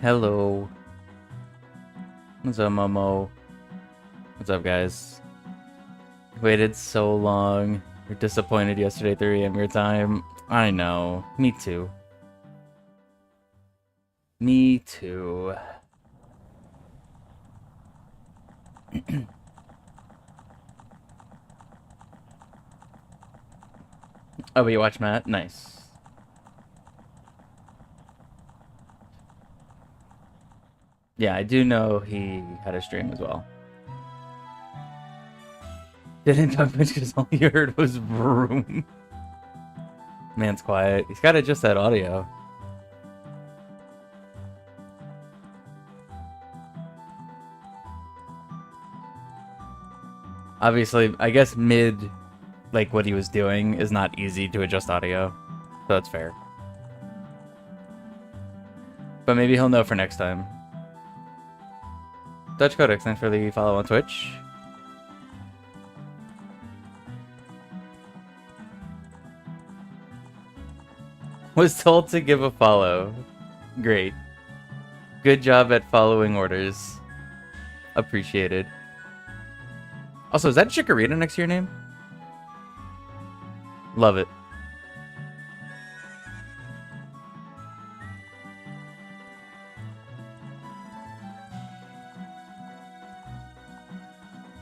Hello. What's up, Momo? What's up, guys? Waited so long. You're disappointed yesterday, 3 a.m. your time. I know. Me too. Me too. Oh, but you watch Matt? Nice. Yeah, I do know he had a stream as well. Didn't talk much because all you heard was vroom. Man's quiet. He's got to adjust that audio. Obviously, I guess mid, like what he was doing, is not easy to adjust audio. So that's fair. But maybe he'll know for next time. Dutch Codex, thanks for the follow on Twitch. Was told to give a follow. Great. Good job at following orders. Appreciated. Also, is that Chikorita next to your name? Love it.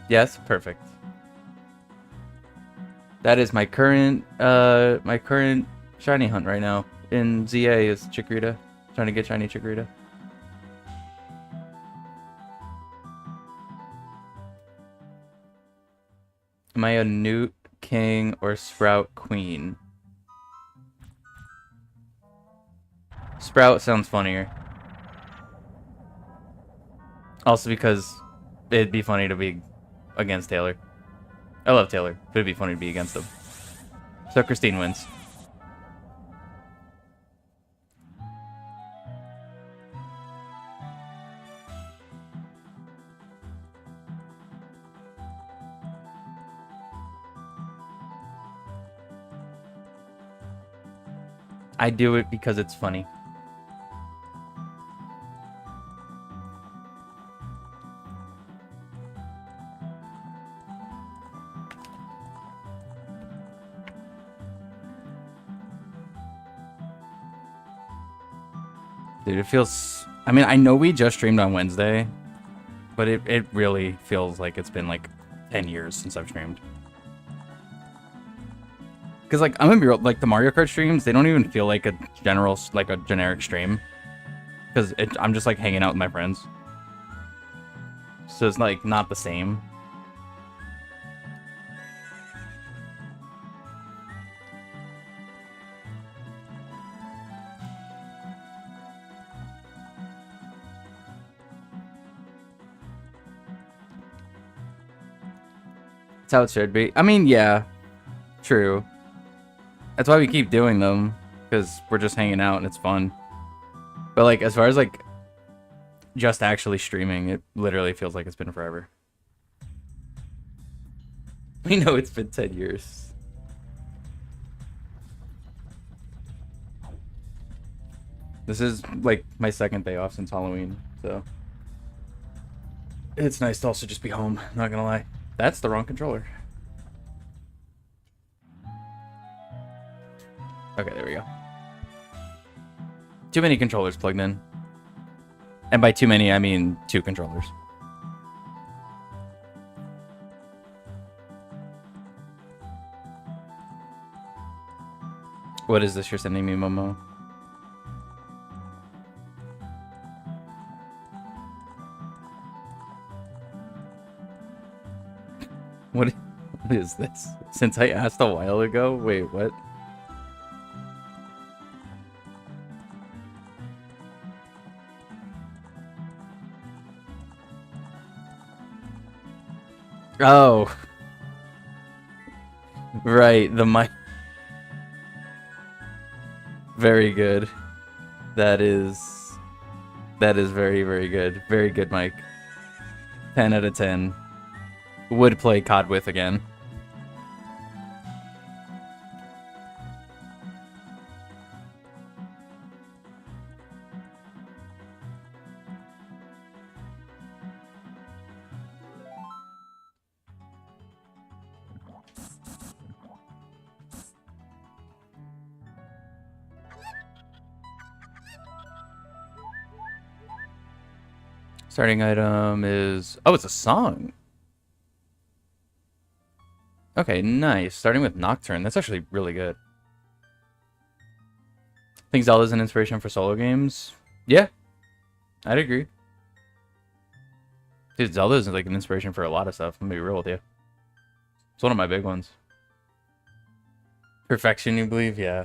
Yes, perfect. That is my current shiny hunt right now in ZA is Chikorita. Trying to get shiny Chikorita. Am I a Newt King or Sprout Queen? Sprout sounds funnier. Also because it'd be funny to be against Taylor. I love Taylor, but it'd be funny to be against him. So Christine wins. I do it because it's funny. Dude, it feels... I mean, I know we just streamed on Wednesday, but it really feels like it's been like 10 years since I've streamed. Because, like, I'm gonna be real, like, the Mario Kart streams, they don't even feel like a generic stream. Because I'm just, like, hanging out with my friends. So it's, like, not the same. That's how it should be. I mean, yeah. True. That's why we keep doing them. Because we're just hanging out and it's fun. But, like, as far as, like, just actually streaming, it literally feels like it's been forever. We know it's been 10 years. This is, like, my second day off since Halloween, so... It's nice to also just be home, not gonna lie. That's the wrong controller. Okay, there we go. Too many controllers plugged in. And by too many, I mean 2 controllers. What is this you're sending me, Momo? What is this? Since I asked a while ago? Wait, what? Oh. Right, the mic. Very good. That is very, very good. Very good, Mike. 10 out of 10. Would play COD with again. Starting item is... Oh, it's a song. Okay, nice. Starting with Nocturne. That's actually really good. Think Zelda's an inspiration for solo games? Yeah, I'd agree. Dude, Zelda is like an inspiration for a lot of stuff. I'm gonna be real with you. It's one of my big ones. Perfection, you believe? Yeah.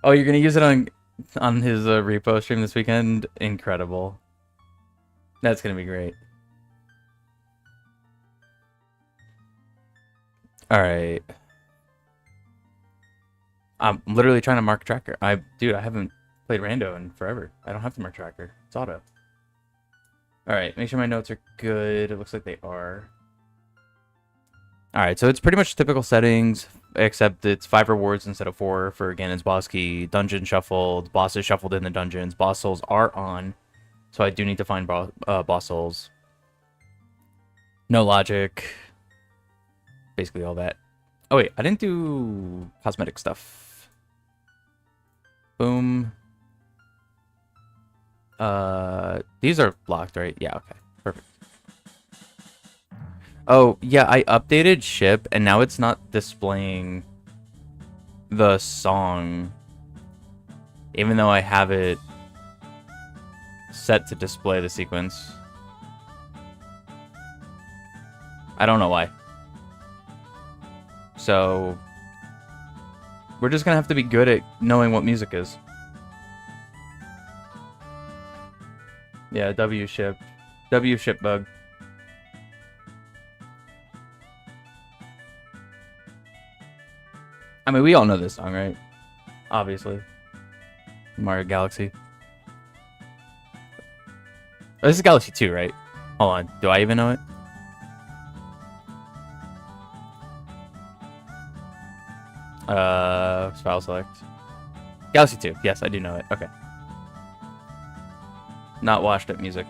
Oh, you're gonna use it on his repo stream this weekend? Incredible. That's gonna be great. All right. I'm literally trying to mark tracker. Dude, I haven't played Rando in forever. I don't have to mark tracker. It's auto. All right, make sure my notes are good. It looks like they are. All right, so it's pretty much typical settings, except it's 5 rewards instead of 4 for Ganon's boss key. Dungeon shuffled. Bosses shuffled in the dungeons. Boss souls are on, so I do need to find boss souls. No logic. Basically all that. Oh wait, I didn't do cosmetic stuff. Boom. These are blocked, right? Yeah, okay. Perfect. Oh, yeah, I updated ship and now it's not displaying the song. Even though I have it set to display the sequence. I don't know why. So we're just gonna have to be good at knowing what music is. Yeah, W ship bug. I mean, we all know this song, right? Obviously. Mario Galaxy. Oh, this is Galaxy 2, right? Hold on. Do I even know it? File select. Galaxy 2. Yes, I do know it. Okay. Not washed up music.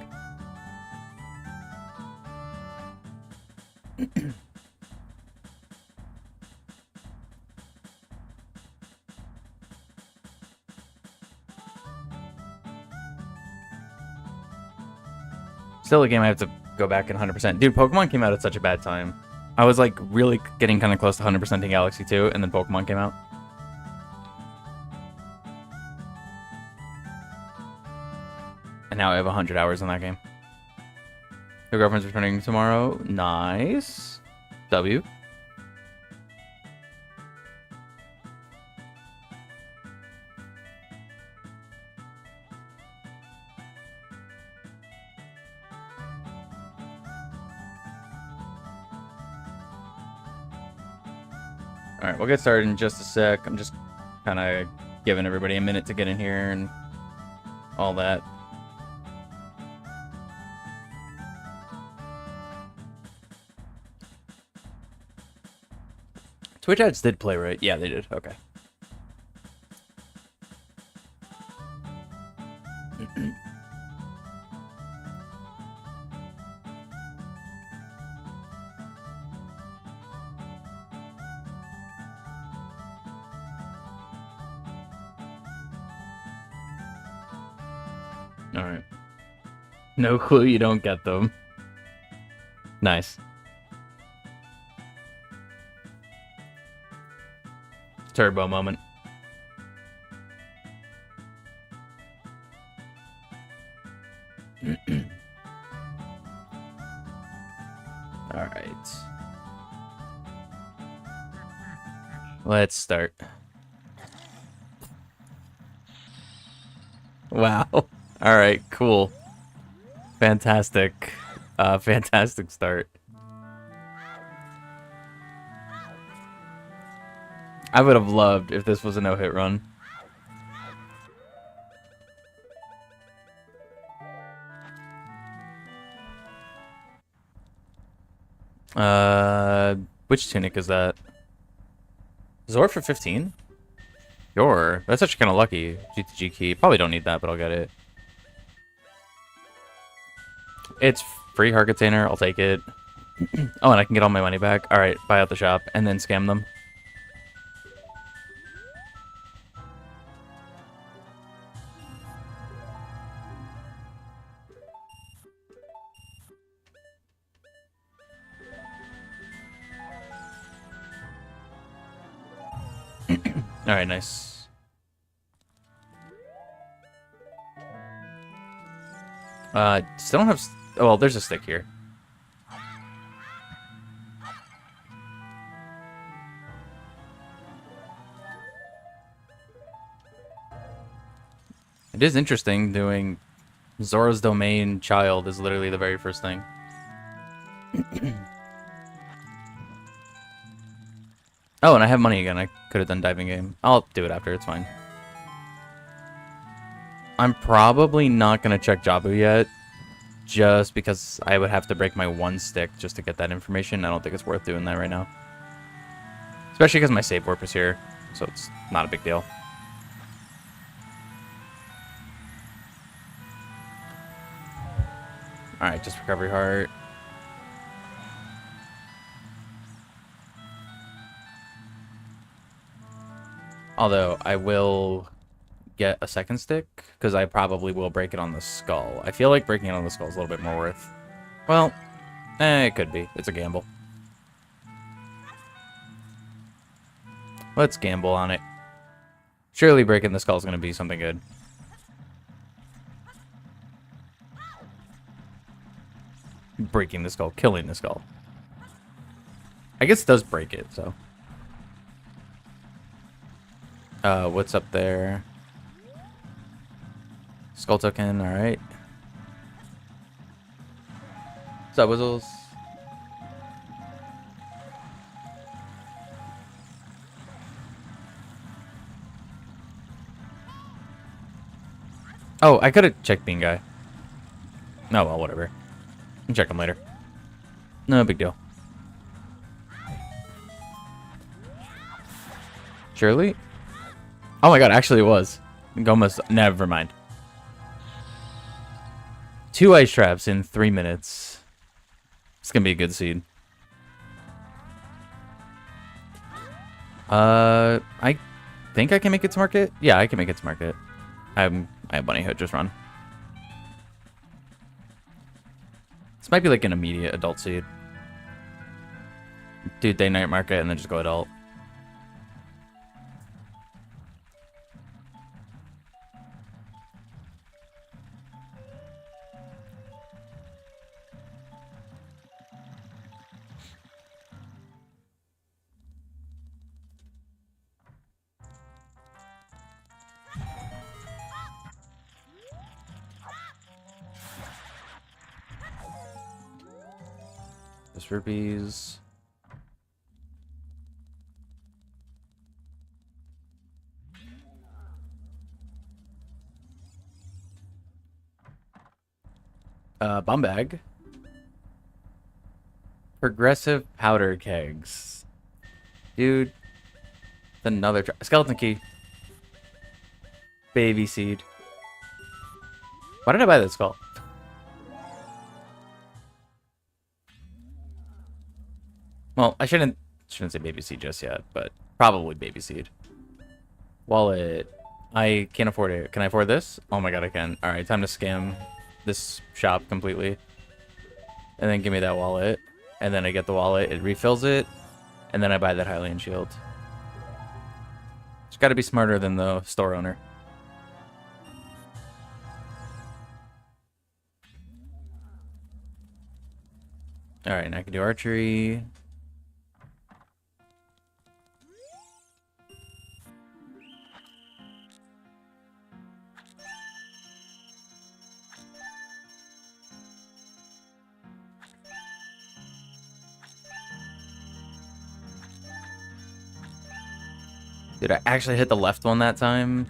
Still a game I have to go back and 100%. Dude, Pokemon came out at such a bad time. I was like really getting kind of close to 100% in Galaxy 2, and then Pokemon came out. And now I have 100 hours in that game. Your girlfriend's returning tomorrow. Nice. W. Alright, we'll get started in just a sec. I'm just kind of giving everybody a minute to get in here and all that. Twitch ads did play, right? Yeah, they did. Okay. Alright. No clue, you don't get them. Nice. Turbo moment. Alright. Let's start. Wow. Alright, cool. Fantastic. Fantastic start. I would have loved if this was a no-hit run. Which tunic is that? Zor for 15? That's actually kind of lucky. GTG key. Probably don't need that, but I'll get it. It's free heart container. I'll take it. Oh, and I can get all my money back. Alright, buy out the shop and then scam them. Alright, nice. Still don't have... Oh, well, there's a stick here. It is interesting doing Zora's Domain Child is literally the very first thing. Oh, and I have money again. I could have done diving game. I'll do it after. It's fine. I'm probably not going to check Jabu yet, just because I would have to break my one stick just to get that information. I don't think it's worth doing that right now. Especially because my save warp is here, so it's not a big deal. Alright, just recovery heart. Although, I will get a second stick, because I probably will break it on the skull. I feel like breaking it on the skull is a little bit more worth. Well, it could be. It's a gamble. Let's gamble on it. Surely breaking the skull is going to be something good. Breaking the skull, killing the skull. I guess it does break it, so. What's up there? Skull token, alright. What's up, Whizzles? Oh, I could have checked Bean Guy. Oh, well, whatever. I'll check him later. No big deal. Surely? Oh my god, actually it was. Goma's... Never mind. 2 ice traps in 3 minutes. It's gonna be a good seed. I think I can make it to market? Yeah, I can make it to market. I have Bunny Hood, just run. This might be like an immediate adult seed. Do day night market and then just go adult. Just rupees. Bum bag. Progressive powder kegs. Dude. Another skeleton key. Baby seed. Why did I buy that skull? Well, I shouldn't say baby seed just yet, but probably baby seed. Wallet. I can't afford it. Can I afford this? Oh my god, I can. Alright, time to scam this shop completely. And then give me that wallet. And then I get the wallet, it refills it, and then I buy that Hylian shield. Just gotta be smarter than the store owner. Alright, and I can do archery. Dude, I actually hit the left one that time.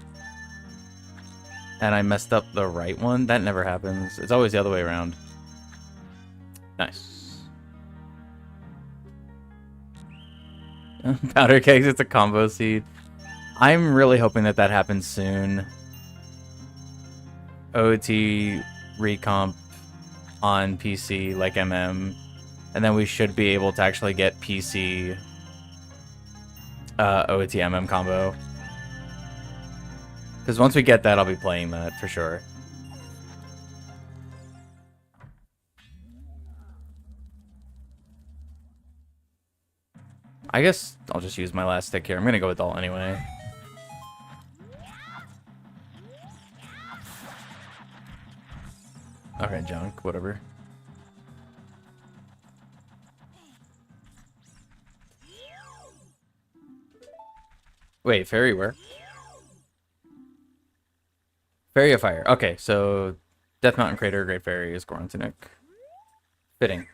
And I messed up the right one. That never happens. It's always the other way around. Nice. Powder kegs, it's a combo seed. I'm really hoping that that happens soon. OT recomp on PC like MM. And then we should be able to actually get PC OATMM combo. Because once we get that, I'll be playing that for sure. I guess I'll just use my last stick here. I'm gonna go with Alt anyway. Okay, junk, whatever. Wait, fairy where? Fairy of Fire. Okay, so Death Mountain Crater, Great Fairy is Gorantunic. Fitting.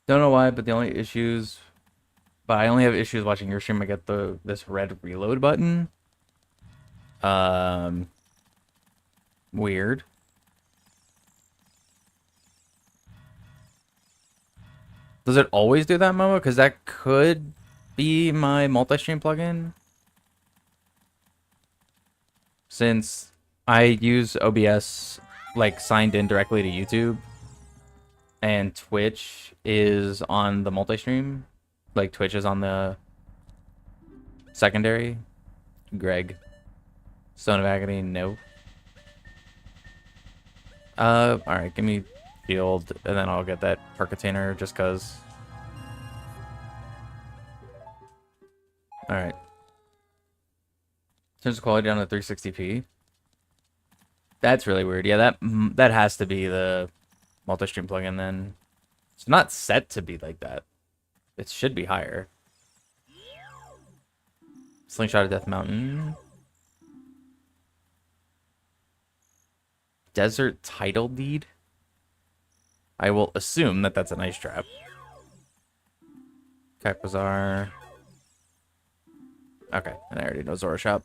Don't know why, but the only issues... But I only have issues watching your stream. I get this red reload button. Weird. Does it always do that, Momo? Because that could be my multi-stream plugin. Since I use OBS, like, signed in directly to YouTube. And Twitch is on the multi-stream. Like, Twitch is on the secondary. Greg. Stone of Agony, no. Alright, give me field, and then I'll get that per container just cause. Alright. Turns the quality down to 360p. That's really weird. Yeah, that has to be the multi-stream plugin then. It's not set to be like that. It should be higher. Slingshot of Death Mountain. Desert Title Deed. I will assume that that's an ice trap. Kak Bazaar. Okay, and I already know Zora Shop.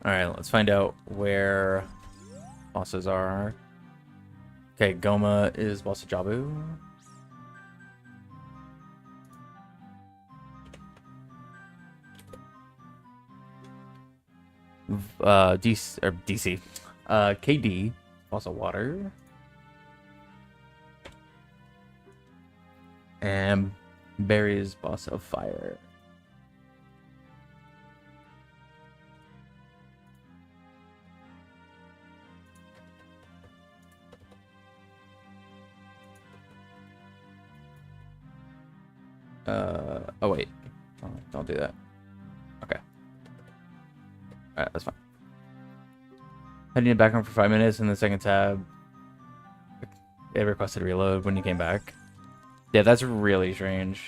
Alright, let's find out where bosses are. Okay, Goma is boss of Jabu. DC. KD, boss of Water. And Barry is boss of Fire. Oh wait. Oh, don't do that. Okay. Alright, that's fine. Heading in the background for 5 minutes in the second tab. It requested reload when you came back. Yeah, that's really strange.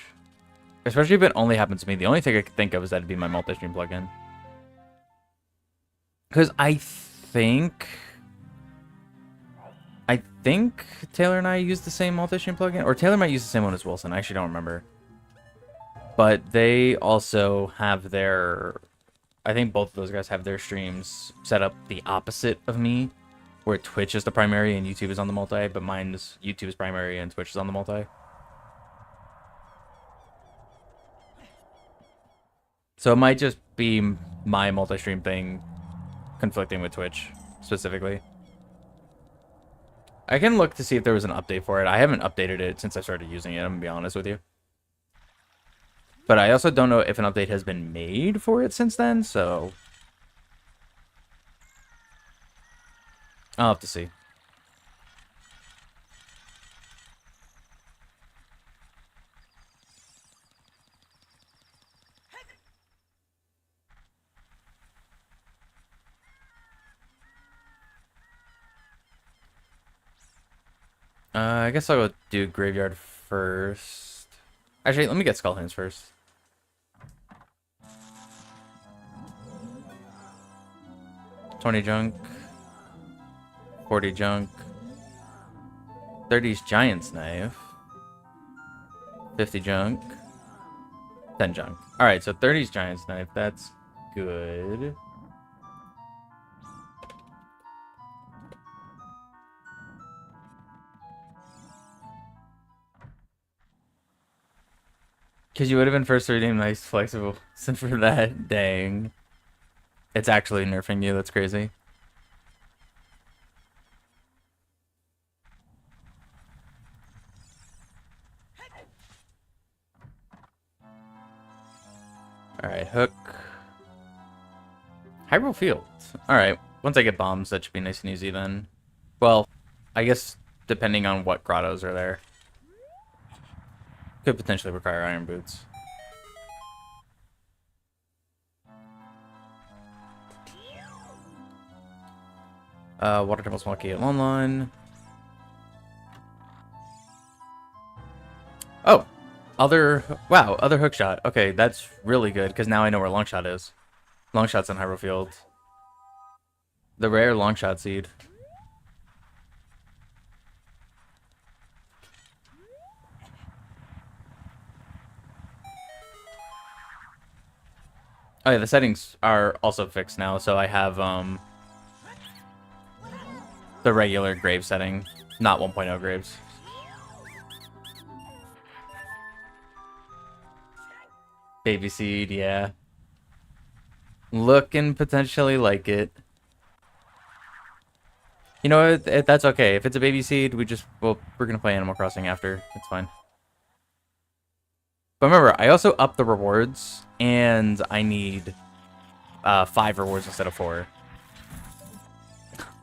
Especially if it only happens to me. The only thing I could think of is that it'd be my multi-stream plugin. Because I think Taylor and I use the same multi-stream plugin. Or Taylor might use the same one as Wilson. I actually don't remember. But they also have their... I think both of those guys have their streams set up the opposite of me. Where Twitch is the primary and YouTube is on the multi. But mine's YouTube is primary and Twitch is on the multi. So it might just be my multi-stream thing conflicting with Twitch, specifically. I can look to see if there was an update for it. I haven't updated it since I started using it, I'm gonna be honest with you. But I also don't know if an update has been made for it since then, so... I'll have to see. I guess I'll go do Graveyard first. Actually, let me get Skull Hands first. $20 junk. 40 junk. 30's Giant's Knife. 50 junk. 10 junk. Alright, so 30's Giant's Knife. That's good. Because you would have been first reading nice flexible. Except for that, dang. It's actually nerfing you, that's crazy. Alright, hook. Hyrule Field. Alright, once I get bombs, that should be nice and easy then. Well, I guess depending on what grottos are there. Could potentially require iron boots. Water Temple Small Key online. Oh! Wow, other hook shot. Okay, that's really good, because now I know where long shot is. Long shot's in Hyrule Field. The rare long shot seed. Oh yeah, the settings are also fixed now, so I have the regular grave setting, not 1.0 graves. Baby seed, yeah. Looking potentially like it. You know what? That's okay. If it's a baby seed, we're gonna play Animal Crossing after. It's fine. But remember, I also upped the rewards, and I need 5 rewards instead of 4.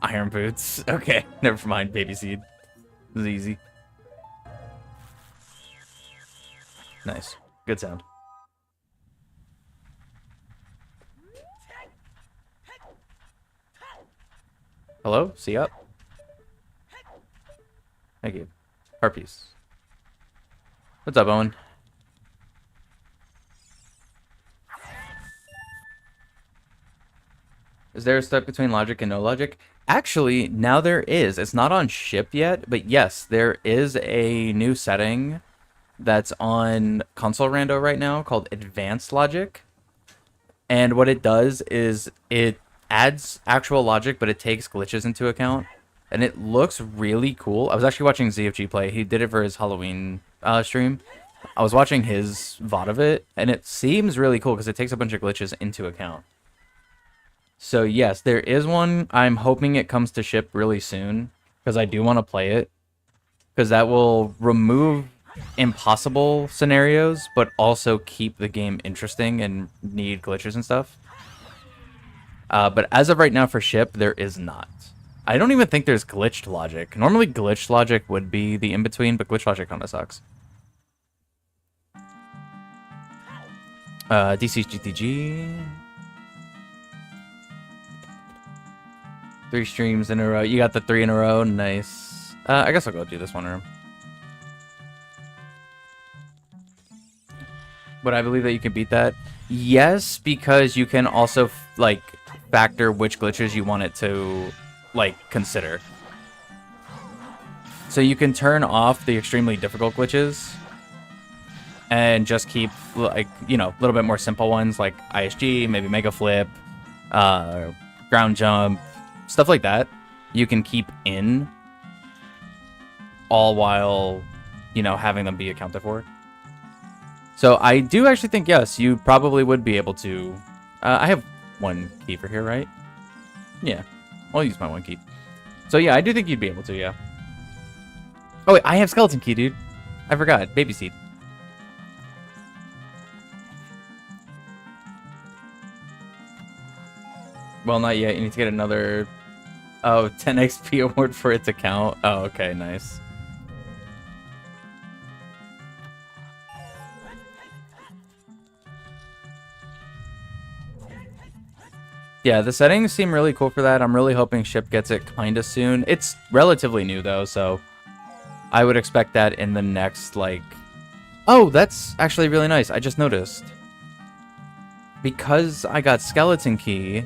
Iron boots. Okay, never mind. Baby seed. This is easy. Nice. Good sound. Hello? See up? Thank you. Harpies. What's up, Owen? Is there a step between logic and no logic? Actually, now there is. It's not on ship yet, but yes, there is a new setting that's on console rando right now called advanced logic. And what it does is it adds actual logic, but it takes glitches into account. And it looks really cool. I was actually watching ZFG play. He did it for his Halloween stream. I was watching his VOD of it, and it seems really cool because it takes a bunch of glitches into account. So yes, there is one. I'm hoping it comes to ship really soon because I do want to play it. Because that will remove impossible scenarios, but also keep the game interesting and need glitches and stuff. But as of right now for ship, there is not. I don't even think there's glitched logic. Normally glitched logic would be the in-between, but glitched logic kind of sucks. DC's GTG. 3 streams in a row. You got the 3 in a row. Nice. I guess I'll go do this one room. Would I believe that you can beat that? Yes, because you can also like factor which glitches you want it to like consider. So you can turn off the extremely difficult glitches and just keep like, you know, a little bit more simple ones like ISG, maybe Mega Flip, ground jump, stuff like that. You can keep in all while, you know, having them be accounted for. So I do actually think, yes, you probably would be able to. I have 1 key for here, right? Yeah, I'll use my 1 key. So yeah, I do think you'd be able to, yeah. Oh wait, I have skeleton key, dude. I forgot. Baby seed. Well, not yet. You need to get another 10 XP award for it to count. Oh, okay, nice. Yeah, the settings seem really cool for that. I'm really hoping ship gets it kind of soon. It's relatively new, though, so I would expect that in the next, like... Oh, that's actually really nice. I just noticed. Because I got skeleton key,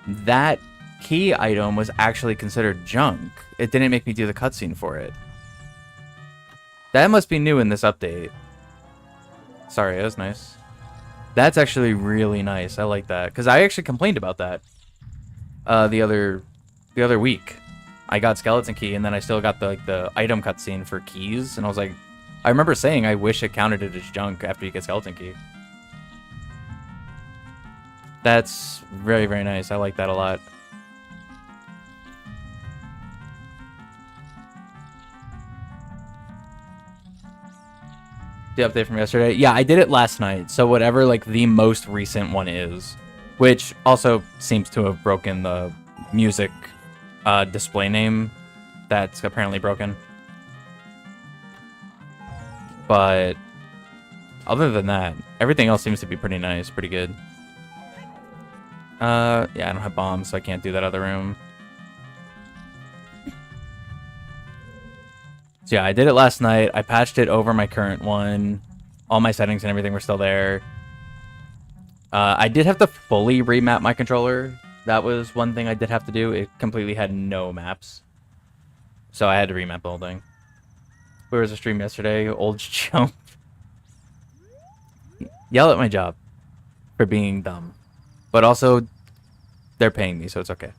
that key item was actually considered junk. It didn't make me do the cutscene for it. That must be new in this update. Sorry, that was nice. That's actually really nice. I like that because I actually complained about that the other week. I got skeleton key and then I still got the item cutscene for keys, and I was like, I remember saying I wish it counted it as junk after you get skeleton key. That's very, very nice. I like that a lot. The update from yesterday. Yeah, I did it last night. So whatever like the most recent one is. which also seems to have broken the music display name that's apparently broken. But other than that, everything else seems to be pretty nice, pretty good. Yeah, I don't have bombs, so I can't do that other room. So yeah, I did it last night. I patched it over my current one. All my settings and everything were still there. I did have to fully remap my controller. That was one thing I did have to do. It completely had no maps. So I had to remap the whole thing. Where was the stream yesterday? Old chump. Yell at my job for being dumb. But also, they're paying me, so it's okay.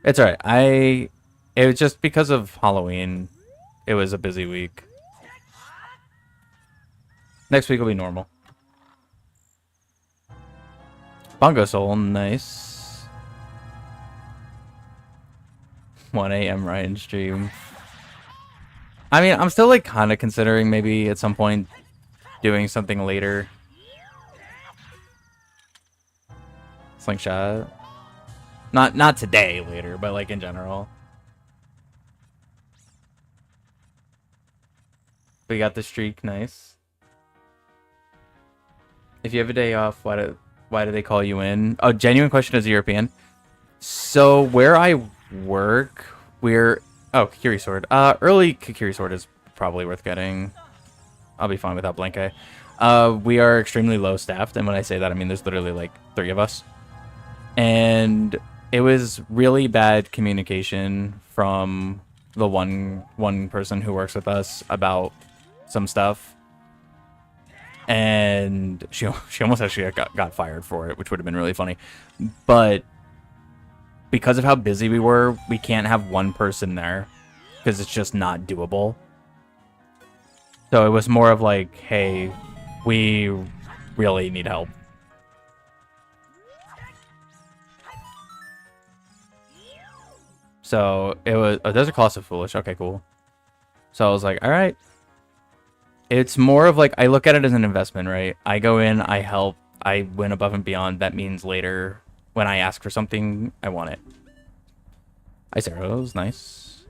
It's alright. It was just because of Halloween. It was a busy week. Next week will be normal. Bongo Soul, nice. 1 a.m. Ryan stream. I mean, I'm still like kind of considering maybe at some point doing something later. Slingshot. Not today, later, but like in general. We got the streak, nice. If you have a day off, why do they call you in? Oh, genuine question as a European. So where I work, we're Kikiri Sword. Early Kikiri Sword is probably worth getting. I'll be fine without Blanke. We are extremely low staffed, and when I say that, I mean there's literally like 3 of us. And it was really bad communication from the one person who works with us about some stuff. And she almost actually got fired for it, which would have been really funny. But because of how busy we were, we can't have one person there because it's just not doable. So it was more of like, hey, we really need help. So it was, there's a Colossus Foolish. Okay, cool. So I was like, all right. It's more of like, I look at it as an investment, right? I go in, I help, I win above and beyond. That means later, when I ask for something, I want it. Ice Arrows, nice.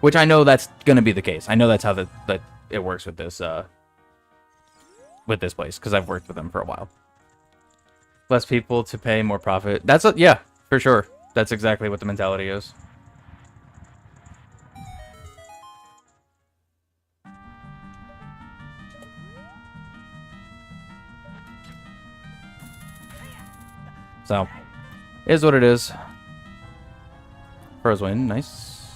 Which I know that's going to be the case. I know that's how that it works with this place, because I've worked with them for a while. Less people to pay, more profit. Yeah, for sure. That's exactly what the mentality is. So, is what it is. Pros win, nice.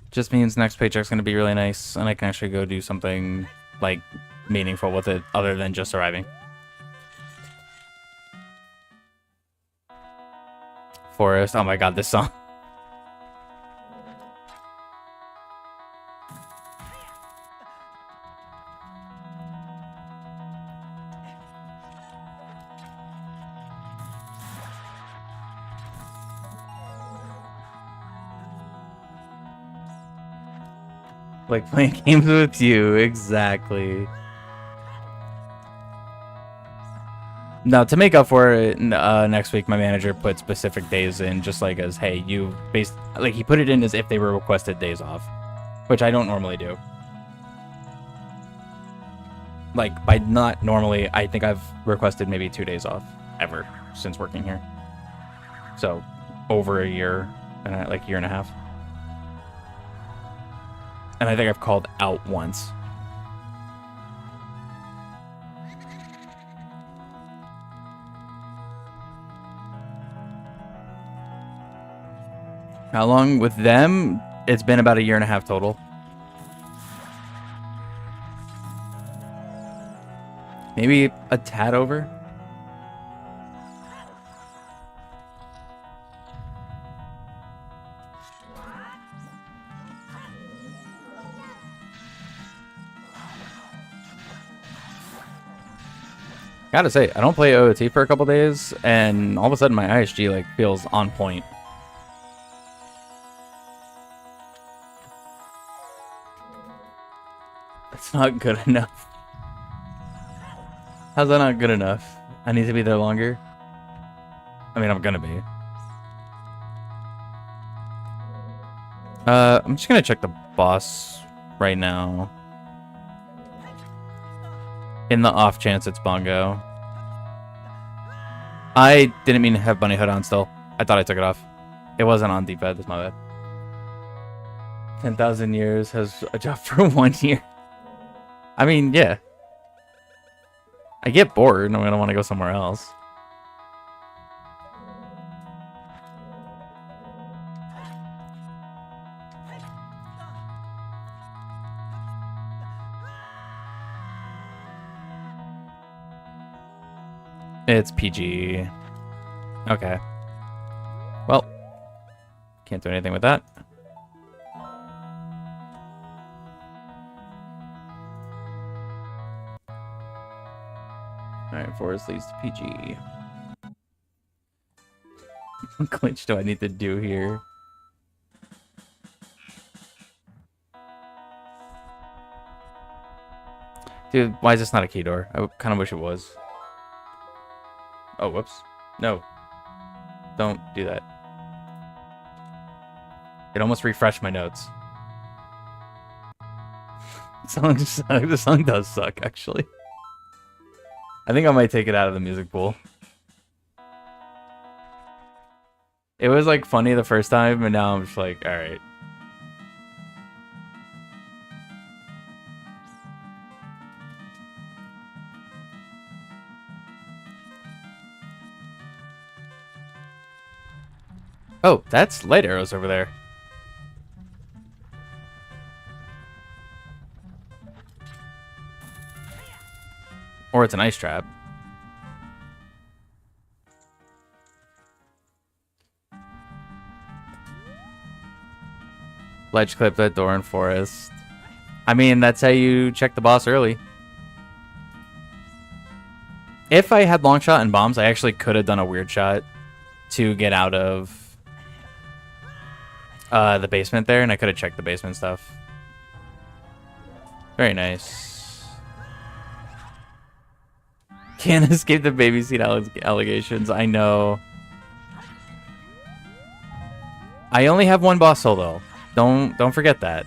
Just means next paycheck's gonna be really nice, and I can actually go do something, like, meaningful with it, other than just surviving. Forest, oh my god, this song. Like playing games with you, exactly. Now, to make up for it, next week, my manager put specific days in, just like as, hey, like, he put it in as if they were requested days off, which I don't normally do. Like, by not normally, I think I've requested maybe 2 days off, ever, since working here. So, over a year, like, year and a half. And I think I've called out once. How long with them? It's been about a year and a half total. Maybe a tad over. Gotta say, I don't play OOT for a couple days, and all of a sudden my ISG like feels on point. It's not good enough. How's that not good enough? I need to be there longer? I mean, I'm gonna be. I'm just gonna check the boss right now. In the off chance it's Bongo. I didn't mean to have Bunny Hood on still. I thought I took it off. It wasn't on D-pad, that's my bad. 10,000 years has a job for 1 year. I mean, yeah. I get bored and I'm gonna want to go somewhere else. It's PG. Okay. Well, can't do anything with that. Alright, forest leads to PG. What glitch do I need to do here? Dude, why is this not a key door? I kind of wish it was. Oh, whoops. No. Don't do that. It almost refreshed my notes. The song does suck, actually. I think I might take it out of the music pool. It was like funny the first time, and now I'm just like, alright. Oh, that's light arrows over there. Or it's an ice trap. Ledge clip that door in forest. I mean, that's how you check the boss early. If I had long shot and bombs, I actually could have done a weird shot to get out of the basement there, and I could have checked the basement stuff. Very nice. Can't escape the babysit allegations. I know. I only have one boss soul though. Don't forget that.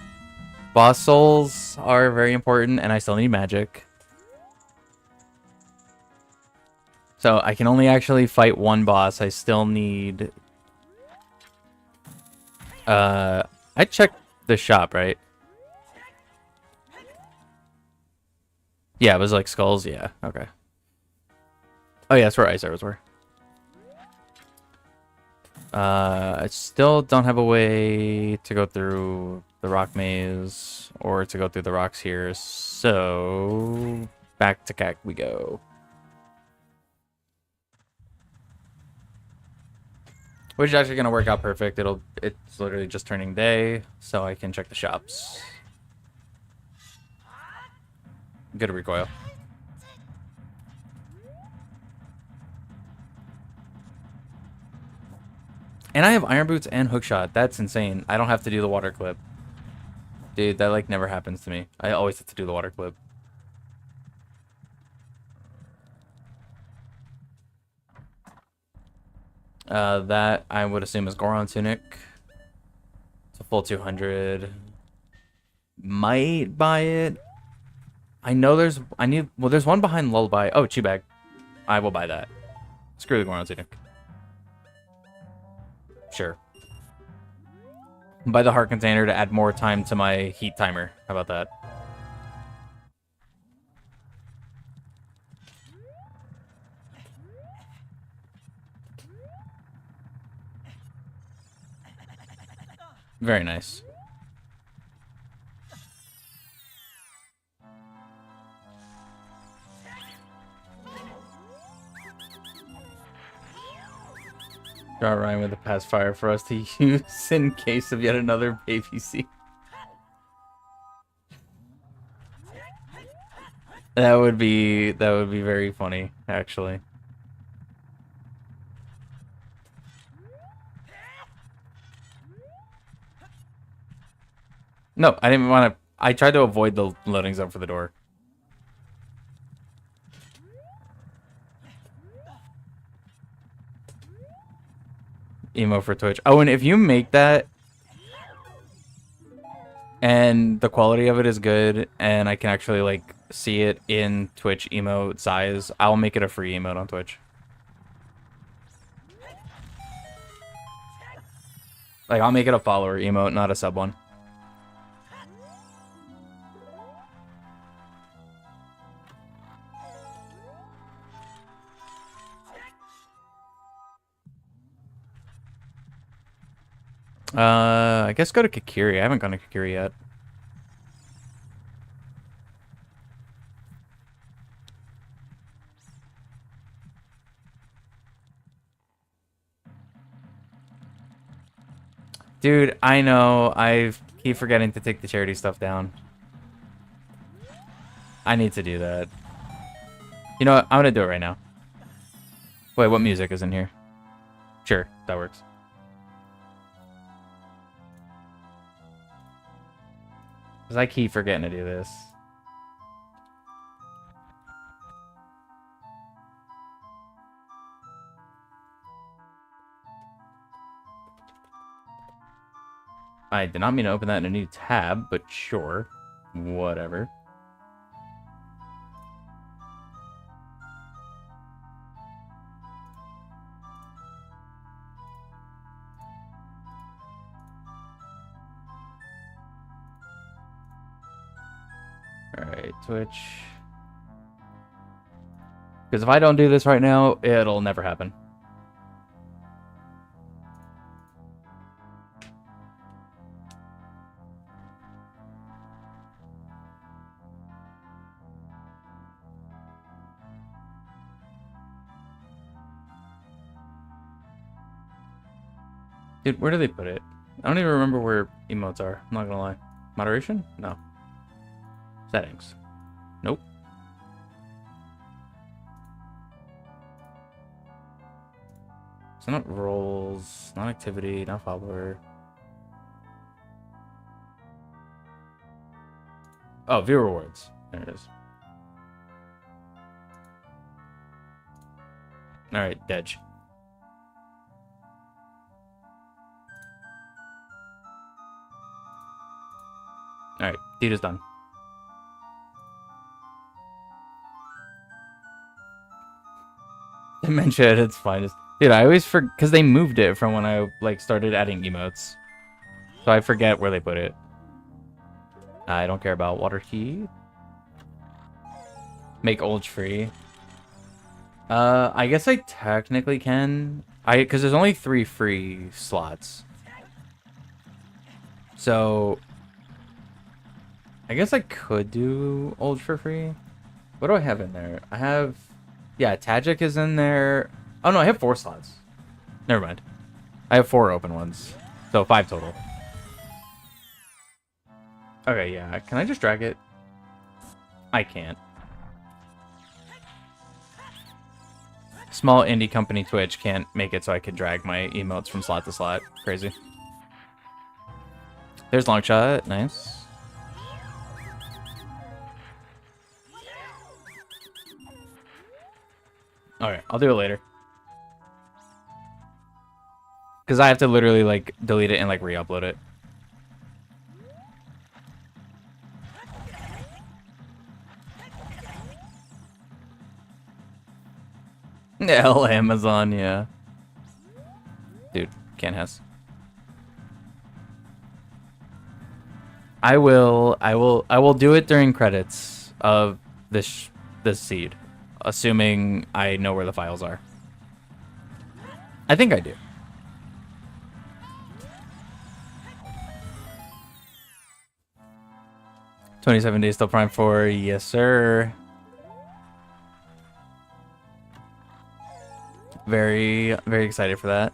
Boss souls are very important, and I still need magic. So I can only actually fight one boss. I still need. I checked the shop, right? Yeah, it was like skulls. Yeah, okay. Oh yeah, that's where ice arrows were. I still don't have a way to go through the rock maze or to go through the rocks here, so back to CAC we go. Which is actually gonna work out perfect. It's literally just turning day, so I can check the shops. Good recoil. And I have iron boots and hookshot. That's insane. I don't have to do the water clip. Dude, that like never happens to me. I always have to do the water clip. That I would assume is Goron Tunic. It's a full 200. Might buy it. I know there's there's one behind Lullaby. Oh, Chew Bag. I will buy that. Screw the Goron Tunic. Sure. Buy the heart container to add more time to my heat timer. How about that? Very nice. Draw Ryan with a past fire for us to use in case of yet another baby seat. That would be very funny, actually. No, I didn't want to. I tried to avoid the loading zone for the door. Emo for Twitch. Oh, and if you make that and the quality of it is good and I can actually like see it in Twitch emote size, I'll make it a free emote on Twitch. Like, I'll make it a follower emote, not a sub one. I guess go to Kakiri. I haven't gone to Kakiri yet. Dude, I know. I keep forgetting to take the charity stuff down. I need to do that. You know what? I'm gonna do it right now. Wait, what music is in here? Sure, that works. Because I keep forgetting to do this. I did not mean to open that in a new tab, but sure. Whatever. Alright, Twitch. Because if I don't do this right now, it'll never happen. Dude, where do they put it? I don't even remember where emotes are. I'm not gonna lie. Moderation? No. Settings. Nope. So not roles, not activity, not follower. Oh, view rewards. There it is. Alright, Dedge. Alright, deed is done. Dementia at its finest. Dude, I always forget, because they moved it from when I, like, started adding emotes. So I forget where they put it. I don't care about water key. Make old free. I guess I technically can. Because there's only 3 free slots. So I guess I could do old for free. What do I have in there? I have, yeah, Tajik is in there. Oh no, I have 4 slots. Never mind. I have 4 open ones. So 5 total. Okay, yeah. Can I just drag it? I can't. Small indie company Twitch can't make it so I can drag my emotes from slot to slot. Crazy. There's long shot. Nice. Alright, I'll do it later. Because I have to literally, like, delete it and, like, re-upload it. Hell, Amazon, yeah. Dude, can't has. I will do it during credits of this seed, assuming I know where the files are. I think I do. $27 days till Prime 4, yes sir. Very, very excited for that.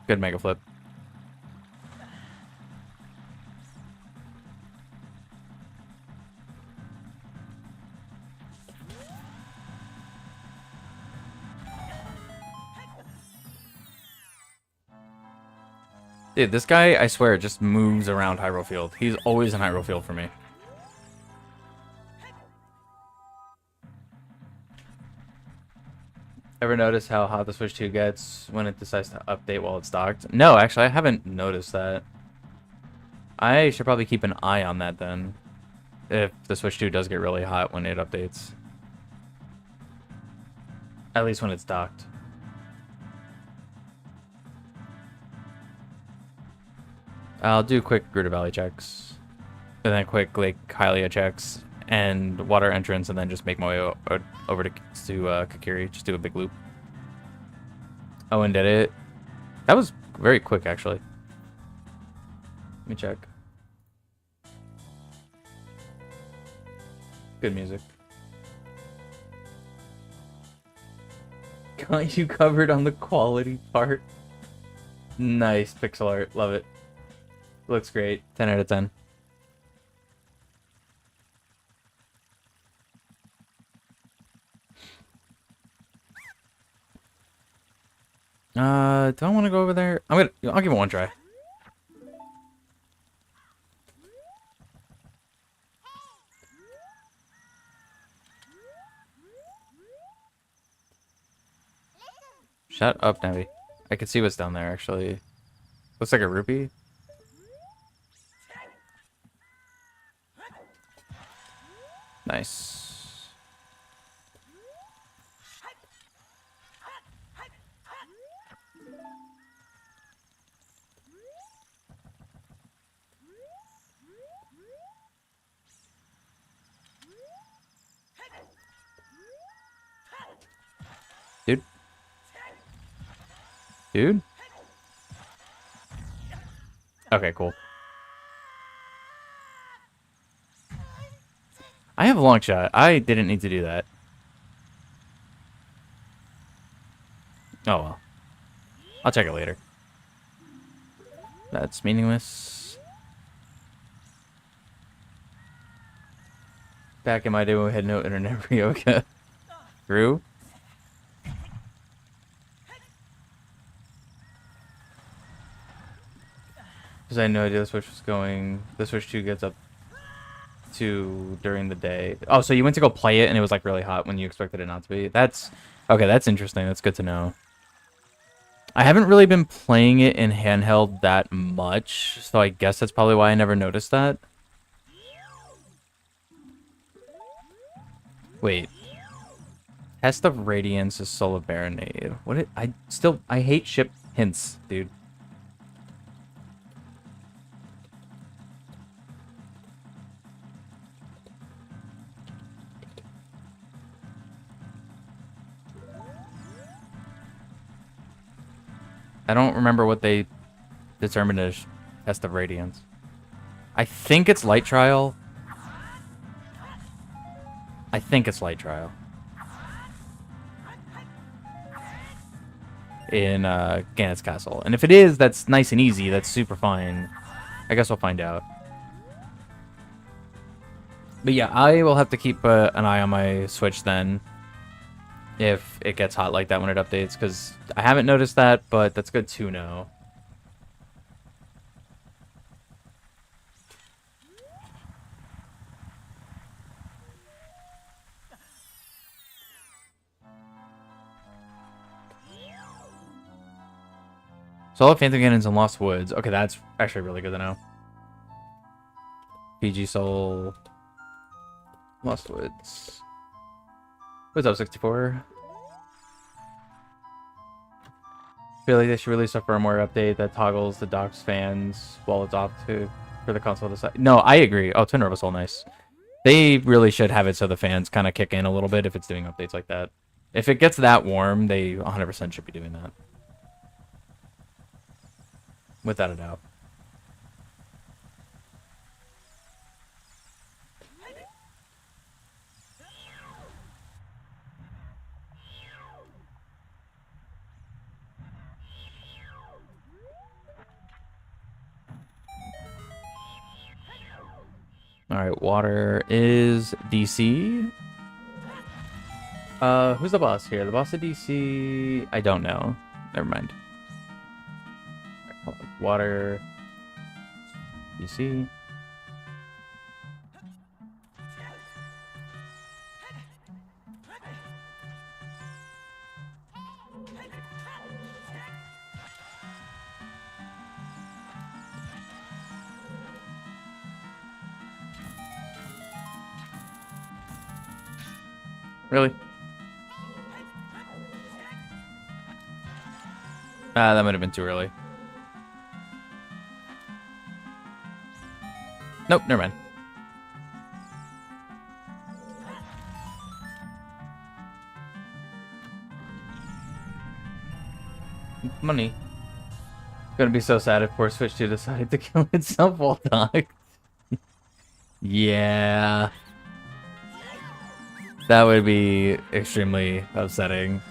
Good mega flip. Dude, this guy, I swear, just moves around Hyrule Field. He's always in Hyrule Field for me. Ever notice how hot the Switch 2 gets when it decides to update while it's docked? No, actually, I haven't noticed that. I should probably keep an eye on that then. If the Switch 2 does get really hot when it updates. At least when it's docked. I'll do quick Gerudo Valley checks. And then quick Lake Hylia checks. And water entrance, and then just make my way over to Kakiri. Just do a big loop. Oh, and did it? That was very quick, actually. Let me check. Good music. Got you covered on the quality part. Nice pixel art. Love it. Looks great. 10 out of 10. Do I want to go over there? I'll give it one try. Shut up, Navi. I can see what's down there, actually. Looks like a rupee. Nice. Dude. Dude? Okay, cool. I have a long shot. I didn't need to do that. Oh well. I'll check it later. That's meaningless. Back in my day when we had no internet for yoga. Drew? Because I had no idea the Switch was going. The Switch 2 gets up to during the day. Oh, so you went to go play it and it was like really hot when you expected it not to be. That's okay. That's interesting. That's good to know. I haven't really been playing it in handheld that much, so I guess that's probably why I never noticed that. Wait. Test of Radiance is Solar Baronade. What? I hate ship hints, dude. I don't remember what they determined as Test of Radiance. I think it's Light Trial. I think it's Light Trial. In Ganon's Castle. And if it is, that's nice and easy. That's super fine. I guess we'll find out. But yeah, I will have to keep an eye on my Switch then. If it gets hot like that when it updates, because I haven't noticed that, but that's good to know. Soul of Phantom Ganons and Lost Woods. Okay, that's actually really good to know. PG Soul. Lost Woods. What's up, 64? Feel like they should release a firmware update that toggles the docked fans while it's off for the console to decide. No, I agree. Oh, Twin River Soul, nice. They really should have it so the fans kind of kick in a little bit if it's doing updates like that. If it gets that warm, they 100% should be doing that. Without a doubt. Alright, water is DC. Who's the boss here? The boss of DC... I don't know. Never mind. Right, hold on. water. You see? Really? Ah, that might have been too early. Nope, never mind. Money. Gonna be so sad if poor Switch 2 decided to kill itself while docked. Yeah. That would be extremely upsetting.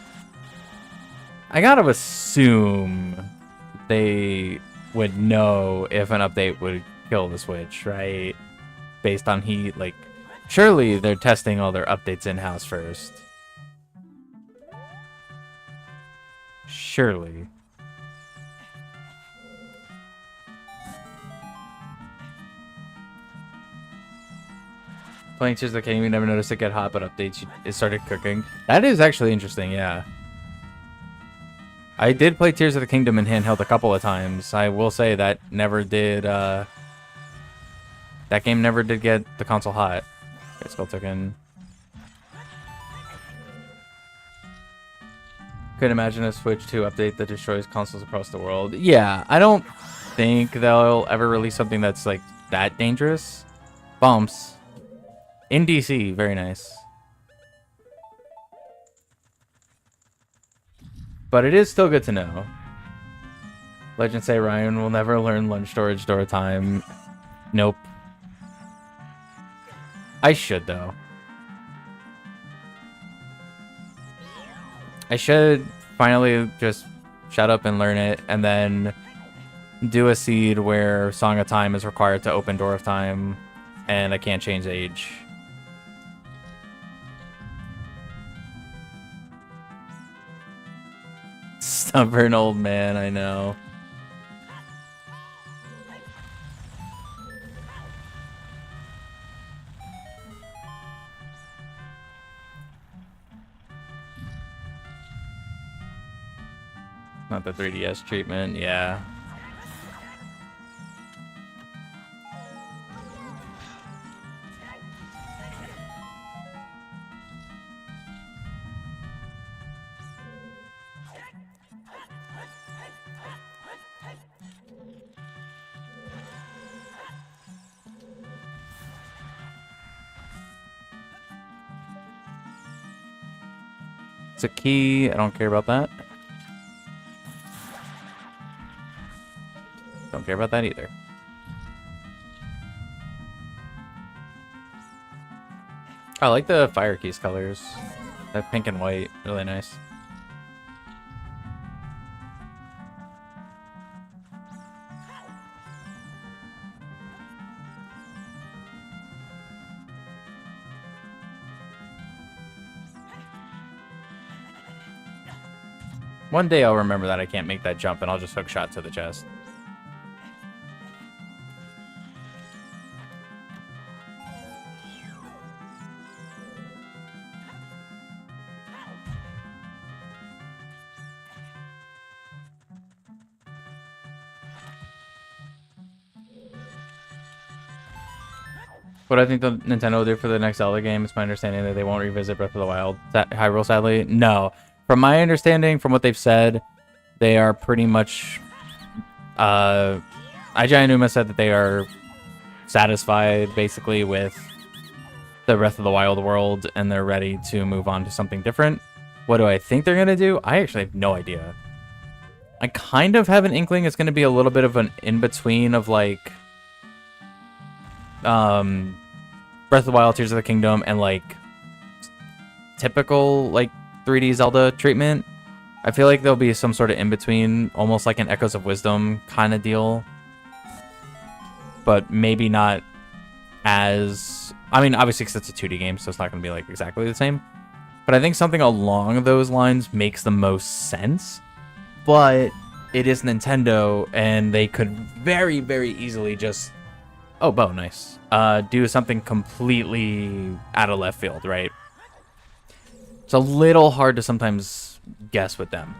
I gotta assume they would know if an update would kill the Switch, right? Based on heat, like, surely they're testing all their updates in-house first. Surely. Playing Tears of the Kingdom, you never noticed it get hot, but updates, it started cooking. That is actually interesting, yeah. I did play Tears of the Kingdom in handheld a couple of times. I will say that never did, that game never did get the console hot. Okay, Skull Token. Could imagine a Switch 2 update that destroys consoles across the world. Yeah, I don't think they'll ever release something that's, like, that dangerous. Bumps. In DC, very nice. But it is still good to know. Legends say Ryan will never learn lunch storage door time. Nope. I should, though. I should finally just shut up and learn it, and then do a seed where Song of Time is required to open Door of Time, and I can't change age. Stubborn old man, I know. Not the 3DS treatment, yeah. It's a key. I don't care about that. Don't care about that either. I like the fire keys colors. That pink and white, really nice. One day I'll remember that I can't make that jump and I'll just hook shot to the chest. What I think the Nintendo will do for the next Zelda game, it's my understanding that they won't revisit Breath of the Wild. Hyrule, sadly? No. From my understanding, from what they've said, they are pretty much... Aijai Aonuma said that they are satisfied, basically, with the Breath of the Wild world, and they're ready to move on to something different. What do I think they're going to do? I actually have no idea. I kind of have an inkling it's going to be a little bit of an in-between of, like... Breath of the Wild, Tears of the Kingdom, and, like, typical, like, 3D Zelda treatment. I feel like there'll be some sort of in-between, almost like an Echoes of Wisdom kind of deal. But maybe not as... I mean, obviously, because it's a 2D game, so it's not going to be, like, exactly the same. But I think something along those lines makes the most sense. But it is Nintendo, and they could very, very easily just... Oh, Bo, nice. Do something completely out of left field, right? It's a little hard to sometimes guess with them.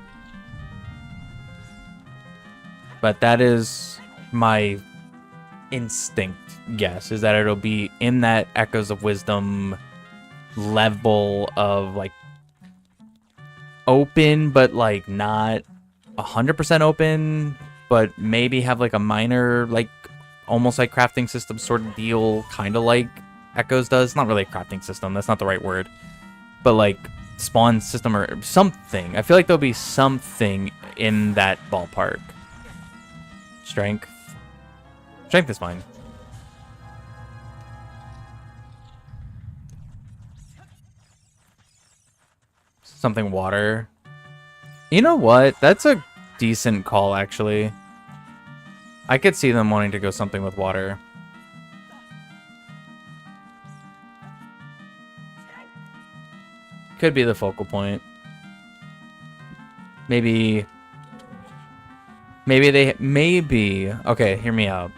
But that is my instinct guess, is that it'll be in that Echoes of Wisdom level of, like, open, but, like, not 100% open, but maybe have, like, a minor, like, almost like crafting system sort of deal, kind of like Echoes does. Not really a crafting system, that's not the right word. But, like, spawn system or something. I feel like there'll be something in that ballpark. Strength. Strength is fine. Something water. You know what? That's a decent call, actually. I could see them wanting to go something with water. Could be the focal point. Maybe okay, hear me out.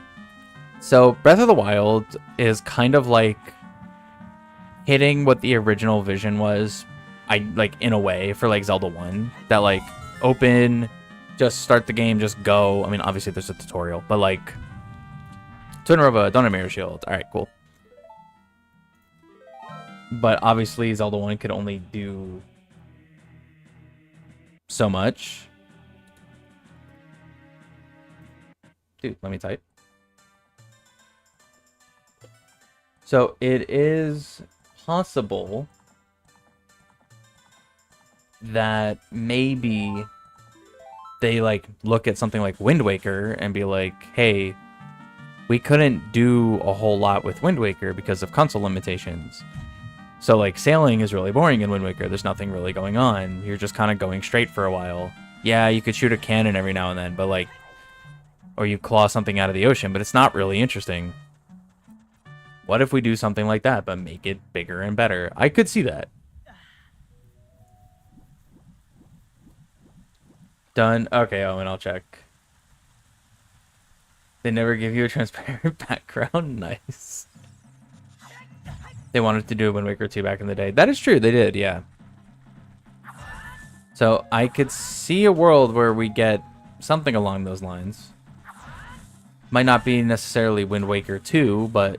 So Breath of the Wild is kind of like hitting what the original vision was, in a way, for like Zelda 1. That like open, just start the game, just go. I mean, obviously there's a tutorial, but like Twin Rova, don't have Mirror Shield. Alright, cool. But obviously Zelda 1 could only do so much. Dude, let me type. So it is possible that maybe they like look at something like Wind Waker and be like, hey, we couldn't do a whole lot with Wind Waker because of console limitations. So like sailing is really boring in Wind Waker. There's nothing really going on. You're just kind of going straight for a while. Yeah, you could shoot a cannon every now and then, but like, or you claw something out of the ocean, but it's not really interesting. What if we do something like that, but make it bigger and better? I could see that. Done. Okay, Owen, I'll check. They never give you a transparent background. Nice. They wanted to do a Wind Waker 2 back in the day. That is true, they did, yeah. So I could see a world where we get something along those lines. Might not be necessarily Wind Waker 2, but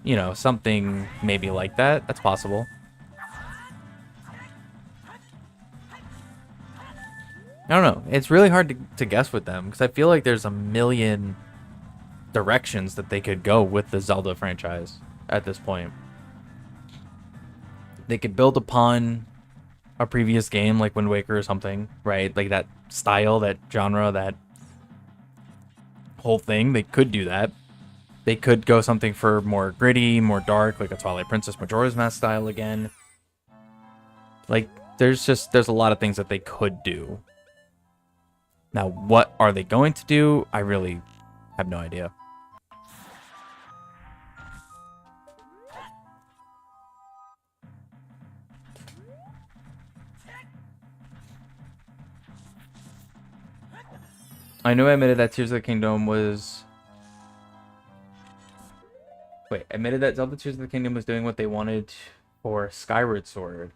you know, something maybe like that. That's possible. I don't know. It's really hard to guess with them, because I feel like there's a million directions that they could go with the Zelda franchise at this point. They could build upon a previous game like Wind Waker or something, right? Like that style, that genre, that whole thing. They could do that. They could go something for more gritty, more dark, like a Twilight Princess Majora's Mask style again. Like, there's a lot of things that they could do. Now, what are they going to do? I really have no idea. I know I admitted that Tears of the Kingdom was... Wait, admitted that Zelda Tears of the Kingdom was doing what they wanted for Skyward Sword.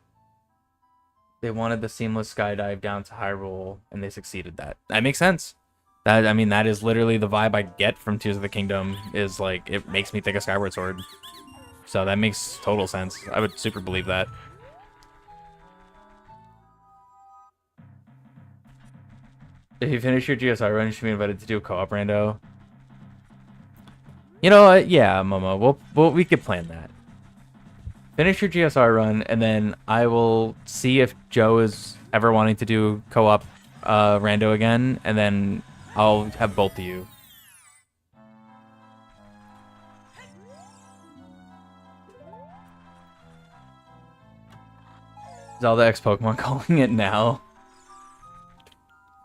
They wanted the seamless skydive down to Hyrule, and they succeeded that. That makes sense. That, I mean, that is literally the vibe I get from Tears of the Kingdom, is like, it makes me think of Skyward Sword. So that makes total sense. I would super believe that. If you finish your GSR run, you should be invited to do a co-op rando. You know what? Yeah, Momo. We could plan that. Finish your GSR run, and then I will see if Joe is ever wanting to do co-op rando again, and then I'll have both of you. Zelda X Pokemon calling it now.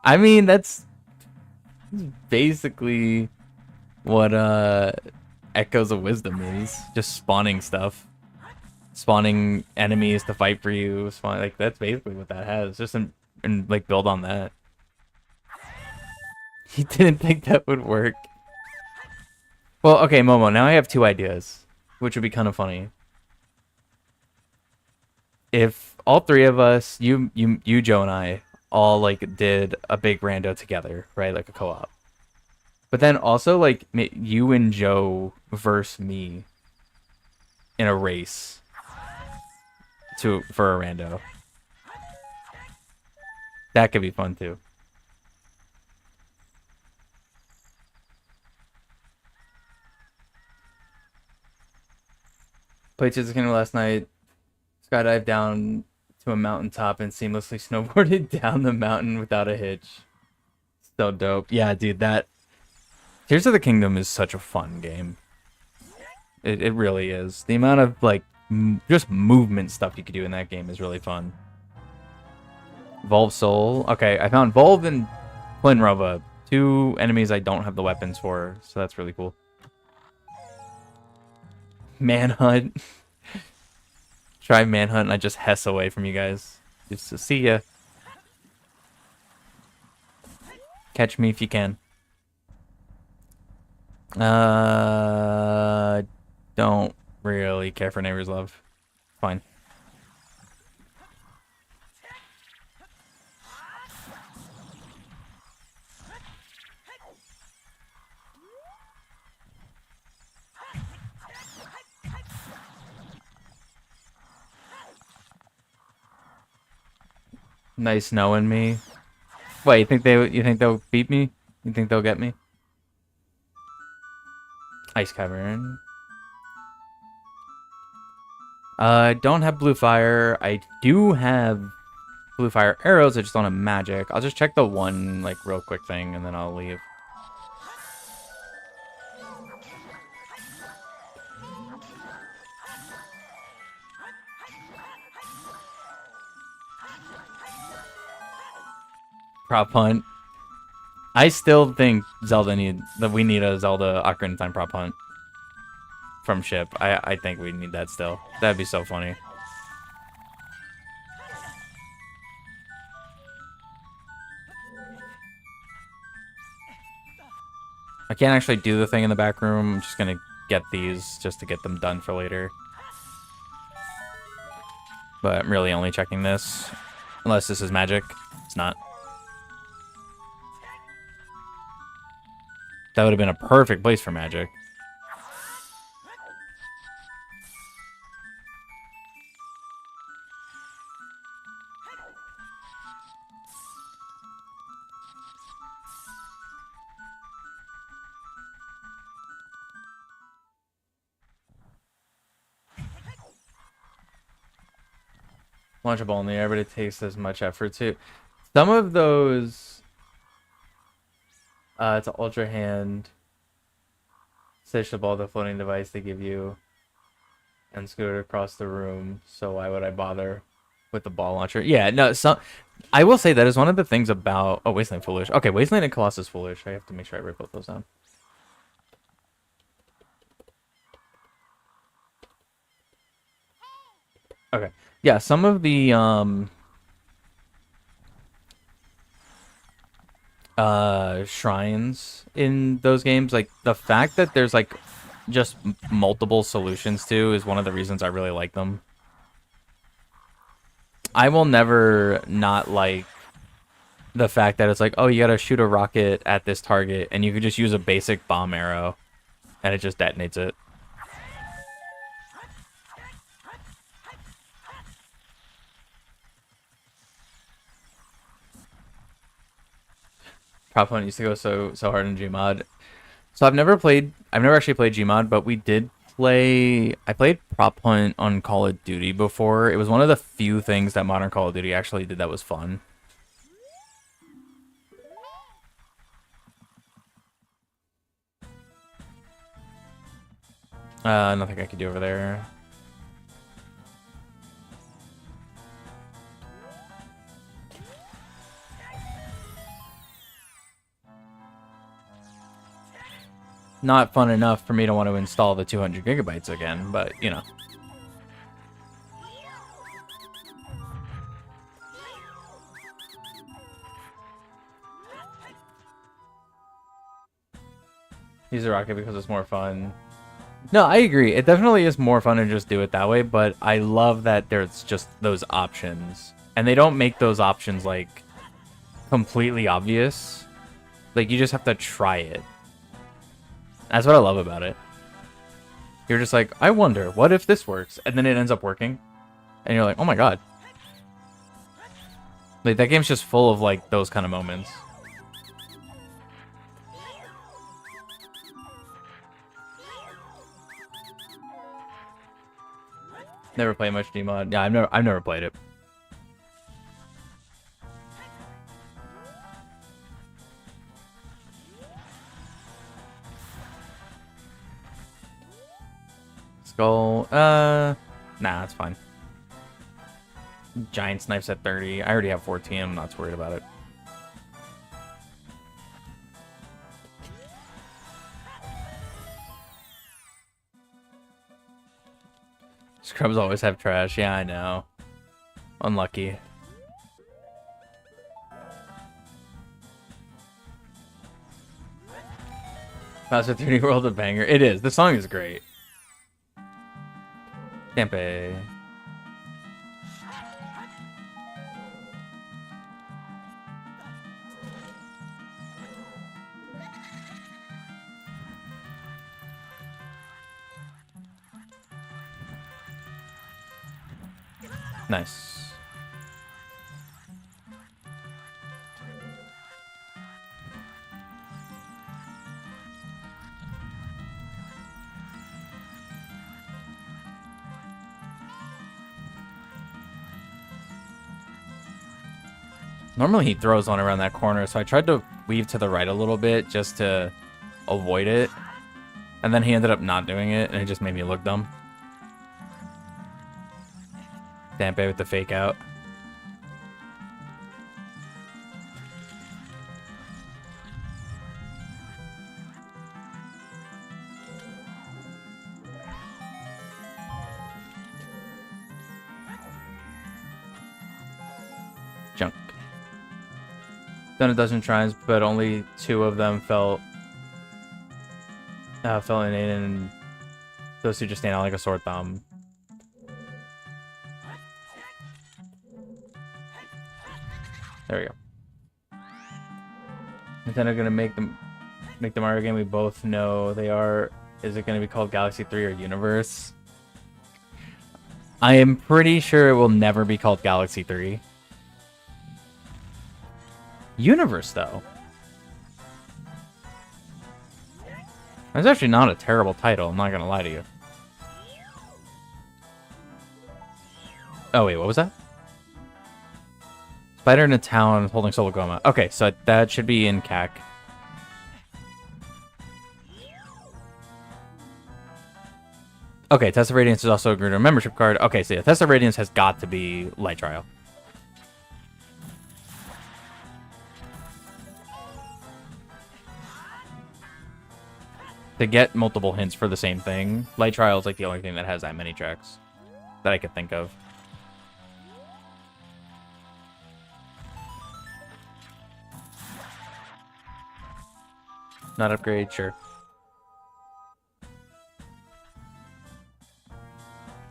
I mean, that's basically what Echoes of Wisdom is. Just spawning stuff. Spawning enemies to fight for you. Like, that's basically what that has. Just and like build on that. He didn't think that would work. Well, okay, Momo, now I have two ideas, which would be kind of funny. If all three of us, you, Joe, and I, all like did a big rando together, right? Like a co-op. But then also like you and Joe versus me in a race for a rando. That could be fun too. Played Tears of the Kingdom last night. Skydived down to a mountaintop and seamlessly snowboarded down the mountain without a hitch. So dope. Yeah, dude, that Tears of the Kingdom is such a fun game. It really is. The amount of like just movement stuff you could do in that game is really fun. Volve Soul. Okay, I found Volve and Plinrova. Two enemies I don't have the weapons for, so that's really cool. Manhunt. Try Manhunt and I just hess away from you guys. Just to see ya. Catch me if you can. Don't really care for Neighbor's Love. Fine. Nice knowing me. Wait, you think they'll beat me? You think they'll get me? Ice Cavern. Don't have blue fire. I do have blue fire arrows. I just don't have magic. I'll just check the one like real quick thing and then I'll leave. Prop hunt. I still think we need a Zelda Ocarina of Time prop hunt from ship. I think we need that still. That'd be so funny. I can't actually do the thing in the back room. I'm just gonna get these just to get them done for later. But I'm really only checking this. Unless this is magic. It's not. That would have been a perfect place for magic. Launch a ball in the air, but it takes as much effort too. Some of those... it's an ultra hand. Stitch the ball to the floating device they give you. And scoot it across the room. So why would I bother with the ball launcher? Yeah, no, I will say that is one of the things about... Oh, Wasteland Foolish. Okay, Wasteland and Colossus Foolish. I have to make sure I write both those down. Okay. Yeah, some of the shrines in those games, like the fact that there's like just multiple solutions to is one of the reasons I really like them. I will never not like the fact that it's like, oh, you gotta shoot a rocket at this target and you could just use a basic bomb arrow and it just detonates it. Prop Hunt used to go so hard in Gmod. So I've never actually played Gmod, but we did play... I played Prop Hunt on Call of Duty before. It was one of the few things that modern Call of Duty actually did that was fun. Nothing I could do over there. Not fun enough for me to want to install the 200 gigabytes again, but, you know. Use a rocket because it's more fun. No, I agree. It definitely is more fun to just do it that way, but I love that there's just those options. And they don't make those options, like, completely obvious. Like, you just have to try it. That's what I love about it. You're just like, I wonder, what if this works? And then it ends up working. And you're like, oh my god. Like, that game's just full of, like, those kind of moments. Never played much Gmod. Yeah, I've never played it. Skull. Nah, that's fine. Giant snipes at 30. I already have 14. I'm not too worried about it. Scrubs always have trash. Yeah, I know. Unlucky. Bowser 3D World a banger. It is. The song is great. Tempe. Nice. Normally he throws one around that corner, so I tried to weave to the right a little bit just to avoid it. And then he ended up not doing it, and it just made me look dumb. Dampe with the fake out. Junk. Done a dozen tries, but only 2 of them fell in, and those 2 just stand out like a sore thumb. There we go. Nintendo gonna make the Mario game we both know they are. Is it gonna be called Galaxy 3 or Universe? I am pretty sure it will never be called Galaxy 3. Universe, though. That's actually not a terrible title, I'm not gonna lie to you. Oh, wait, what was that? Spider in a town holding Solo Goma. Okay, so that should be in CAC. Okay, Test of Radiance is also a Gruner membership card. Okay, so yeah, Test of Radiance has got to be Light Trial. To get multiple hints for the same thing, Light Trial is like the only thing that has that many tracks that I could think of. Not upgrade, sure.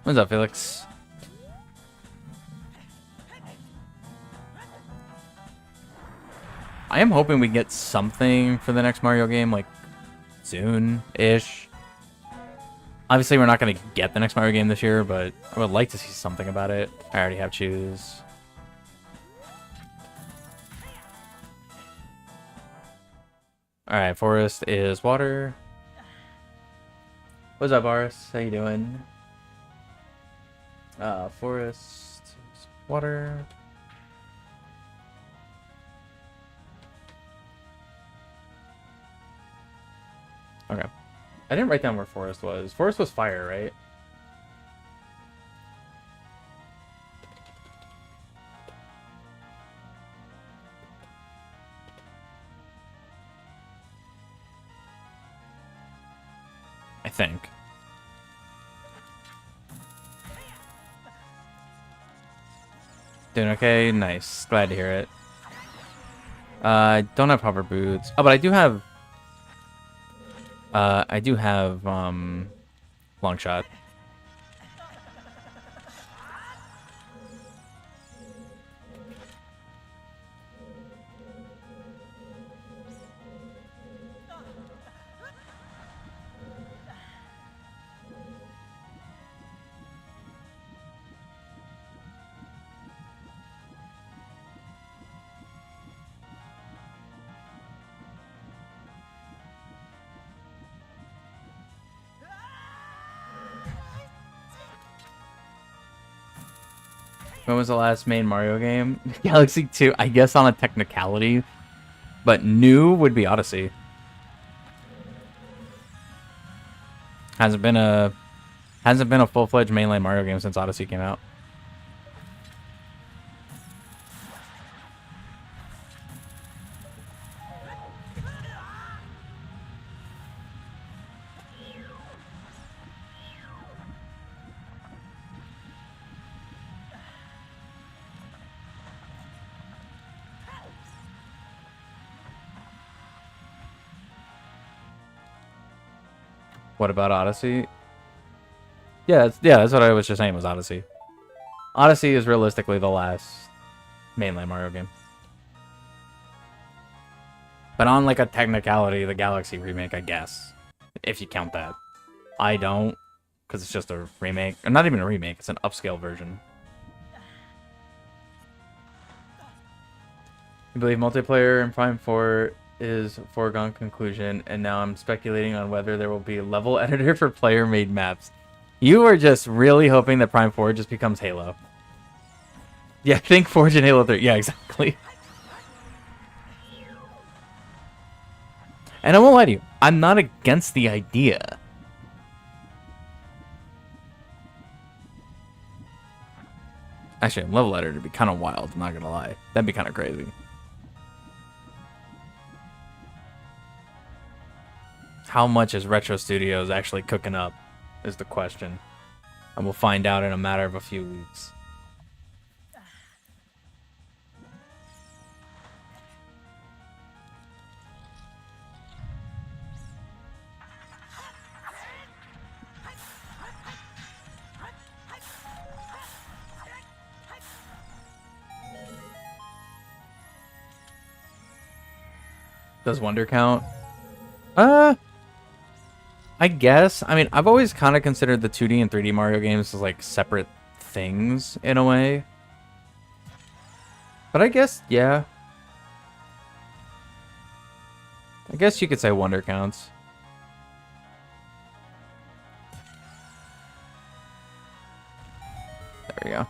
What's up, Felix? I am hoping we get something for the next Mario game, like, soon-ish. Obviously, we're not going to get the next Mario game this year, but I would like to see something about it. I already have choose. Alright, forest is water. What's up, Boris? How you doing? Forest is water. Okay. I didn't write down where forest was. Forest was fire, right? I think. Doing okay? Nice. Glad to hear it. I don't have hover boots. Oh, but I do have... I do have long shot. When was the last main Mario game? Galaxy 2, I guess on a technicality. But new would be Odyssey. Hasn't been a full-fledged mainline Mario game since Odyssey came out. What about Odyssey? Yeah, that's what I was just saying was Odyssey. Odyssey is realistically the last mainline Mario game. But on like a technicality, the Galaxy remake, I guess, if you count that. I don't, because it's just a remake. Or not even a remake, it's an upscale version. You believe multiplayer in Prime 4 is a foregone conclusion, and now I'm speculating on whether there will be a level editor for player-made maps. You are just really hoping that Prime 4 just becomes Halo. Yeah, think Forge and Halo 3. Yeah, exactly. And I won't lie to you, I'm not against the idea. Actually, a level editor would be kind of wild, I'm not gonna lie. That'd be kind of crazy. How much is Retro Studios actually cooking up is the question. And we'll find out in a matter of a few weeks. Does Wonder count? I guess. I mean, I've always kind of considered the 2D and 3D Mario games as like separate things in a way. But I guess, yeah. I guess you could say Wonder counts. There we go.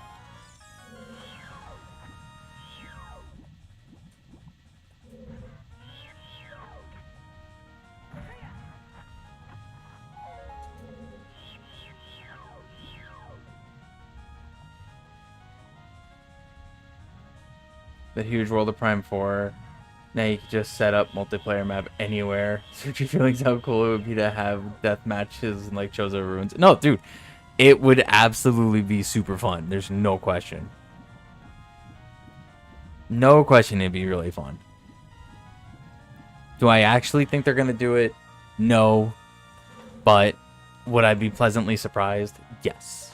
The huge world of Prime 4. Now you can just set up multiplayer map anywhere. Search your feelings how cool it would be to have death matches and like Chozo Ruins. No, dude. It would absolutely be super fun. There's no question. No question it'd be really fun. Do I actually think they're going to do it? No. But would I be pleasantly surprised? Yes.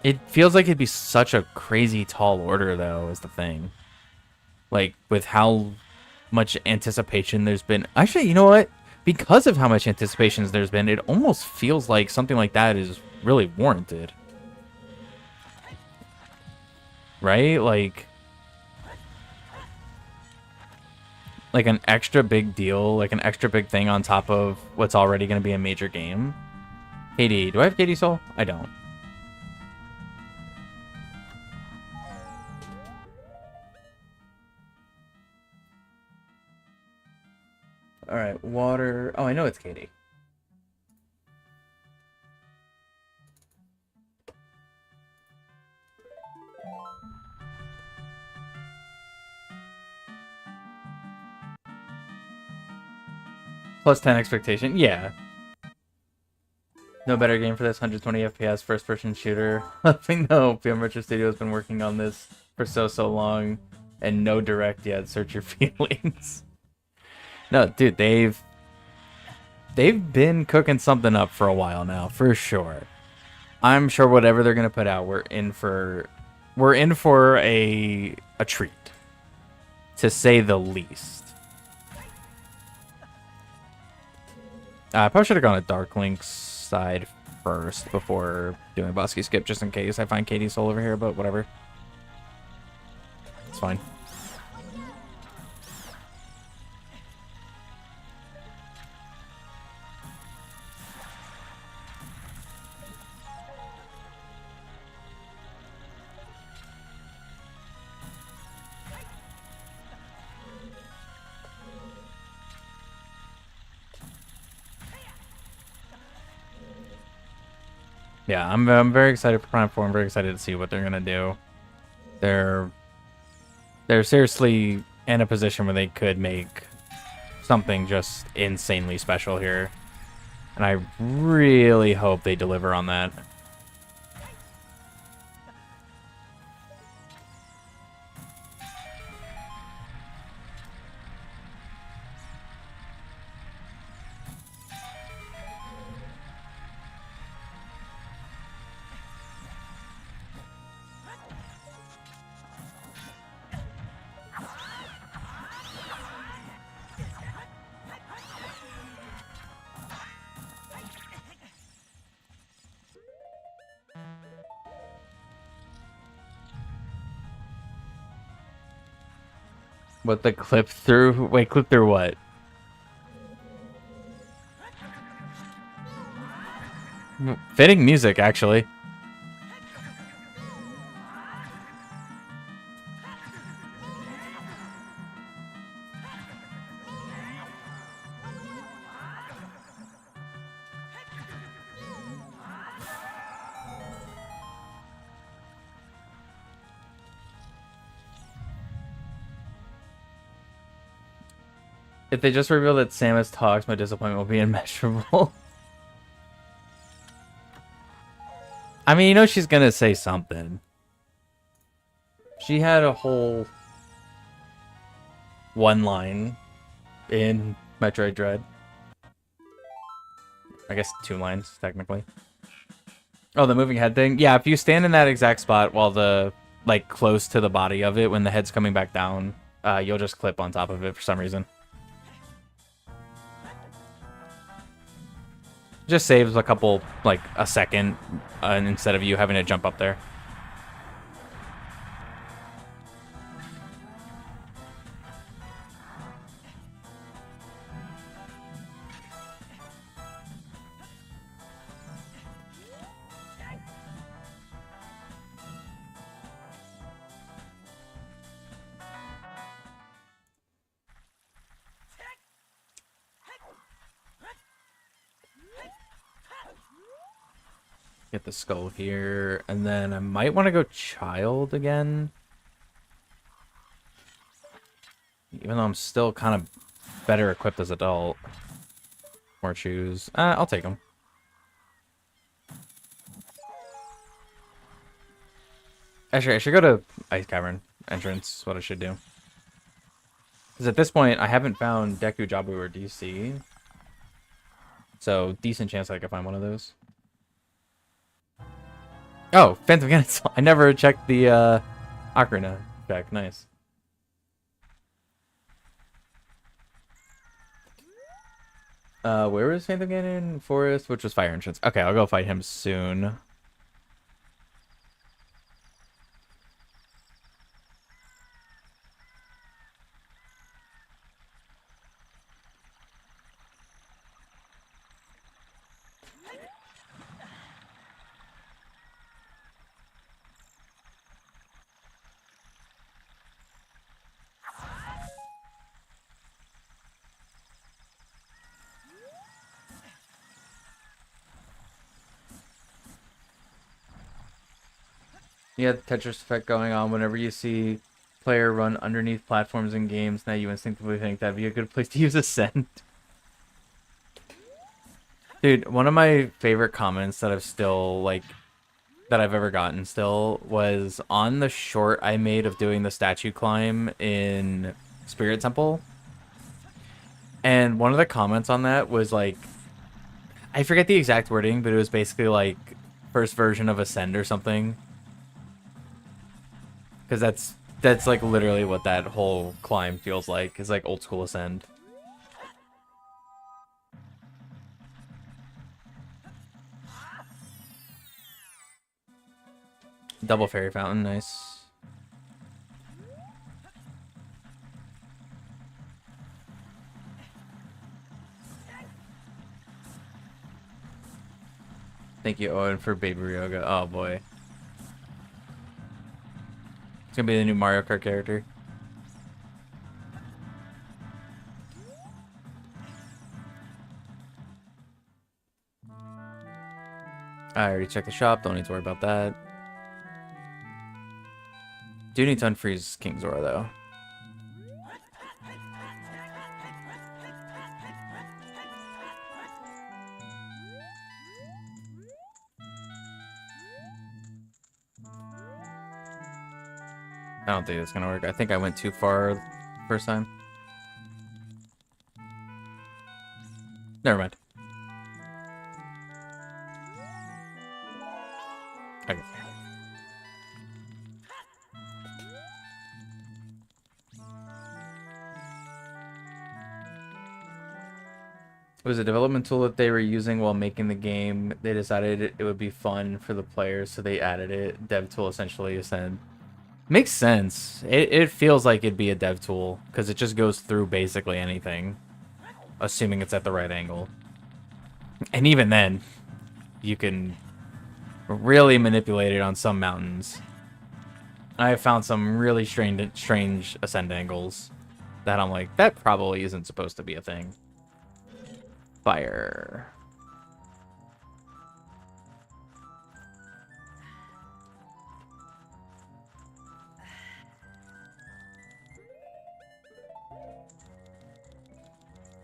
It feels like it'd be such a crazy tall order, though, is the thing. Like, with how much anticipation there's been. Actually, you know what? Because of how much anticipation there's been, it almost feels like something like that is really warranted. Right? Like an extra big deal, like an extra big thing on top of what's already going to be a major game. KD. Do I have KD Soul? I don't. Alright, water. Oh, I know it's Katie. Plus 10 expectation. Yeah. No better game for this. 120 FPS first-person shooter. I know PM Retro Studio has been working on this for so long. And no direct yet. Search your feelings. No, dude, they've been cooking something up for a while now, for sure. I'm sure whatever they're gonna put out, we're in for a treat, to say the least. I probably should have gone a Dark Link's side first before doing a Bosky skip, just in case I find Katie's soul over here, but whatever. It's fine. Yeah, I'm very excited for Prime 4. I'm very excited to see what they're gonna do. They're seriously in a position where they could make something just insanely special here. And I really hope they deliver on that. What the clip through? Wait, clip through what? Fitting music, actually. If they just reveal that Samus talks, my disappointment will be immeasurable. I mean, you know she's gonna say something. She had a whole one line in Metroid Dread. I guess 2 lines, technically. Oh, the moving head thing? Yeah, if you stand in that exact spot while the, like, close to the body of it, when the head's coming back down, you'll just clip on top of it for some reason. Just saves a couple, like, a second, instead of you having to jump up there. Get the skull here, and then I might want to go child again. Even though I'm still kind of better equipped as adult. More choose. I'll take them. Actually, I should go to Ice Cavern entrance. Is what I should do. Because at this point, I haven't found Deku, Jabu, or DC. So, decent chance I could find one of those. Oh, Phantom Ganon. I never checked the Ocarina check. Nice. Where was Phantom Ganon? Forest, which was Fire Entrance. Okay, I'll go fight him soon. Yeah, the Tetris effect going on. Whenever you see player run underneath platforms in games, now you instinctively think that'd be a good place to use Ascent. Dude, one of my favorite comments that I've still, like, that I've ever gotten still was on the short I made of doing the statue climb in Spirit Temple. And one of the comments on that was like, I forget the exact wording, but it was basically like first version of Ascend or something. Because that's like literally what that whole climb feels like. It's like old school Ascend. Double fairy fountain, nice. Thank you, Owen, for Baby Ryoga. Oh boy. It's gonna be the new Mario Kart character. I already checked the shop, don't need to worry about that. Do need to unfreeze King Zora though. I don't think it's gonna work. I think I went too far first time. Never mind. Okay. It was a development tool that they were using while making the game. They decided it would be fun for the players, so they added it. Dev tool essentially said. Makes sense. It feels like it'd be a dev tool, because it just goes through basically anything. Assuming it's at the right angle. And even then, you can really manipulate it on some mountains. I have found some really strange ascend angles that I'm like, that probably isn't supposed to be a thing. Fire.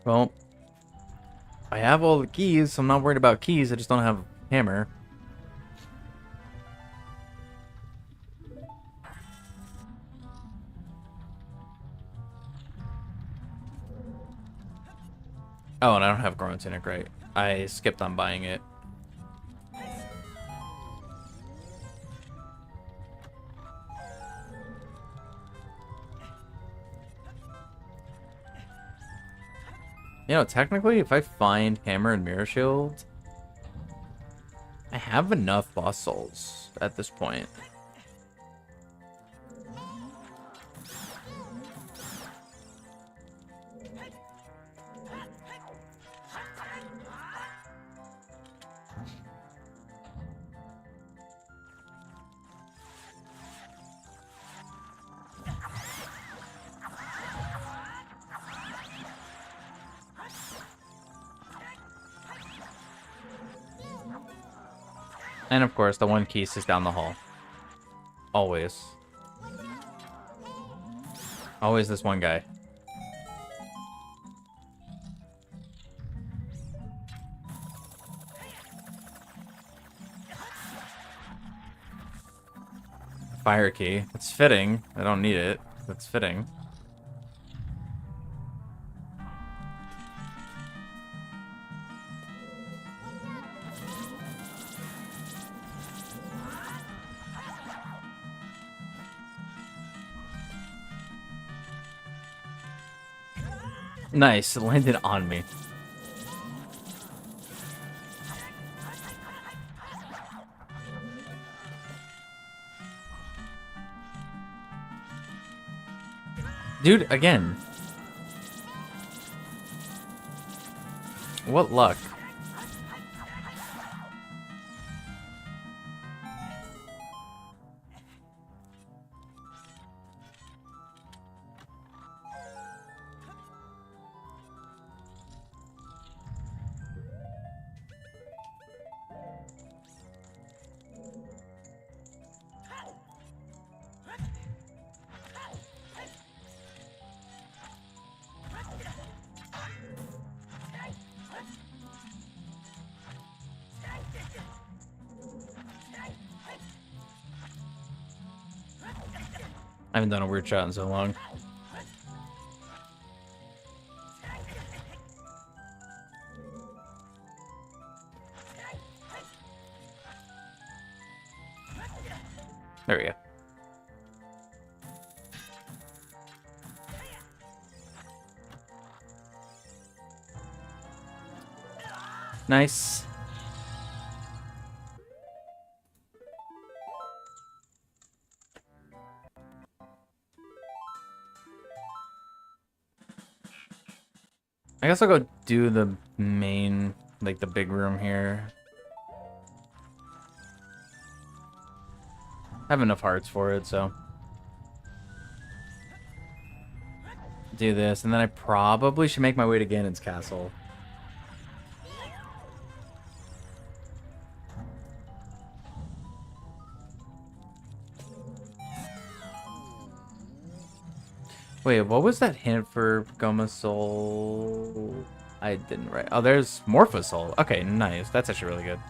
Well, I have all the keys, so I'm not worried about keys. I just don't have hammer. Oh, and I don't have Grown Tunic, right? I skipped on buying it. You know, technically, if I find Hammer and Mirror Shield, I have enough boss souls at this point. And of course, the one keys is down the hall. Always. Always this one guy. Fire key. It's fitting. I don't need it. It's fitting. Nice, it landed on me. Dude, again. What luck. I haven't done a weird shot in so long. There we go. Nice. I guess I'll go do the main, like the big room here. I have enough hearts for it, so. Do this, and then I probably should make my way to Ganon's castle. Wait, what was that hint for Goma Soul? I didn't write. Oh, there's Morpho Soul. Okay, nice. That's actually really good.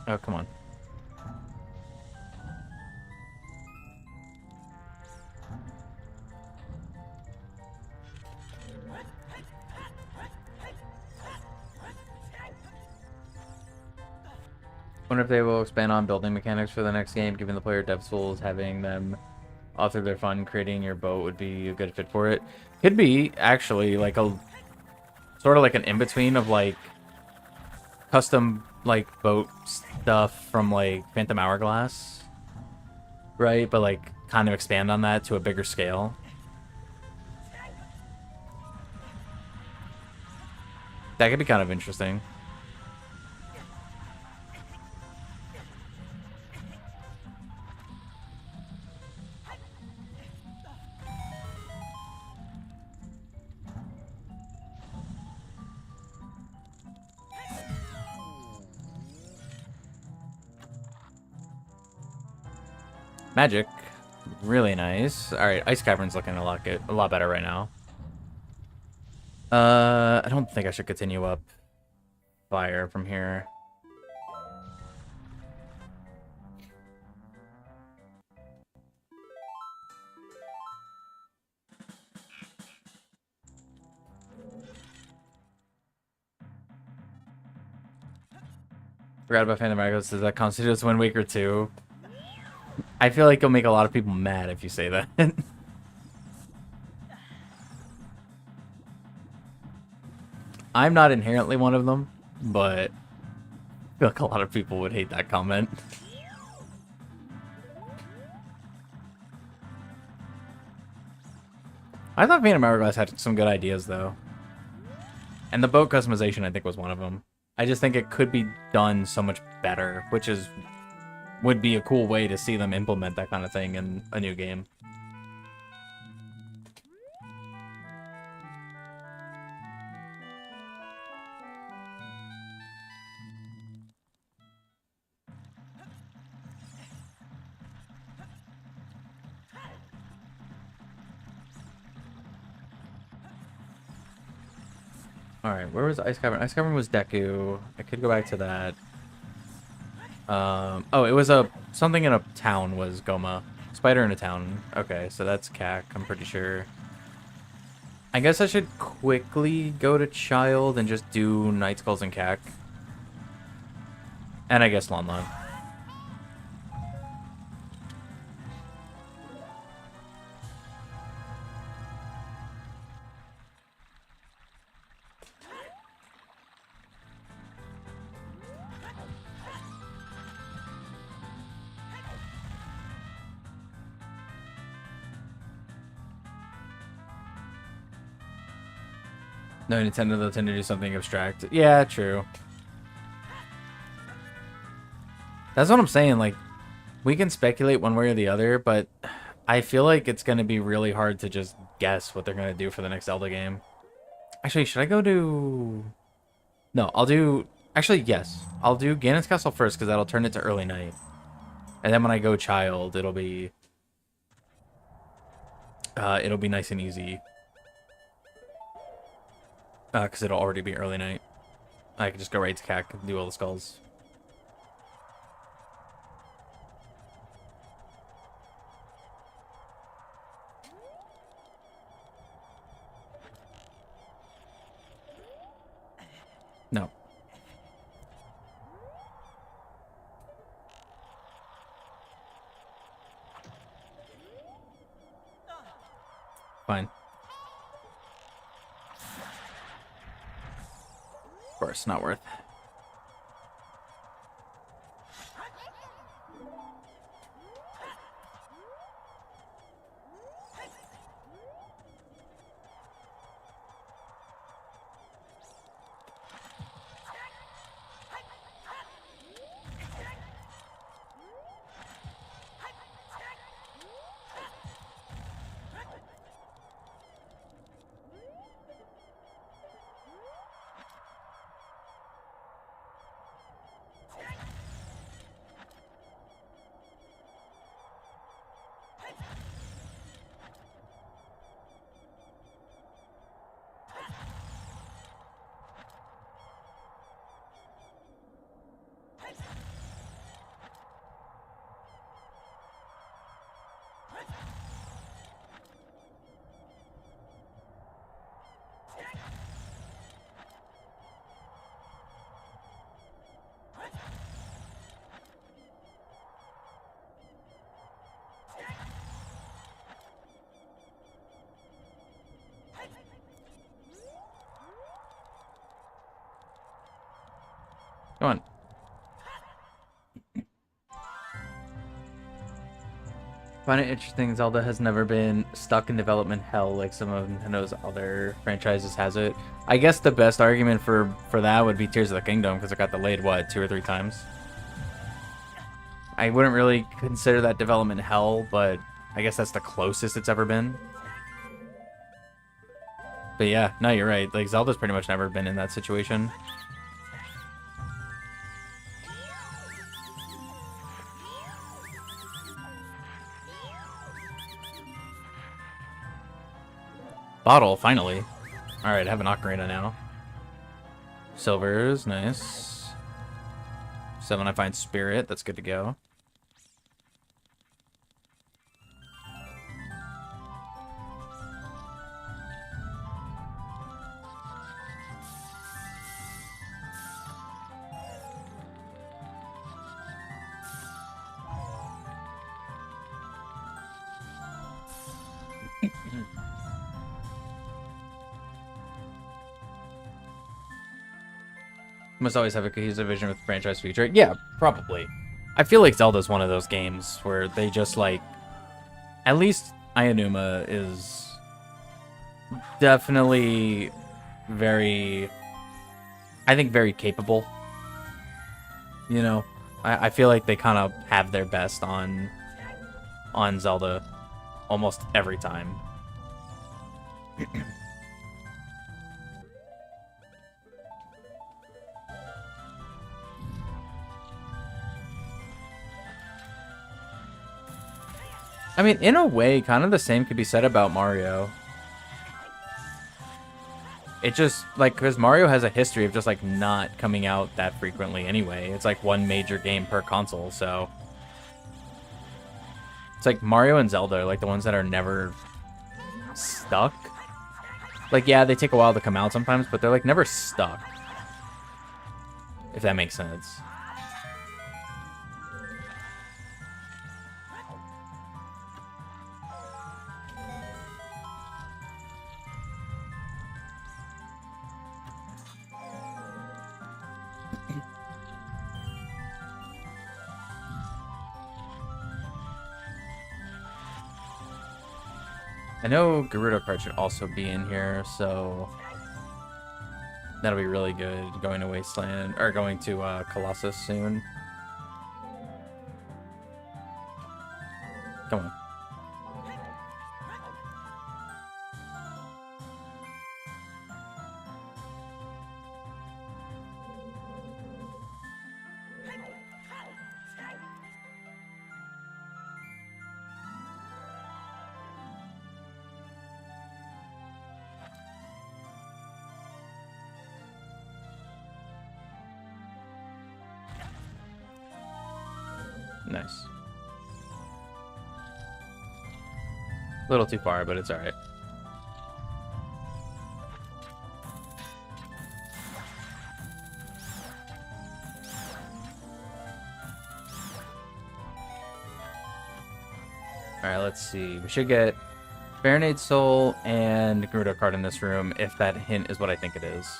Oh, come on. Wonder if they will expand on building mechanics for the next game, given the player dev tools, having them author their fun, creating your boat would be a good fit for it. Could be, actually, like a sort of like an in-between of like custom like boat stuff from like Phantom Hourglass. Right? But like kind of expand on that to a bigger scale. That could be kind of interesting. Magic. Really nice. Alright, Ice Cavern's looking a lot better right now. I don't think I should continue up fire from here. Forgot about Phantom Hourglass. Does that constitute Wind Waker 2? I feel like it'll make a lot of people mad if you say that. I'm not inherently one of them, but I feel like a lot of people would hate that comment. I thought Phantom Hourglass had some good ideas, though. And the boat customization, I think, was one of them. I just think it could be done so much better, which would be a cool way to see them implement that kind of thing in a new game. Alright, where was Ice Cavern? Ice Cavern was Deku. I could go back to that. Oh, it was something in a town was Goma. Spider in a town. Okay, so that's Cac, I'm pretty sure. I guess I should quickly go to Child and just do Night Skulls and Cac. And I guess Lon Lon. No, Nintendo, they'll tend to do something abstract. Yeah, true. That's what I'm saying, like, we can speculate one way or the other, but I feel like it's going to be really hard to just guess what they're going to do for the next Zelda game. Actually, should I go to... No, I'll do... Actually, yes. I'll do Ganon's Castle first, because that'll turn it to early night. And then when I go Child, it'll be nice and easy. Because it'll already be early night. I can just go right to Cac and do all the skulls. No. Fine. Of course, not worth. Come on. Find it interesting, Zelda has never been stuck in development hell like some of Nintendo's other franchises has it. I guess the best argument for that would be Tears of the Kingdom, because it got delayed, what, 2 or 3 times? I wouldn't really consider that development hell, but I guess that's the closest it's ever been. But yeah, no, you're right. Like, Zelda's pretty much never been in that situation. Bottle, finally. Alright, I have an Ocarina now. Silvers, nice. 7, I find Spirit. That's good to go. Must always have a cohesive vision with the franchise future. Yeah, probably. I feel like Zelda's one of those games where they just, like... At least Aonuma is definitely very... I think very capable. You know? I feel like they kind of have their best on Zelda almost every time. I mean, in a way, kind of the same could be said about Mario. It just, like, because Mario has a history of just, like, not coming out that frequently anyway. It's, like, one major game per console, so... It's like Mario and Zelda are, like, the ones that are never stuck. Like, yeah, they take a while to come out sometimes, but they're, like, never stuck. If that makes sense. I know Gerudo Card should also be in here, so that'll be really good. Going to Wasteland, or going to Colossus soon. Come on. Nice. A little too far, but it's alright. Alright, let's see. We should get Baronade Soul and Gerudo card in this room if that hint is what I think it is.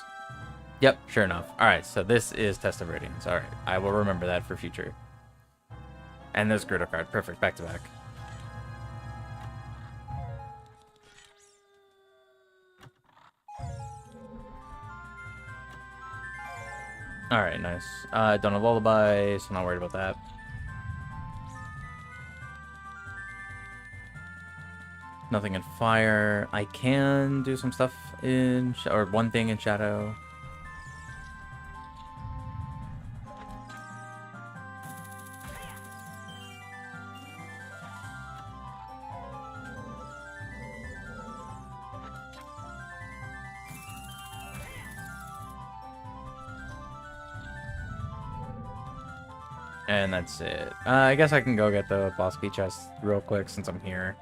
Yep, sure enough. Alright, so this is Test of Radiance. Alright, I will remember that for future. And there's Gerudo card. Perfect, back to back. Alright, nice. Don't have Lullaby, so I'm not worried about that. Nothing in Fire. I can do some stuff in... or one thing in Shadow. And that's it. I guess I can go get the boss key chest real quick since I'm here.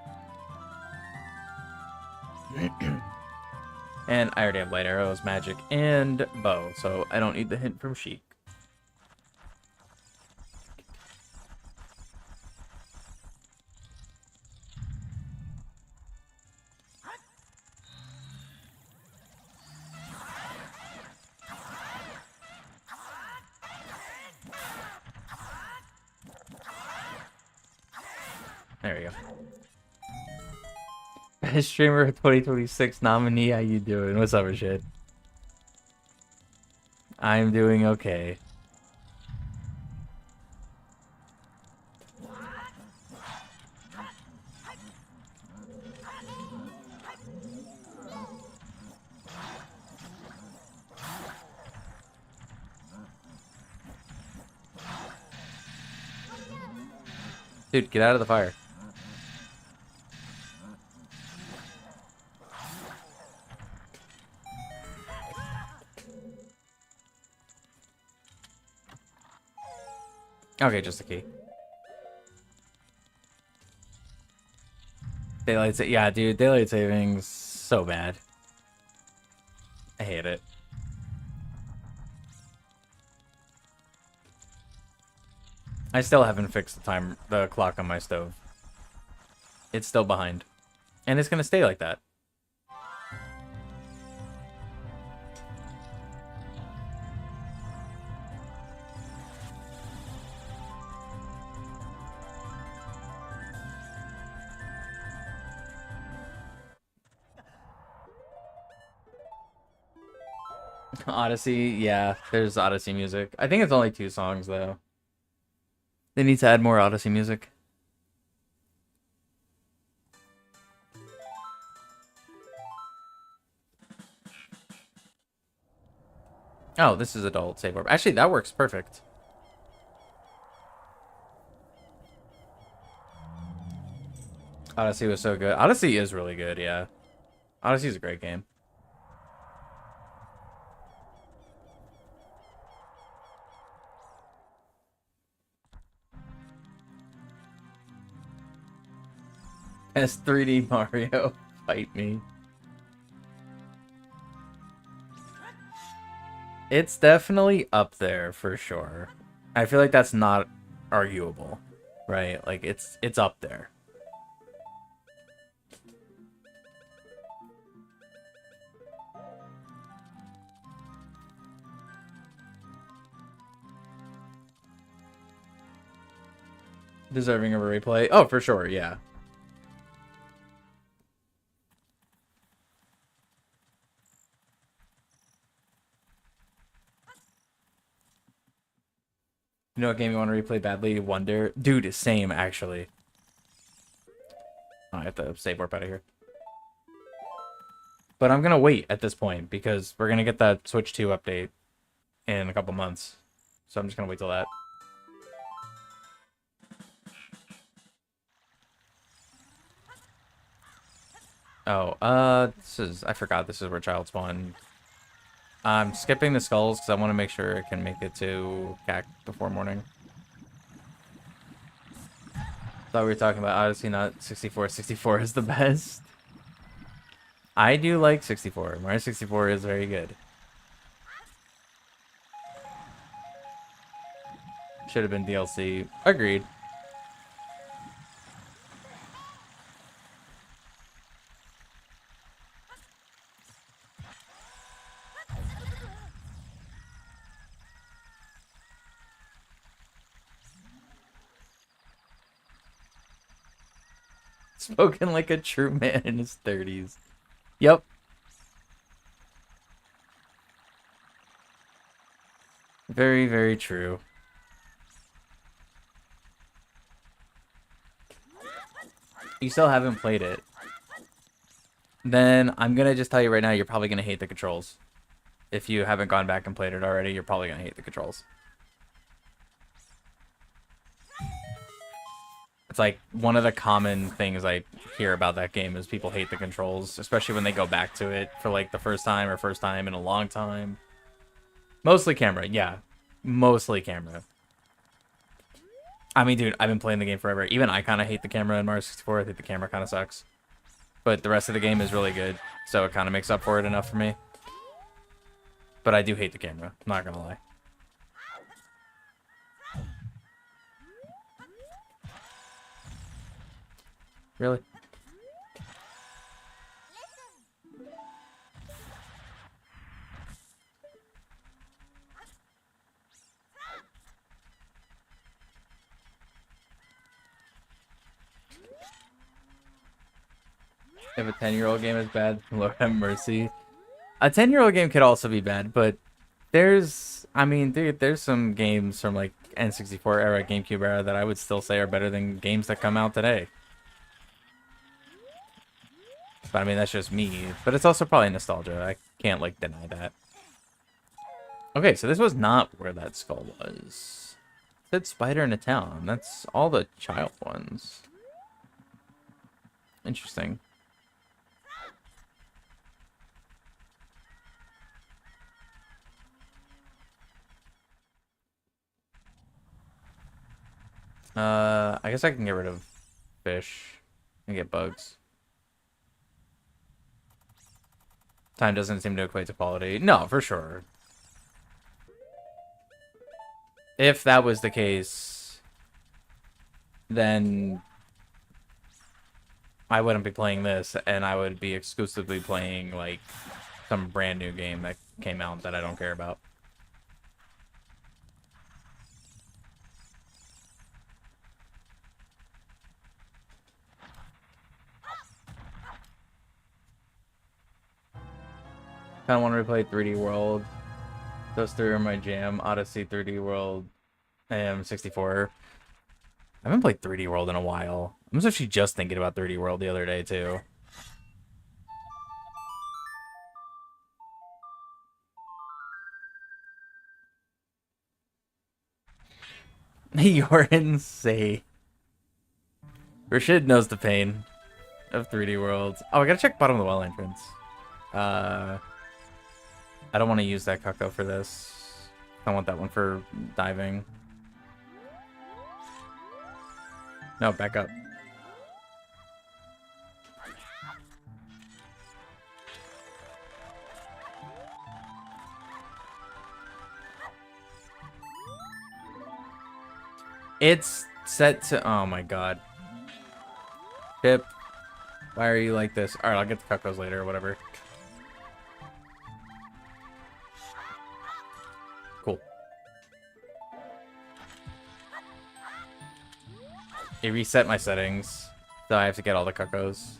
And I already have light arrows, magic, and bow, so I don't need the hint from Sheik. There we go. Best streamer 2026 nominee, how you doing? What's up, Rashid? I'm doing okay. Dude, get out of the fire. Okay, just a key. Daylight yeah, dude, daylight savings so bad. I hate it. I still haven't fixed the clock on my stove. It's still behind. And it's gonna stay like that. Odyssey, yeah, there's Odyssey music. I think it's only 2 songs, though. They need to add more Odyssey music. Oh, this is adult save orb. Actually, that works perfect. Odyssey was so good. Odyssey is really good, yeah. Odyssey is a great game. As 3D Mario, fight me. It's definitely up there for sure. I feel like that's not arguable, right? Like it's up there. Deserving of a replay. Oh, for sure, yeah. You know what game you want to replay badly? Wonder. Dude, same, actually. Oh, I have to save warp out of here. But I'm going to wait at this point because we're going to get that Switch 2 update in a couple months. So I'm just going to wait till that. Oh, I forgot this is where Child Spawn. I'm skipping the skulls because I want to make sure I can make it to CAC before morning. Thought we were talking about Odyssey, not 64. 64 is the best. I do like 64. Mario 64 is very good. Should have been DLC. Agreed. Spoken like a true man in his 30s. Yep. Very, very true. You still haven't played it. Then I'm gonna just tell you right now, you're probably gonna hate the controls. If you haven't gone back and played it already, you're probably gonna hate the controls. It's like one of the common things I hear about that game is people hate the controls, especially when they go back to it for like the first time or first time in a long time. Mostly camera, yeah. Mostly camera. I mean, dude, I've been playing the game forever. Even I kind of hate the camera in Mario 64. I think the camera kind of sucks. But the rest of the game is really good, so it kind of makes up for it enough for me. But I do hate the camera, I'm not gonna lie. Really? If a 10-year-old game is bad, Lord have mercy. A 10-year-old game could also be bad, but I mean, dude, there's some games from like N64 era, GameCube era that I would still say are better than games that come out today. But I mean, that's just me. But it's also probably nostalgia. I can't like deny that. Okay, so this was not where that skull was. It said spider in a town. That's all the child ones. Interesting. I guess I can get rid of fish and get bugs. Time doesn't seem to equate to quality. No, for sure. If that was the case, then I wouldn't be playing this, and I would be exclusively playing, like, some brand new game that came out that I don't care about. Kind of want to replay 3D World. Those three are my jam. Odyssey, 3D World, and 64. I haven't played 3D World in a while. I was actually just thinking about 3D World the other day, too. You're insane. Rashid knows the pain of 3D World. Oh, I gotta check bottom of the well entrance. I don't want to use that cucko for this. I want that one for diving. No, back up. It's set to... Oh my god. Chip. Why are you like this? Alright, I'll get the cuckos later or whatever. Cool. It reset my settings, so I have to get all the cuckos.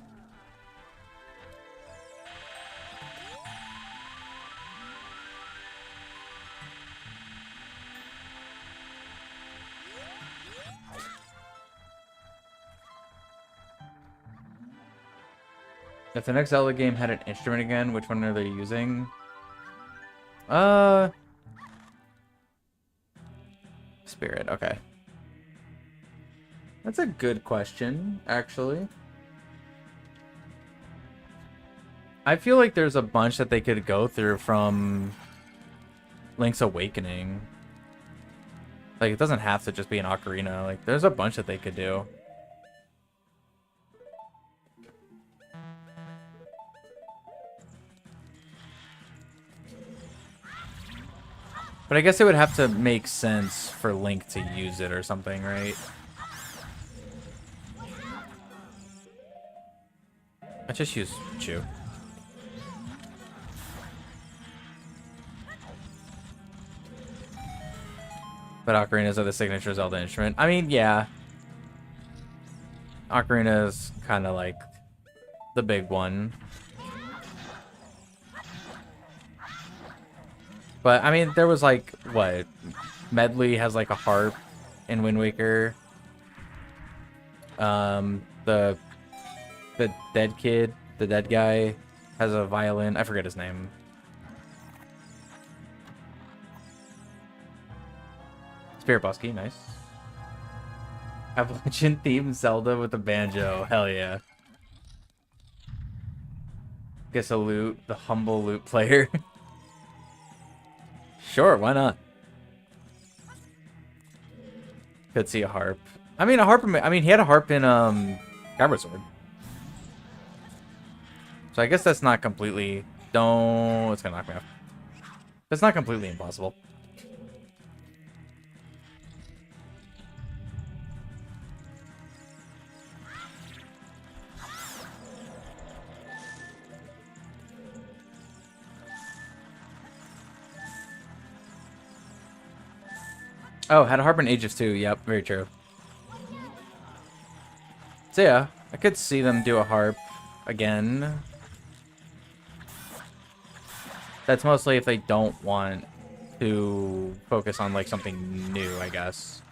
If the next Zelda game had an instrument again, which one are they using? Spirit, okay. That's a good question, actually. I feel like there's a bunch that they could go through from Link's Awakening. Like, it doesn't have to just be an Ocarina. Like, there's a bunch that they could do. But I guess it would have to make sense for Link to use it or something, right? I just use Chew. But ocarinas are the signature Zelda instrument. I mean, yeah. Ocarina is kind of like the big one. But, I mean, there was like, what? Medley has like a harp in Wind Waker. The dead kid, the dead guy, has a violin. I forget his name. Spirit Boss Key, nice. Appalachian themed Zelda with a banjo. Hell yeah. Guess a lute, the humble lute player. Sure, why not? Could see a harp. I mean, a harp. I mean, he had a harp in Skyward Sword. So I guess that's not completely. Don't. It's gonna knock me off. That's not completely impossible. Oh, had a harp in Aegis too. Yep, very true. So yeah, I could see them do a harp again. That's mostly if they don't want to focus on like something new, I guess.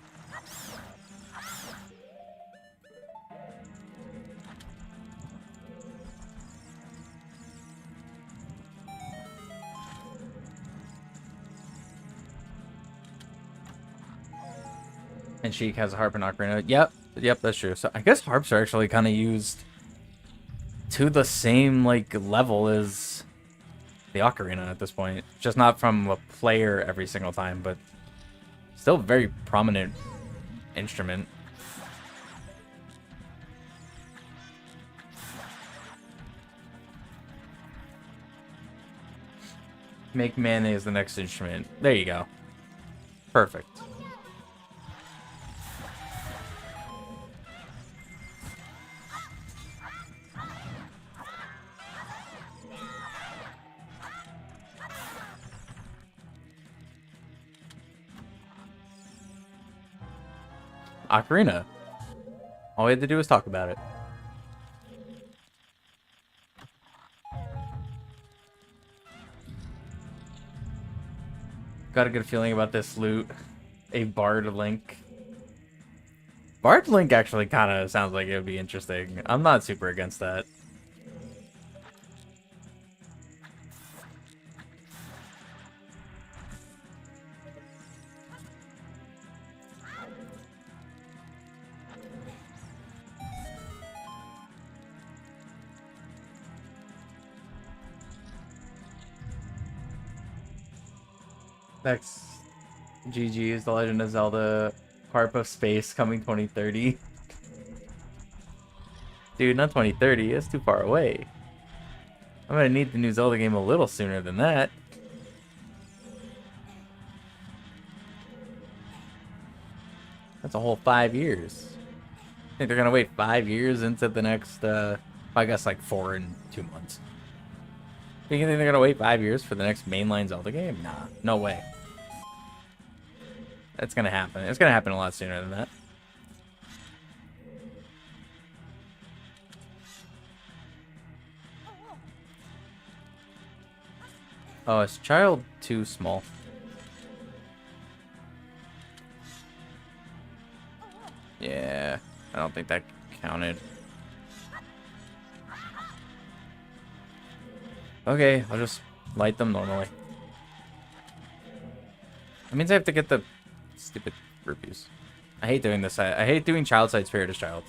And Sheik has a harp and ocarina. Yep, that's true. So I guess harps are actually kind of used to the same like level as the ocarina at this point. Just not from a player every single time, but still a very prominent instrument. Make mayonnaise the next instrument. There you go. Perfect. Ocarina. All we had to do was talk about it. Got a good feeling about this loot. A Bard Link. Bard Link actually kind of sounds like it would be interesting. I'm not super against that. Next, GG is The Legend of Zelda Harp of Space coming 2030. Dude, not 2030. It's too far away. I'm gonna need the new Zelda game a little sooner than that. That's a whole 5 years. I think they're gonna wait 5 years into the next, I guess like 4 and 2 months. You think they're gonna wait 5 years for the next mainline Zelda game? Nah, no way. That's gonna happen. It's gonna happen a lot sooner than that. Oh, is child too small? Yeah, I don't think that counted. Okay, I'll just light them normally. That means I have to get the stupid rupees. I hate doing this. I hate doing child side spirit as child.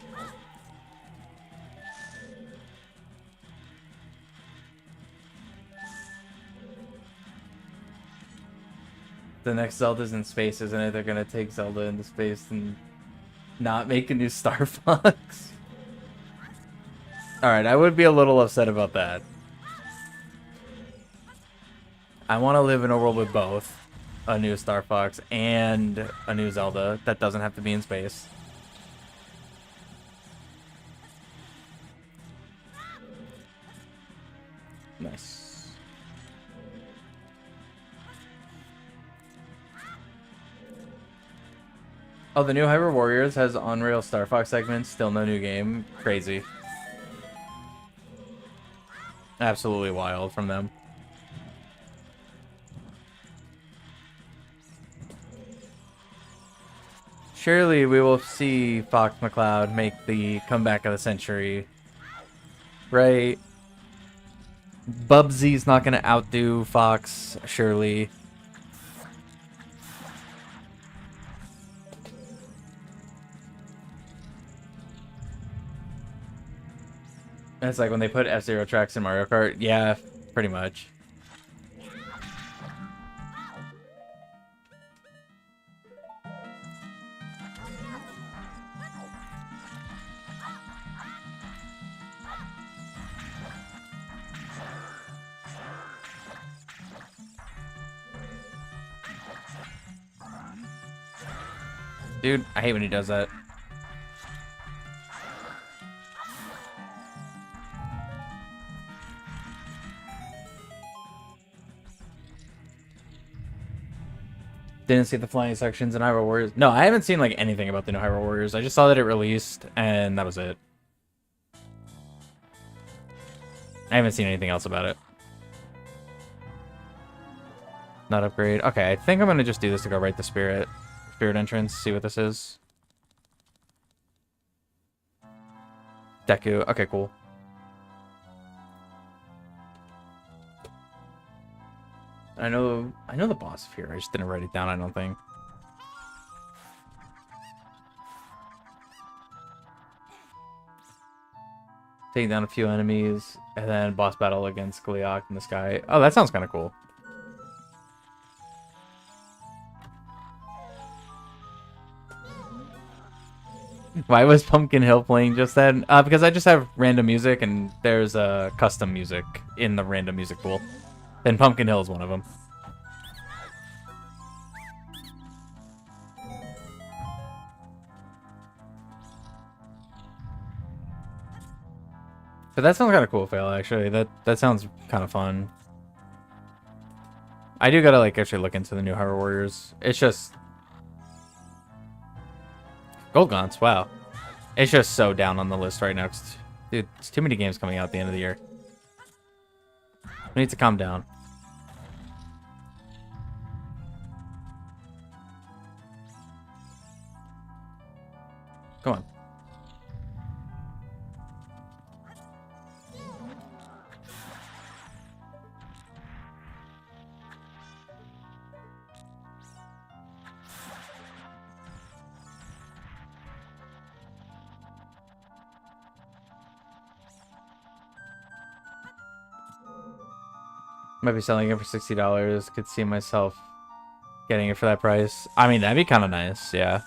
The next Zelda's in space, isn't it? They're gonna take Zelda into space and not make a new Star Fox. Alright, I would be a little upset about that. I want to live in a world with both a new Star Fox and a new Zelda that doesn't have to be in space. Nice. Oh, the new Hyrule Warriors has on-rail Star Fox segments. Still no new game. Crazy. Absolutely wild from them. Surely we will see Fox McCloud make the comeback of the century. Right? Bubsy's not going to outdo Fox, surely. It's like when they put F-Zero tracks in Mario Kart. Yeah, pretty much. Dude, I hate when he does that. Didn't see the flying sections in Hyrule Warriors. No, I haven't seen like anything about the new Hyrule Warriors. I just saw that it released, and that was it. I haven't seen anything else about it. Not upgrade. Okay, I think I'm gonna just do this to go right to Spirit entrance. See what this is. Deku. Okay, cool. I know the boss here. I just didn't write it down, I don't think. Taking down a few enemies, and then boss battle against Gleeok in the sky. Oh, that sounds kind of cool. Why was Pumpkin Hill playing just then? Because I just have random music, and there's custom music in the random music pool. And Pumpkin Hill is one of them. But that sounds kind of cool, Fail, actually. That sounds kind of fun. I do gotta, like, actually look into the new Hyrule Warriors. It's just... Gold Gaunts, wow. It's just so down on the list right now. Dude, it's too many games coming out at the end of the year. We need to calm down. Come on. Might be selling it for $60. Could see myself getting it for that price. I mean, that'd be kind of nice, yeah.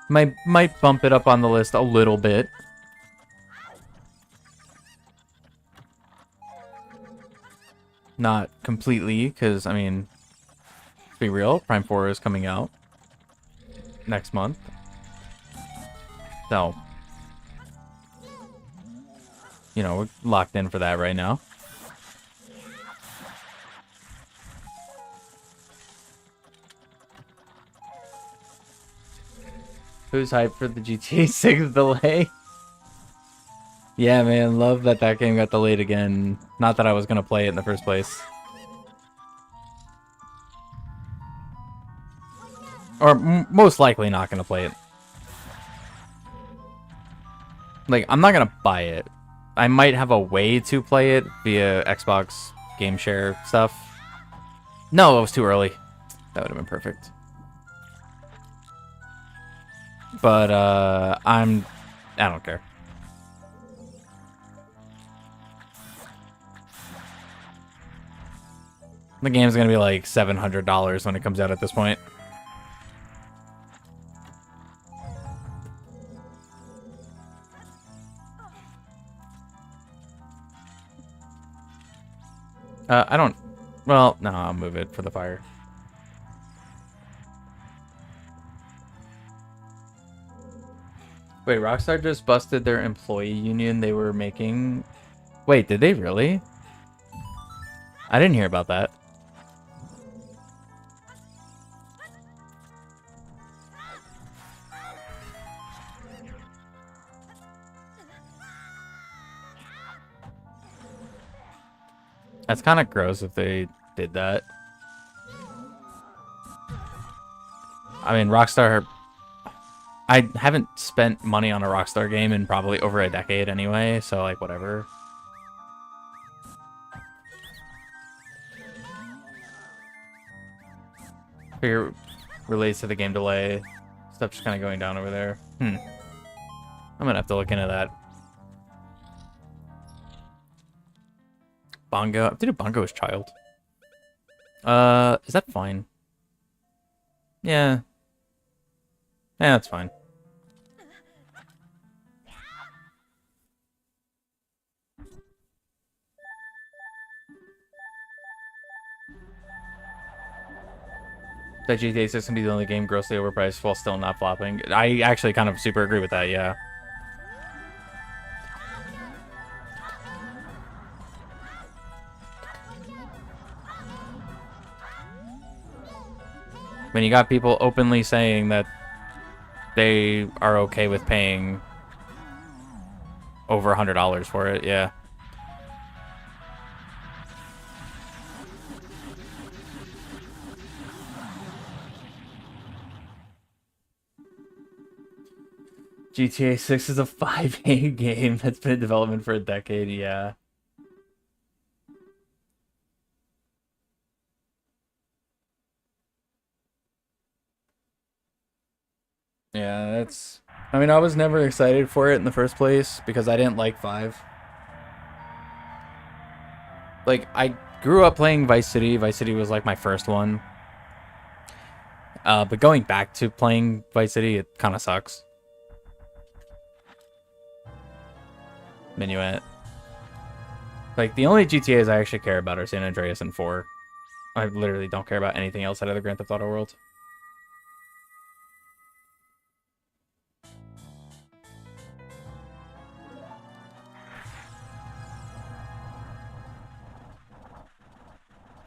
Might bump it up on the list a little bit. Not completely, because, I mean, let's be real, Prime 4 is coming out next month. So, you know, we're locked in for that right now. Who's hyped for the GTA 6 delay? Yeah, man, love that that game got delayed again. Not that I was going to play it in the first place. Or most likely not going to play it. Like, I'm not going to buy it. I might have a way to play it via Xbox Game Share stuff. No, it was too early. That would have been perfect. But, I don't care. The game's gonna be like $700 when it comes out at this point. I don't... Well, no, I'll move it for the fire. Wait, Rockstar just busted their employee union they were making... Wait, did they really? I didn't hear about that. That's kind of gross if they did that. I mean, Rockstar... I haven't spent money on a Rockstar game in probably over a decade anyway, so, like, whatever. Figure relates to the game delay. Stuff just kind of going down over there. I'm gonna have to look into that. Bongo. I did a Bongo as child. Is that fine? Yeah. Yeah, that's fine. That GTA 6 can be the only game grossly overpriced while still not flopping. I actually kind of super agree with that, yeah. When you got people openly saying that they are okay with paying over $100 for it, yeah. GTA 6 is a 5A game that's been in development for a decade, yeah. Yeah, that's... I mean, I was never excited for it in the first place because I didn't like 5. Like, I grew up playing Vice City. Vice City was, like, my first one. But going back to playing Vice City, it kind of sucks. Minuet. Like, the only GTAs I actually care about are San Andreas and 4. I literally don't care about anything else out of the Grand Theft Auto world.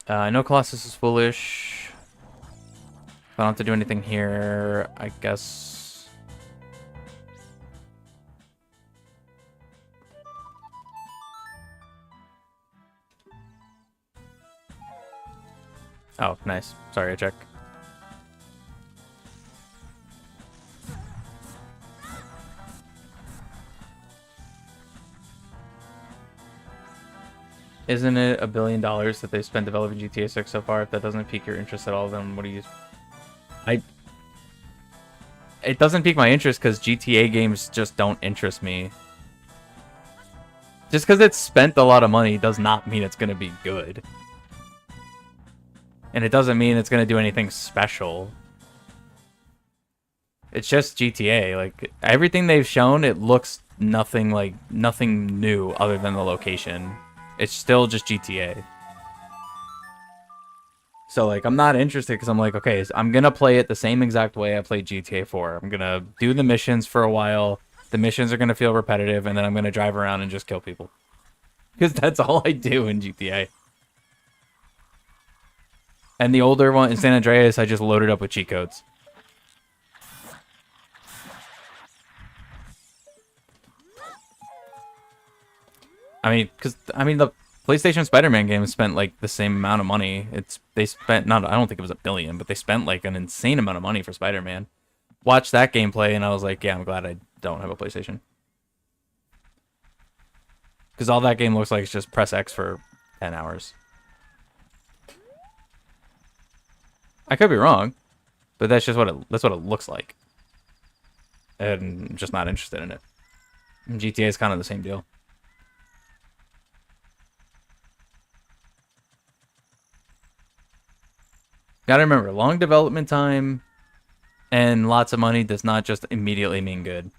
I know Colossus is foolish. I don't have to do anything here, I guess. Oh, nice. Sorry, I check. Isn't it $1 billion that they spent developing GTA 6 so far? If that doesn't pique your interest at all, then what do you... It doesn't pique my interest because GTA games just don't interest me. Just because it's spent a lot of money does not mean it's going to be good. And it doesn't mean it's going to do anything special. It's just GTA. Like, everything they've shown, it looks nothing new other than the location. It's still just GTA. So, like, I'm not interested because I'm like, okay, so I'm going to play it the same exact way I played GTA 4. I'm going to do the missions for a while. The missions are going to feel repetitive, and then I'm going to drive around and just kill people. Because that's all I do in GTA. And the older one, in San Andreas, I just loaded up with cheat codes. I mean, the PlayStation Spider-Man game spent like the same amount of money. They spent I don't think it was $1 billion, but they spent like an insane amount of money for Spider-Man. Watched that gameplay and I was like, yeah, I'm glad I don't have a PlayStation. Because all that game looks like is just press X for 10 hours. I could be wrong, but that's just what it looks like. And I'm just not interested in it. And GTA is kind of the same deal. Gotta remember, long development time and lots of money does not just immediately mean good.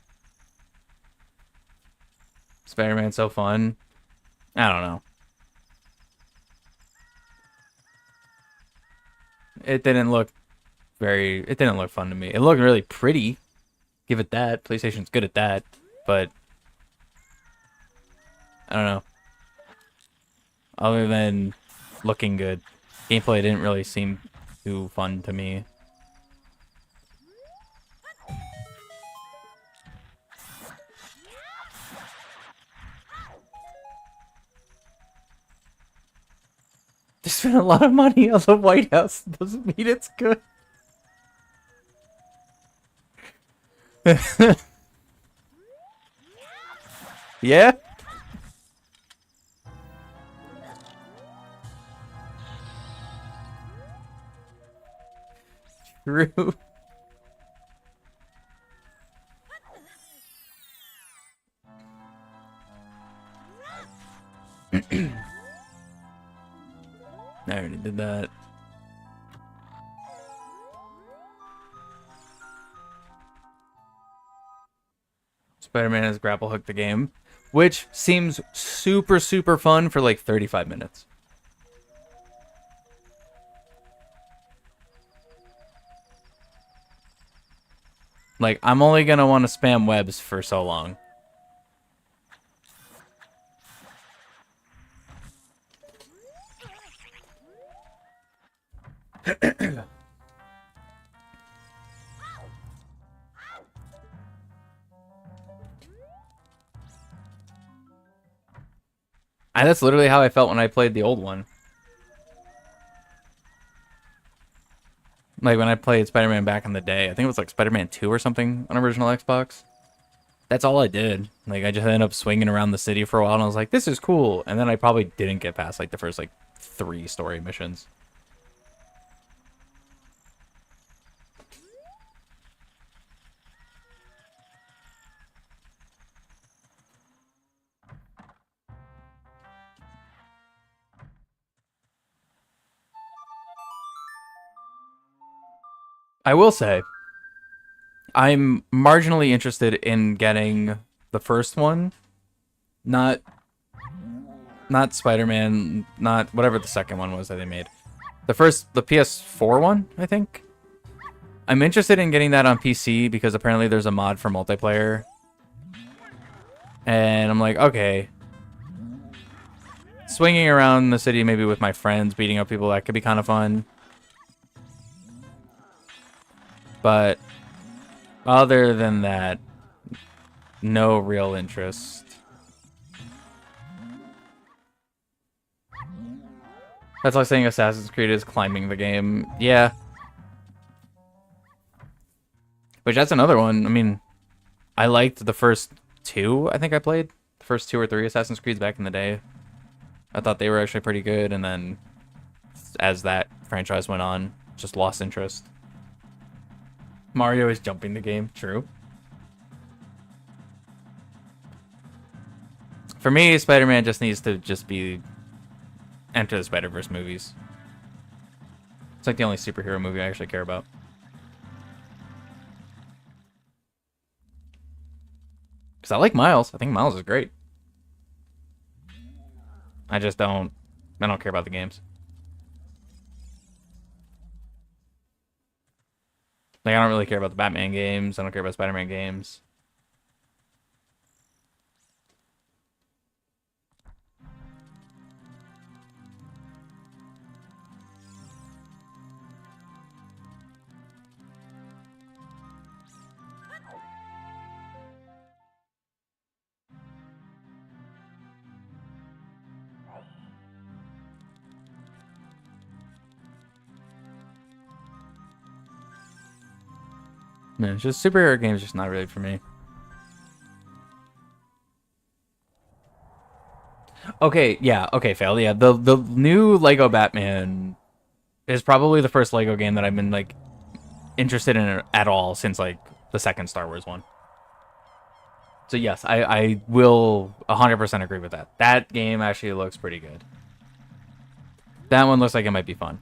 Spider-Man's so fun. I don't know. It didn't look fun to me. It looked really pretty. Give it that. PlayStation's good at that. But I don't know. Other than looking good, gameplay didn't really seem too fun to me. spent a lot of money on the White House doesn't mean it's good. Yeah? True. I already did that. Spider-Man has grapple hooked the game, which seems super, super fun for like 35 minutes. Like, I'm only gonna want to spam webs for so long. That's literally how I felt when I played the old one. Like when I played Spider-Man back in the day. I think it was like Spider-Man 2 or something on original Xbox. That's all I did. Like I just ended up swinging around the city for a while and I was like, this is cool. And then I probably didn't get past like the first like 3 story missions. I will say, I'm marginally interested in getting the first one, not Spider-Man, not whatever the second one was that they made. The PS4 one, I think. I'm interested in getting that on PC because apparently there's a mod for multiplayer. And I'm like, okay. Swinging around the city maybe with my friends, beating up people, that could be kind of fun. But other than that, no real interest. That's like saying Assassin's Creed is climbing the game. Yeah. Which that's another one. I mean, I liked the first 2, I think I played. The first 2 or 3 Assassin's Creeds back in the day. I thought they were actually pretty good, and then as that franchise went on, just lost interest. Mario is jumping the game, true. For me, Spider-Man just needs to just be Enter the Spider-Verse movies. It's like the only superhero movie I actually care about. Because I like Miles. I think Miles is great. I don't care about the games. Like, I don't really care about the Batman games. I don't care about Spider-Man games. No, it's just superhero games, just not really for me. Okay, yeah, okay, fail. Yeah, the new Lego Batman is probably the first Lego game that I've been like interested in at all since like the second Star Wars one. So yes, I will 100% agree with that. That game actually looks pretty good. That one looks like it might be fun.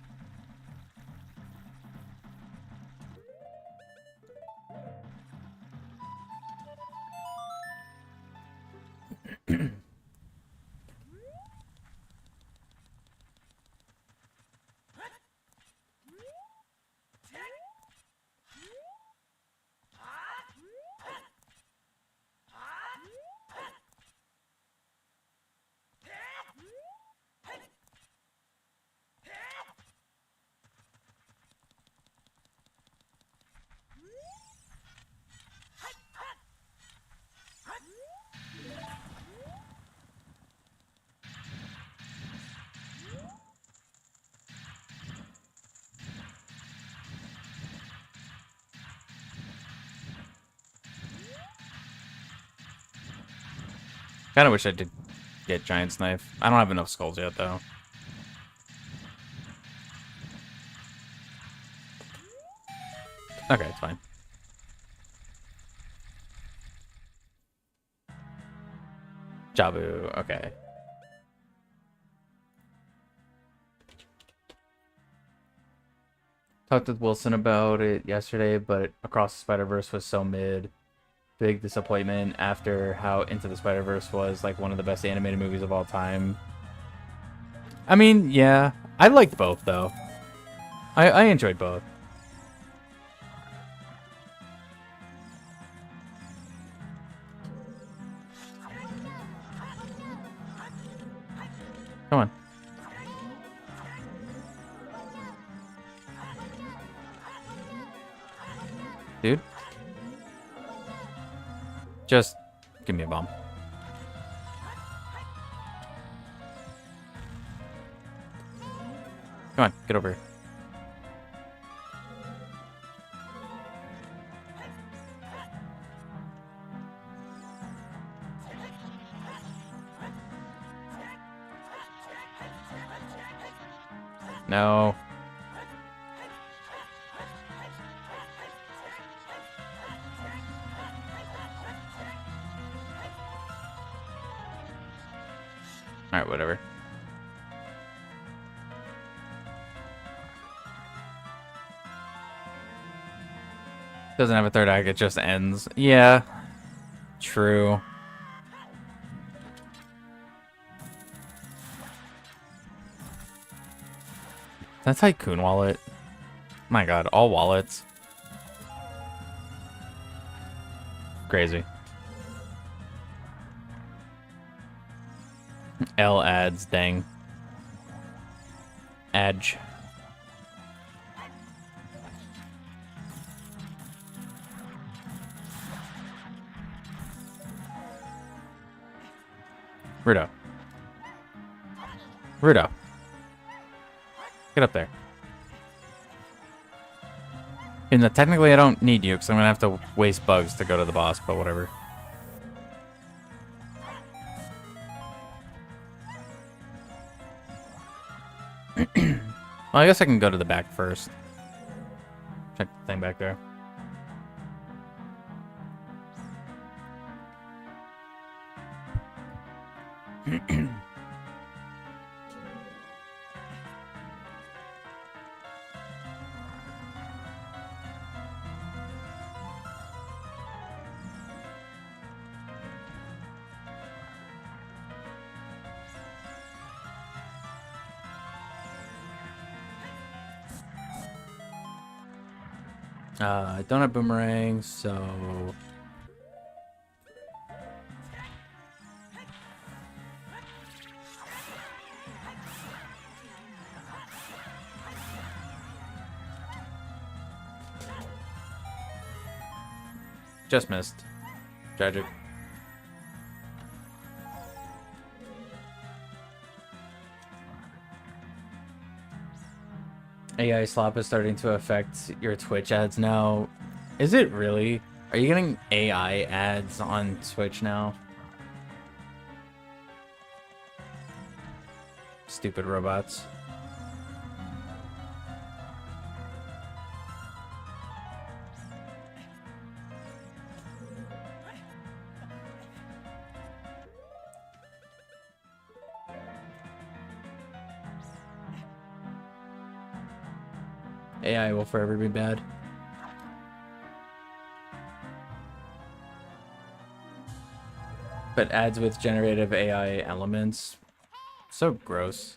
Kind of wish I did get Giant's Knife. I don't have enough skulls yet, though. Okay, it's fine. Jabu, okay. Talked with Wilson about it yesterday, but Across the Spider-Verse was so mid. Big disappointment after how Into the Spider-Verse was like one of the best animated movies of all time. I mean, yeah. I liked both, though. I enjoyed both. Come on. Dude. Just give me a bomb. Come on, get over here. No. Alright, whatever. Doesn't have a third act, it just ends. Yeah. True. That Tycoon wallet. My god, all wallets. Crazy. L ads, dang. Edge. Rudo. Rudo. Get up there. And technically I don't need you because I'm going to have to waste bugs to go to the boss, but whatever. Well, I guess I can go to the back first. Check the thing back there. I don't have boomerangs, so... Just missed. Tragic. AI slop is starting to affect your Twitch ads now. Is it really? Are you getting AI ads on Twitch now? Stupid robots. AI will forever be bad. But ads with generative AI elements, so gross.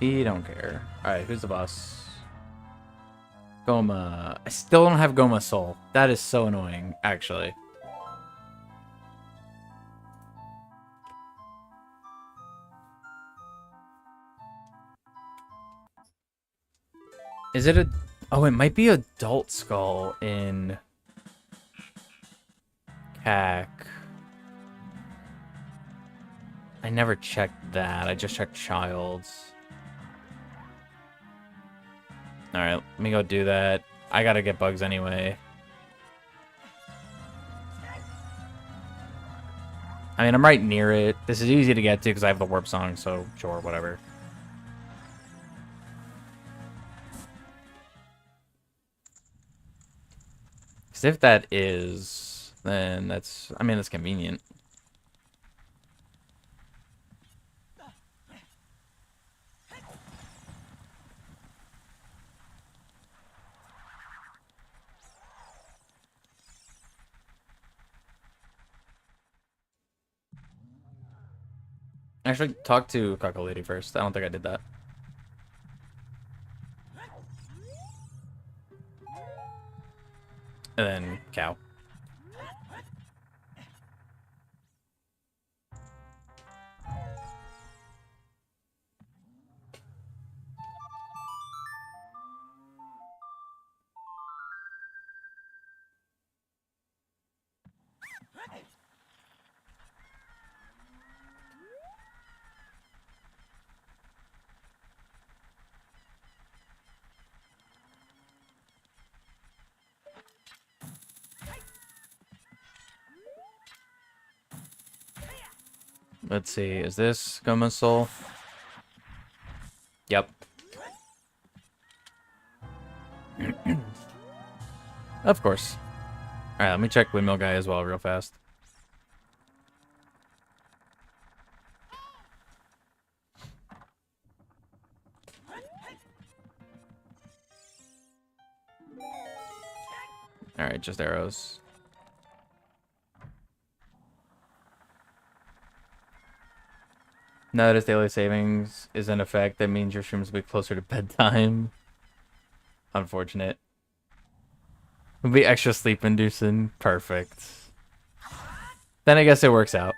He don't care. Alright, who's the boss? Goma. I still don't have Goma Soul. That is so annoying, actually. Is it a... Oh, it might be Adult Skull in... CAC. I never checked that. I just checked Child's. Alright, let me go do that. I gotta get bugs anyway. I mean, I'm right near it. This is easy to get to because I have the warp song, so sure, whatever. Because if that is, then that's, I mean, that's convenient. Actually, talk to Cuckoo Lady first. I don't think I did that. And then cow. Let's see, is this Goma Soul? Yep. Of course. Alright, let me check Windmill Guy as well real fast. Alright, just arrows. Now that his daily savings is in effect, that means your streams will be closer to bedtime. Unfortunate. It'll be extra sleep inducing. Perfect. Then I guess it works out.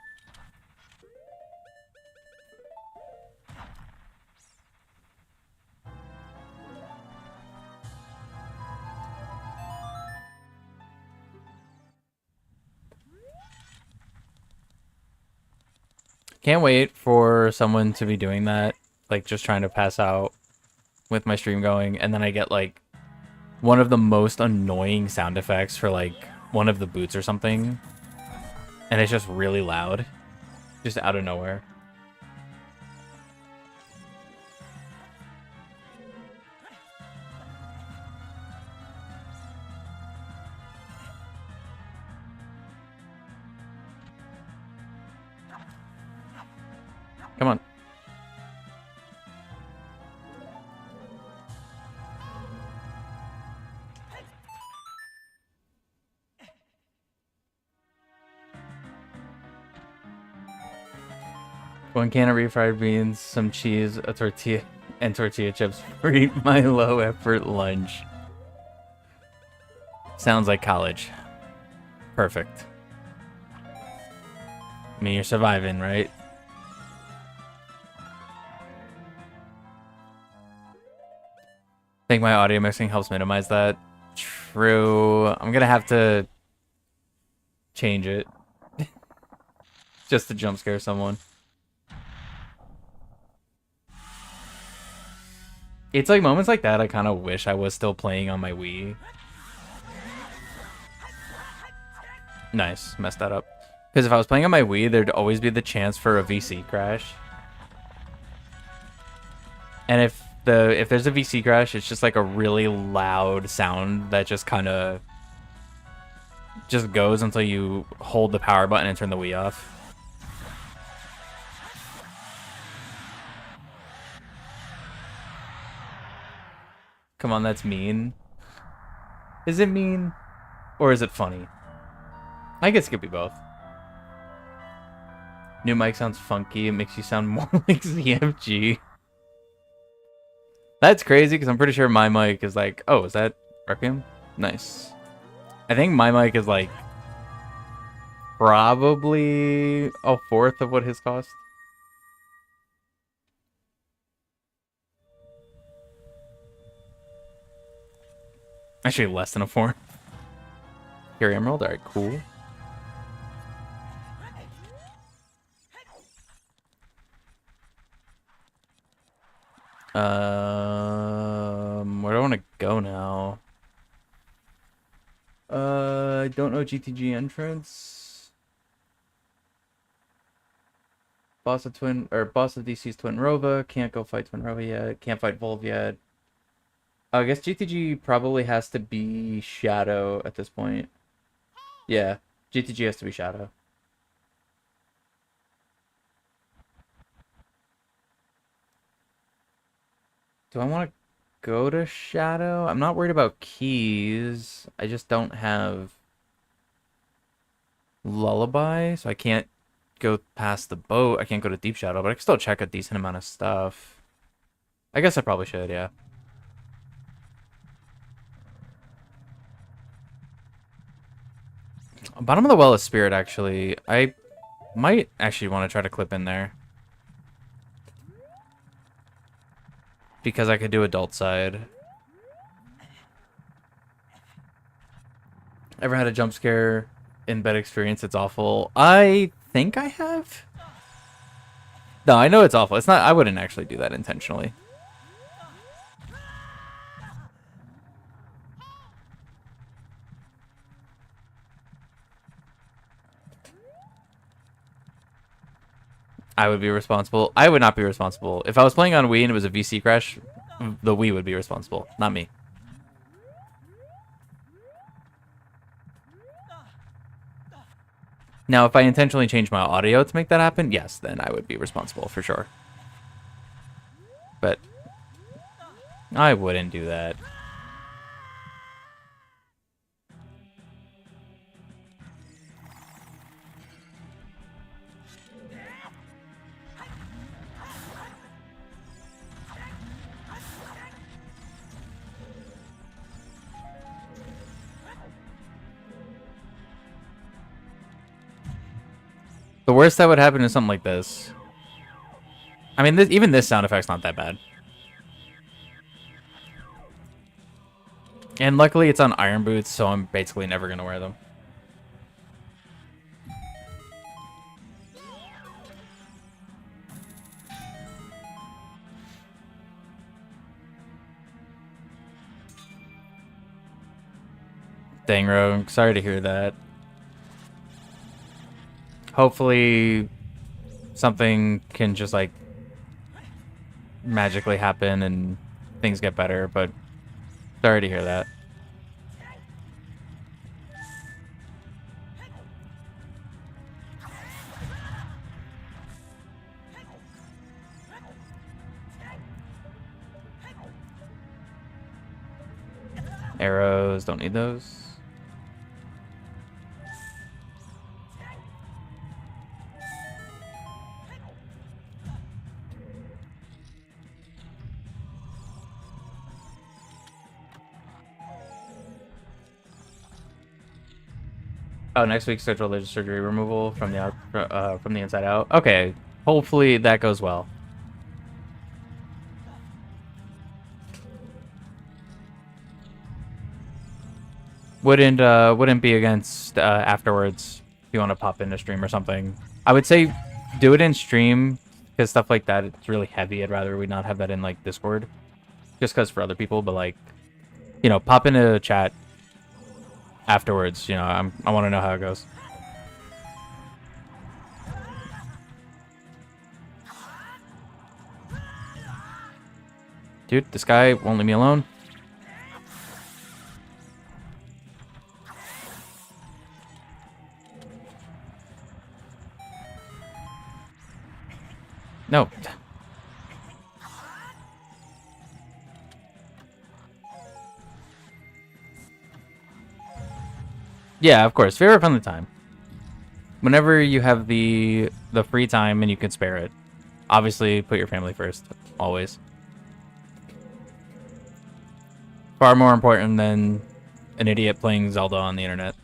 Can't wait for someone to be doing that. Like, just trying to pass out with my stream going. And then I get, like, one of the most annoying sound effects for, like, one of the boots or something. And it's just really loud. Just out of nowhere. Come on. One can of refried beans, some cheese, a tortilla, and tortilla chips for my low effort lunch. Sounds like college. Perfect. I mean, you're surviving, right? I think my audio mixing helps minimize that. True. I'm gonna have to change it. Just to jump scare someone. It's like moments like that I kind of wish I was still playing on my Wii. Nice. Messed that up. Because if I was playing on my Wii, there'd always be the chance for a VC crash. And if there's a VC crash, it's just like a really loud sound that just kind of just goes until you hold the power button and turn the Wii off. Come on, that's mean. Is it mean? Or is it funny? I guess it could be both. New mic sounds funky. It makes you sound more like ZFG. That's crazy because I'm pretty sure my mic is like... Oh, is that Requiem? Nice. I think my mic is like... probably a fourth of what his cost. Actually, less than a 4. Carry Emerald. All right, cool. Where do I want to go now? I don't know GTG entrance. Boss of DC's Twin Rova. Can't go fight Twin Rova yet. Can't fight Volv yet. I guess GTG probably has to be Shadow at this point. Yeah, GTG has to be Shadow. Do I want to go to Shadow? I'm not worried about keys. I just don't have Lullaby, so I can't go past the boat. I can't go to Deep Shadow, but I can still check a decent amount of stuff. I guess I probably should, yeah. Bottom of the Well is Spirit, actually. I might actually want to try to clip in there. Because I could do adult side. Ever had a jump scare in bed experience? It's awful. I think I have. No, I know it's awful. It's not. I wouldn't actually do that intentionally. I would be responsible. I would not be responsible. If I was playing on Wii and it was a VC crash, the Wii would be responsible, not me. Now, if I intentionally change my audio to make that happen, yes, then I would be responsible for sure. But I wouldn't do that. The worst that would happen is something like this. I mean, even this sound effect's not that bad. And luckily it's on iron boots, so I'm basically never going to wear them. Dang, Rogue. Sorry to hear that. Hopefully something can just, like, magically happen and things get better, but sorry to hear that. Arrows, don't need those. Oh, next week scheduled laser surgery removal from the inside out. Okay, hopefully that goes well. Wouldn't be against afterwards if you want to pop in a stream or something. I would say do it in stream because stuff like that it's really heavy. I'd rather we not have that in like Discord, just because for other people. But like, you know, pop into chat afterwards. You know, I want to know how it goes. Dude, this guy won't leave me alone. No. Yeah, of course. Favorite from the time. Whenever you have the free time and you can spare it. Obviously, put your family first. Always. Far more important than an idiot playing Zelda on the internet.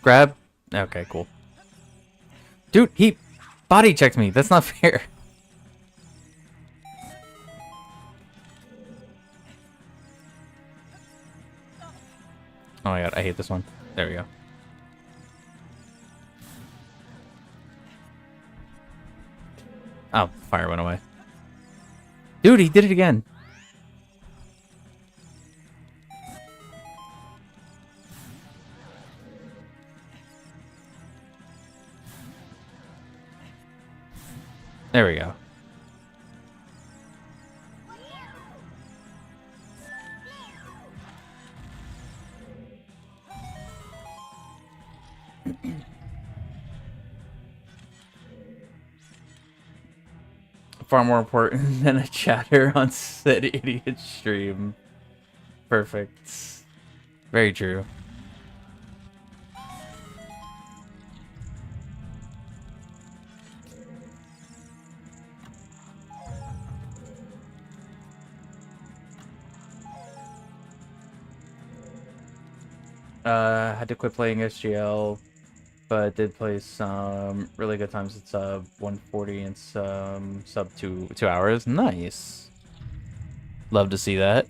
Grab. Okay, cool. Dude, he body checked me. That's not fair. Oh my god, I hate this one. There we go. Oh, fire went away. Dude, he did it again. There we go. Far more important than a chatter on said idiot stream. Perfect. Very true. Had to quit playing SGL, but did play some really good times at sub 140 and some sub 2 hours. Nice. Love to see that.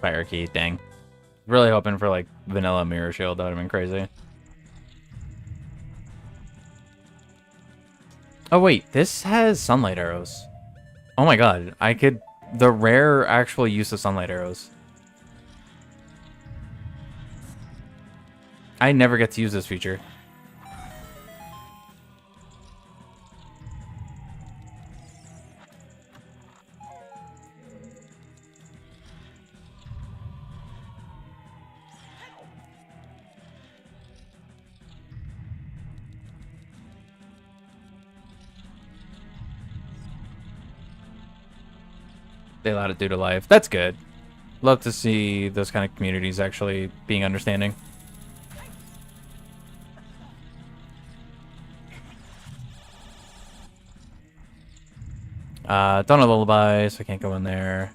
Fire key, dang. Really hoping for like vanilla mirror shield. That would have been crazy. Oh wait, this has sunlight arrows. Oh my god, I could... The rare actual use of sunlight arrows. I never get to use this feature. They allowed it due to life. That's good. Love to see those kind of communities actually being understanding. Don't have lullaby, so I can't go in there.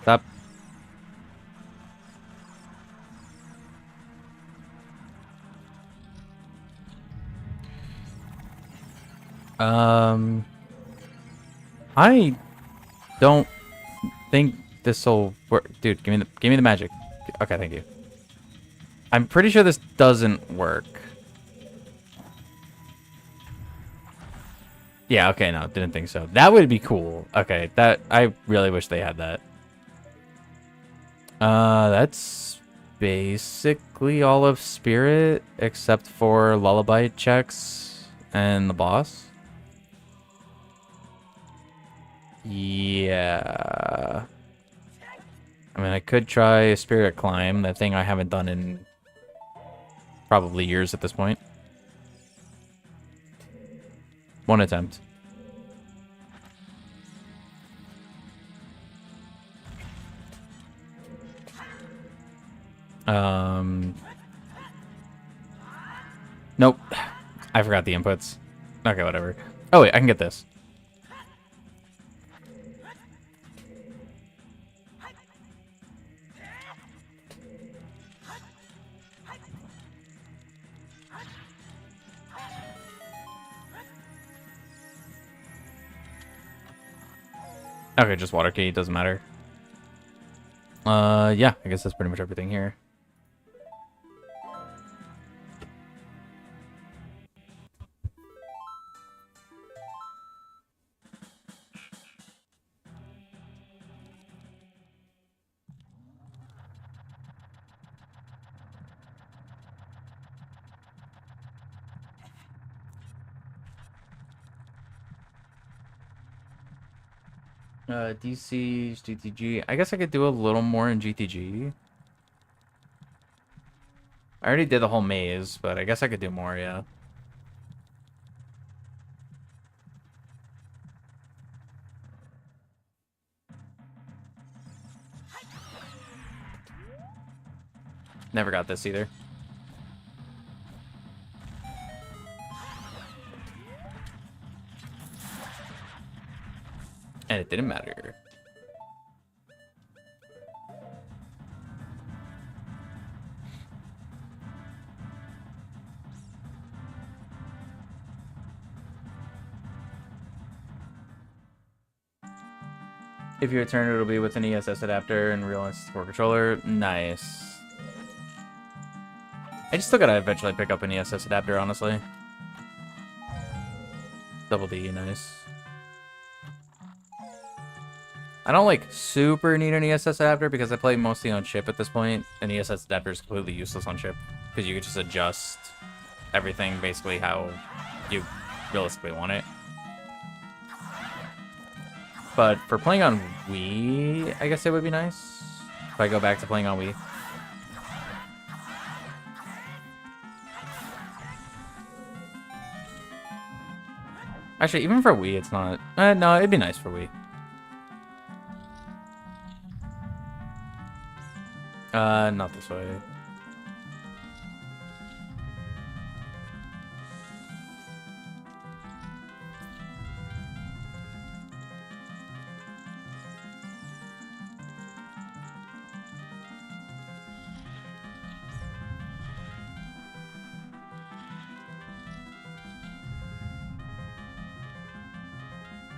Stop. I don't think this will work. Dude, give me the magic. Okay, thank you. I'm pretty sure this doesn't work. Yeah, okay, no, didn't think so. That would be cool. Okay, that I really wish they had that. That's basically all of Spirit except for lullaby checks and the boss. Yeah. I mean, I could try a Spirit Climb, that thing I haven't done in probably years at this point. One attempt. Nope. I forgot the inputs. Okay, whatever. Oh, wait, I can get this. Okay, just water key, doesn't matter. Yeah, I guess that's pretty much everything here. DC, GTG. I guess I could do a little more in GTG. I already did the whole maze, but I guess I could do more, yeah. Never got this either. And it didn't matter. If you return, it'll be with an ESS adapter and real N64 controller. Nice. I just still gotta eventually pick up an ESS adapter, honestly. Double D, nice. I don't like super need an ESS adapter because I play mostly on chip at this point. An ESS adapter is completely useless on chip because you can just adjust everything basically how you realistically want it. But for playing on Wii, I guess it would be nice if I go back to playing on Wii. Actually, even for Wii, it's not... no, it'd be nice for Wii. Not this way.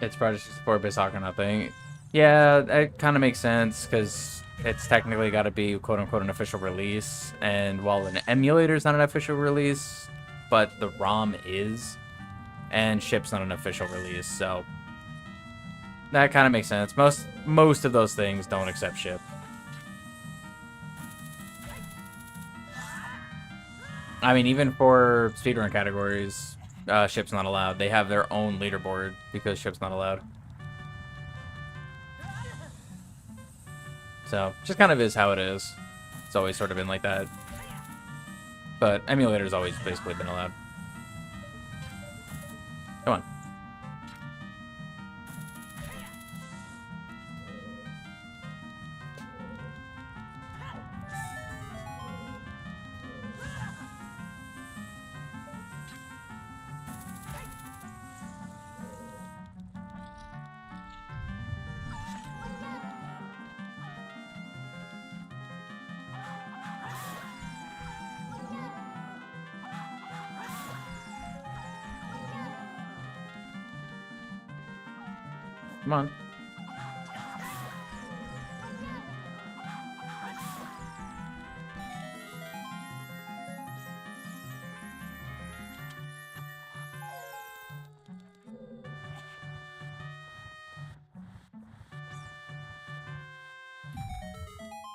It's Project 64-bit Ocarina thing. Yeah, that kind of makes sense because it's technically got to be quote-unquote an official release, and while an emulator is not an official release, but the ROM is, and ship's not an official release, so that kind of makes sense. Most of those things don't accept ship. I mean, even for speedrun categories, ship's not allowed. They have their own leaderboard because ship's not allowed. So, just kind of is how it is. It's always sort of been like that. But emulators always basically been allowed. Come on. Come on.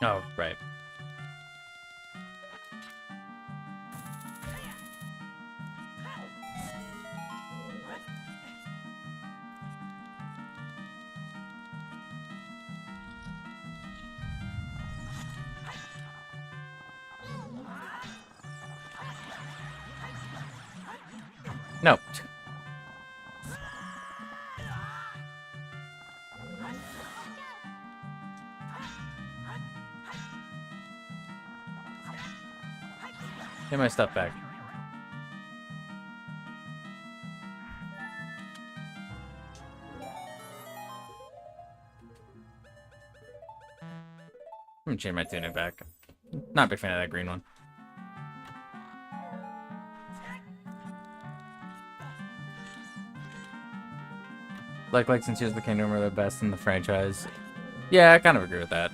Oh, right. No. Get my stuff back. I'm gonna change my tunic back. Not a big fan of that green one. Like since Tears of the Kingdom are the best in the franchise. Yeah, I kind of agree with that.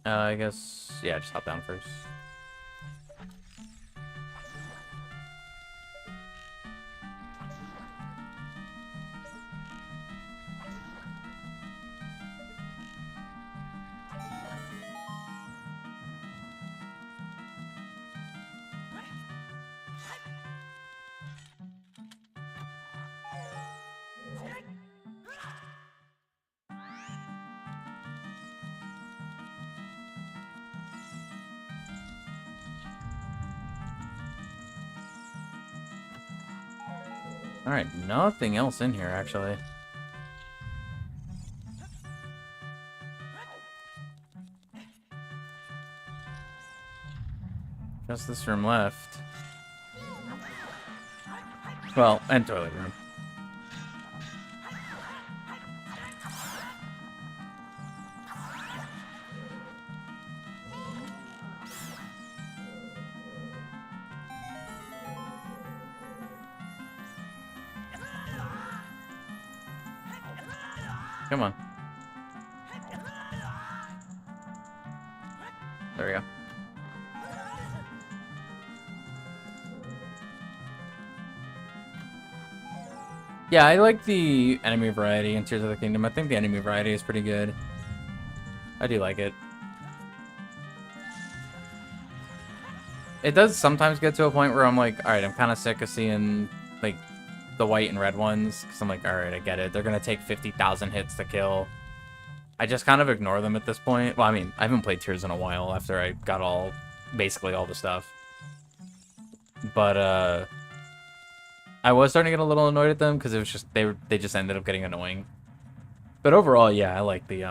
I guess, yeah, just hop down first. Alright, nothing else in here, actually. Just this room left. Well, and toilet room. Come on. There we go. Yeah, I like the enemy variety in Tears of the Kingdom. I think the enemy variety is pretty good. I do like it. It does sometimes get to a point where I'm like, alright, I'm kind of sick of seeing, like, the white and red ones. Because I'm like, alright, I get it. They're going to take 50,000 hits to kill. I just kind of ignore them at this point. Well, I mean, I haven't played Tears in a while after I got basically all the stuff. But, I was starting to get a little annoyed at them because it was just, they just ended up getting annoying. But overall, yeah, I like the,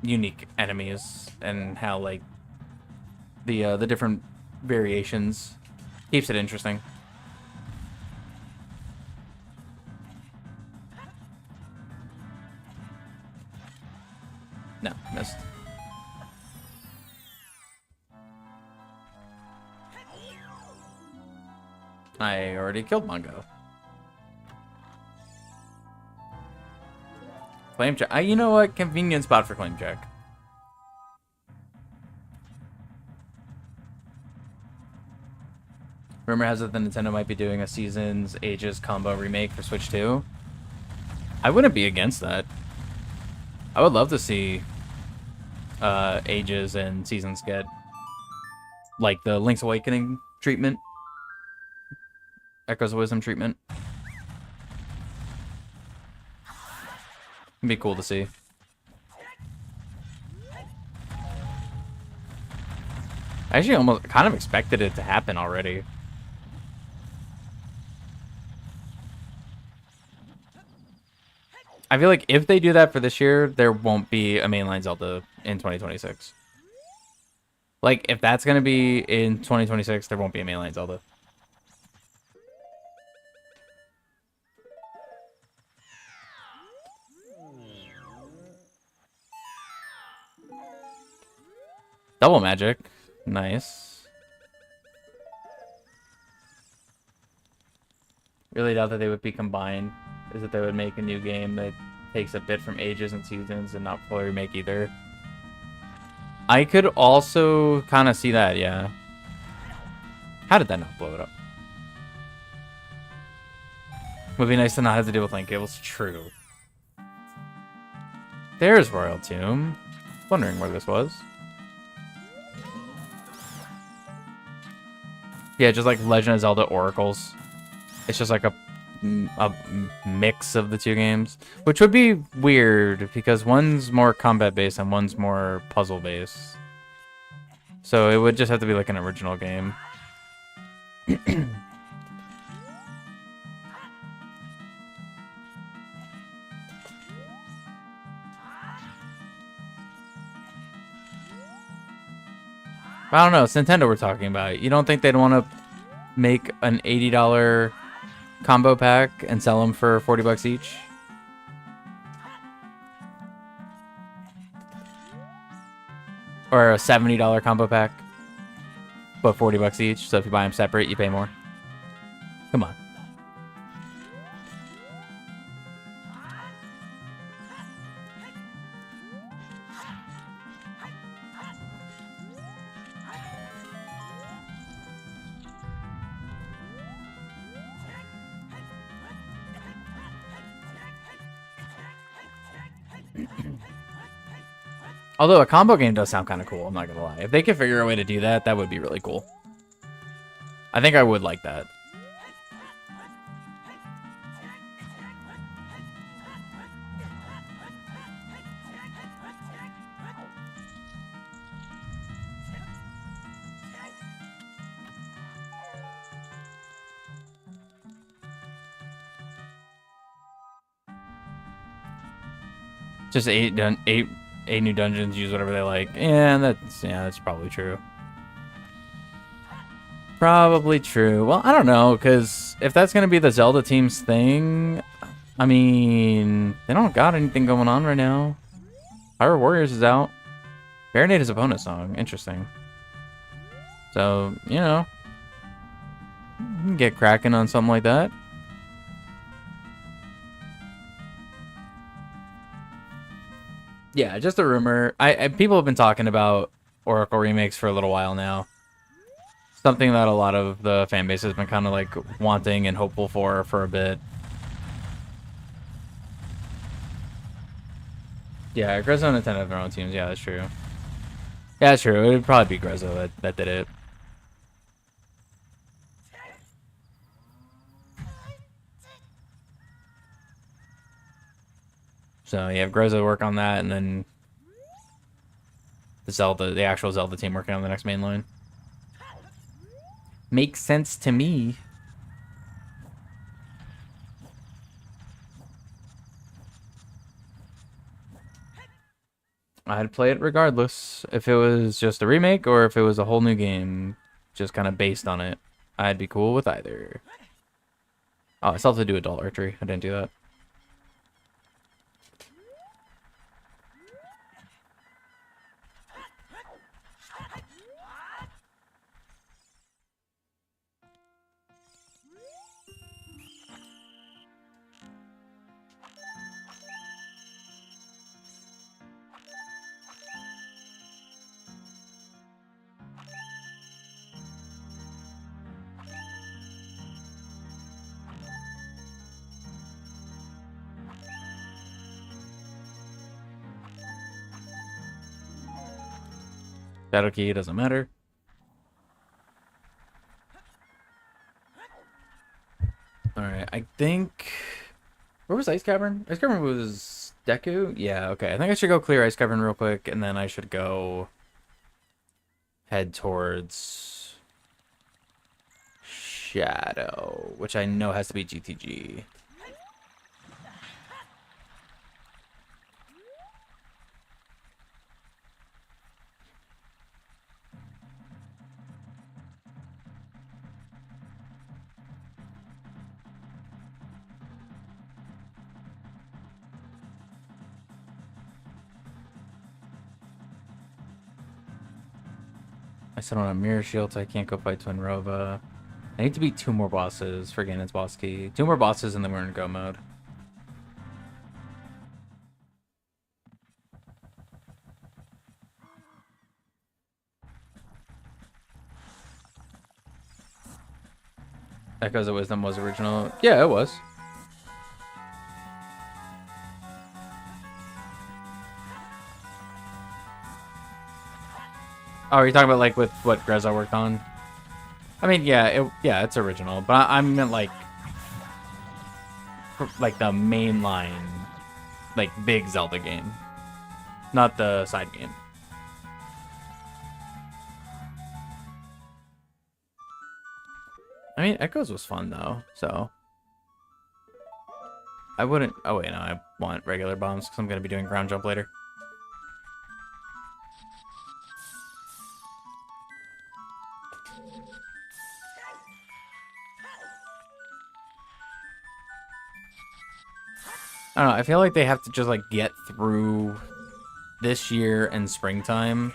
unique enemies and how, like, the different variations keeps it interesting. No, missed. I already killed Mongo. Claim check. You know what? Convenient spot for claim check. Rumor has it that Nintendo might be doing a Seasons Ages combo remake for Switch 2. I wouldn't be against that. I would love to see Ages and Seasons get like the Link's Awakening treatment. Echoes of Wisdom treatment. It'd be cool to see. I actually almost kind of expected it to happen already. I feel like if they do that for this year, there won't be a mainline Zelda in 2026. Like, if that's going to be in 2026, there won't be a mainline Zelda. Double magic. Nice. Really doubt that they would be combined. Is that they would make a new game that takes a bit from Ages and Seasons and not fully remake either. I could also kind of see that, yeah. How did that not blow it up? Would be nice to not have to deal with link cables. True. There's Royal Tomb. Wondering where this was. Yeah, just like Legend of Zelda Oracles. It's just like a mix of the two games, which would be weird because one's more combat based and one's more puzzle based. So it would just have to be like an original game. I don't know. It's Nintendo we're talking about. You don't think they'd want to make an $80 combo pack and sell them for $40 each? Or a $70 combo pack, but $40 each. So if you buy them separate, you pay more. Come on. Although a combo game does sound kind of cool, I'm not gonna lie. If they could figure a way to do that, that would be really cool. I think I would like that. Just eight new dungeons. Use whatever they like. Yeah, that's probably true. Probably true. Well, I don't know, because if that's gonna be the Zelda team's thing, I mean, they don't got anything going on right now. Hyrule Warriors is out. Baronade is a bonus song. Interesting. So, you know, you can get cracking on something like that. Yeah, just a rumor. People have been talking about Oracle remakes for a little while now. Something that a lot of the fan base has been kind of like wanting and hopeful for a bit. Yeah, Grezzo and Nintendo have their own teams. Yeah, that's true. Yeah, that's true. It would probably be Grezzo that did it. So you have Grezzo work on that, and then the actual Zelda team working on the next main line. Makes sense to me. I'd play it regardless. If it was just a remake or if it was a whole new game, just kind of based on it, I'd be cool with either. Oh, I still have to do adult archery. I didn't do that. Shadow Key doesn't matter. Alright, I think... Where was Ice Cavern? Ice Cavern was Deku? Yeah, okay. I think I should go clear Ice Cavern real quick, and then I should go... head towards... Shadow, which I know has to be GTG. I still don't have Mirror Shield, so I can't go fight Twin Rova. I need to beat 2 more bosses for Ganon's boss key. 2 more bosses and then we're in go mode. Echoes of Wisdom was original. Yeah, it was. Oh, are you talking about like with what Grezzo worked on? I mean, yeah, it's original, but I meant like the main line, like big Zelda game, not the side game. I mean, Echoes was fun though, so I wouldn't. Oh wait, no, I want regular bombs because I'm gonna be doing ground jump later. I don't know, I feel like they have to just like get through this year and springtime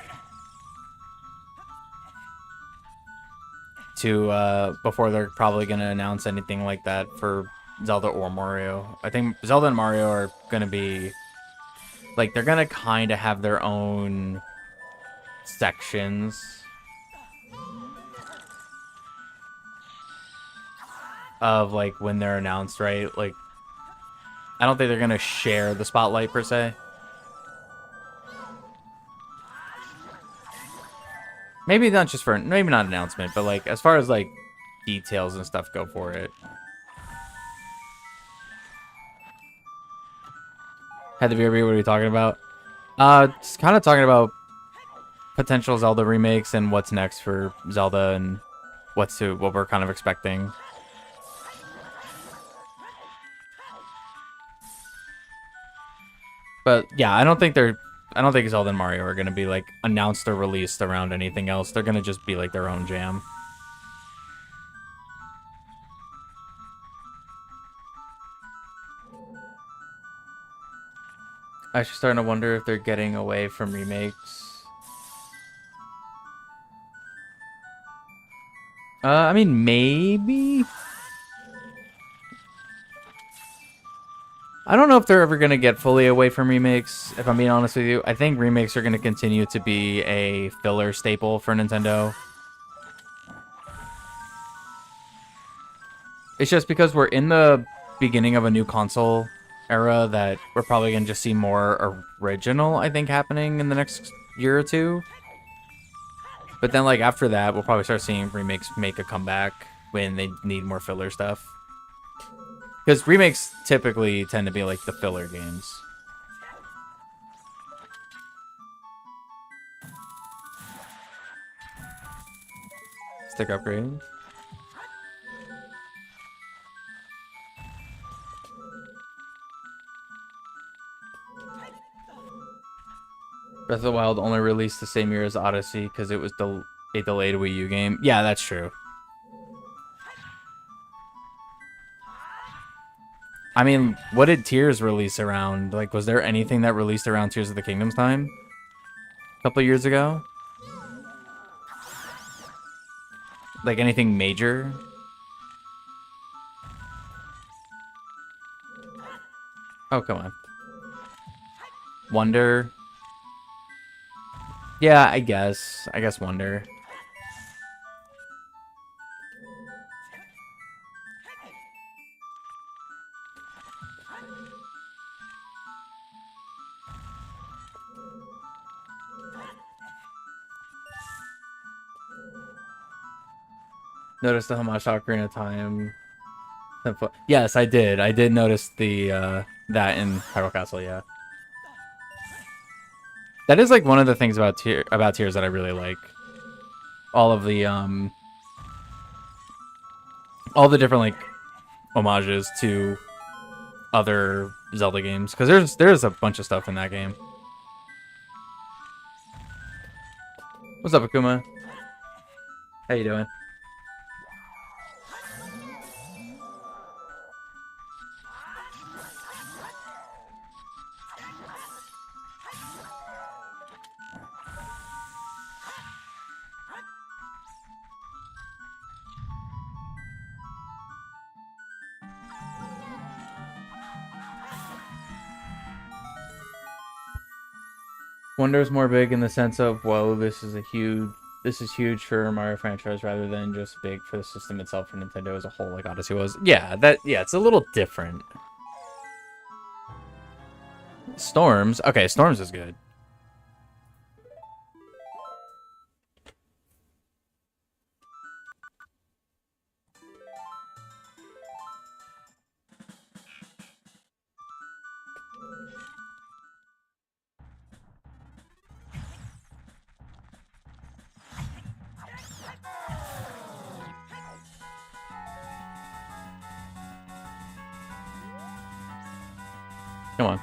to before they're probably gonna announce anything like that for Zelda or Mario. I think Zelda and Mario are gonna be like they're gonna kind of have their own sections of like when they're announced, right? Like I don't think they're gonna share the spotlight per se. Maybe not just for maybe not announcement, but like as far as like details and stuff go for it. Had the VRB, what are we talking about? Just kind of talking about potential Zelda remakes and what's next for Zelda and what we're kind of expecting. But yeah, I don't think Zelda and Mario are gonna be like announced or released around anything else. They're gonna just be like their own jam. I'm actually starting to wonder if they're getting away from remakes. I mean, maybe. I don't know if they're ever going to get fully away from remakes, if I'm being honest with you. I think remakes are going to continue to be a filler staple for Nintendo. It's just because we're in the beginning of a new console era that we're probably going to just see more original, I think, happening in the next year or two. But then, like, after that, we'll probably start seeing remakes make a comeback when they need more filler stuff. Because remakes typically tend to be like the filler games. Stick upgrade. Breath of the Wild only released the same year as Odyssey because it was a delayed Wii U game. Yeah, that's true. I mean, what did Tears release around? Like, was there anything that released around Tears of the Kingdom's time? A couple years ago? Like, anything major? Oh, come on. Wonder. Yeah, I guess. I guess Wonder. Notice the homage to Ocarina of Time. Yes, I did. I did notice the that in Hyrule Castle, yeah. That is like one of the things about Tears that I really like. All of the all the different like homages to other Zelda games, because there's a bunch of stuff in that game. What's up, Akuma? How you doing? Wonder is more big in the sense of, whoa, this is huge for Mario franchise rather than just big for the system itself for Nintendo as a whole, like Odyssey was. Yeah, it's a little different. Storms. Okay, Storms is good. Come on.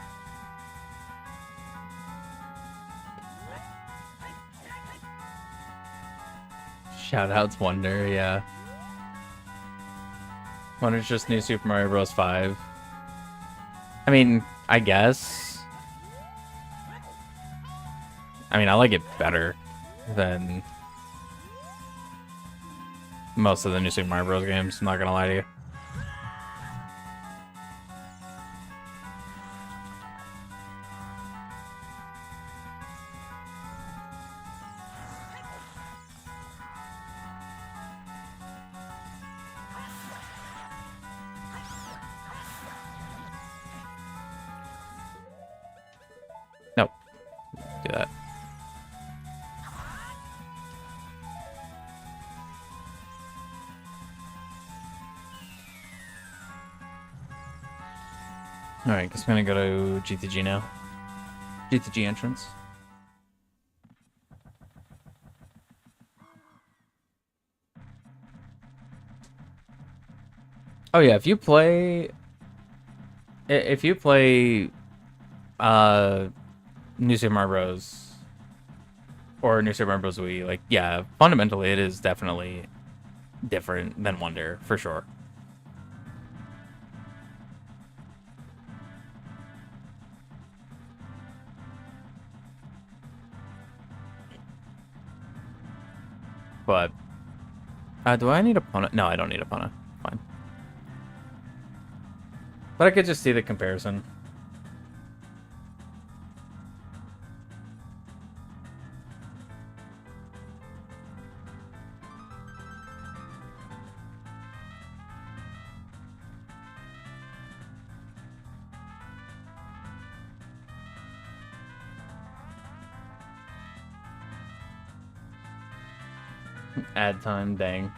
Shoutouts Wonder, yeah. Wonder's just New Super Mario Bros. 5. I mean, I guess. I mean, I like it better than most of the New Super Mario Bros. Games, I'm not gonna lie to you. Nope. Do that. Alright, guess I'm gonna go to GTG now. GTG entrance. Oh yeah, if you play uh, New Super Mario Bros. Or New Super Mario Bros. Wii, like, yeah, fundamentally it is definitely different than Wonder, for sure. But, do I need a Pona? No, I don't need a Pona. Fine. But I could just see the comparison. Ad time, dang.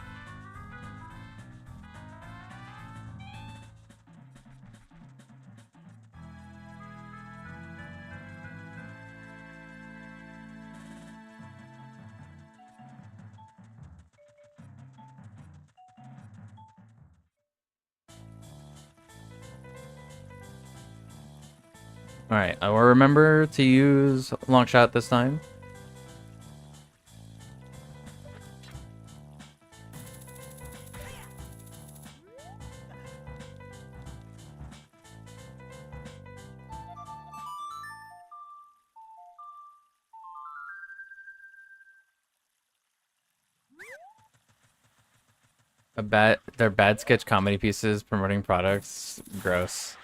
Alright, I will remember to use long shot this time. They're bad sketch comedy pieces promoting products. Gross.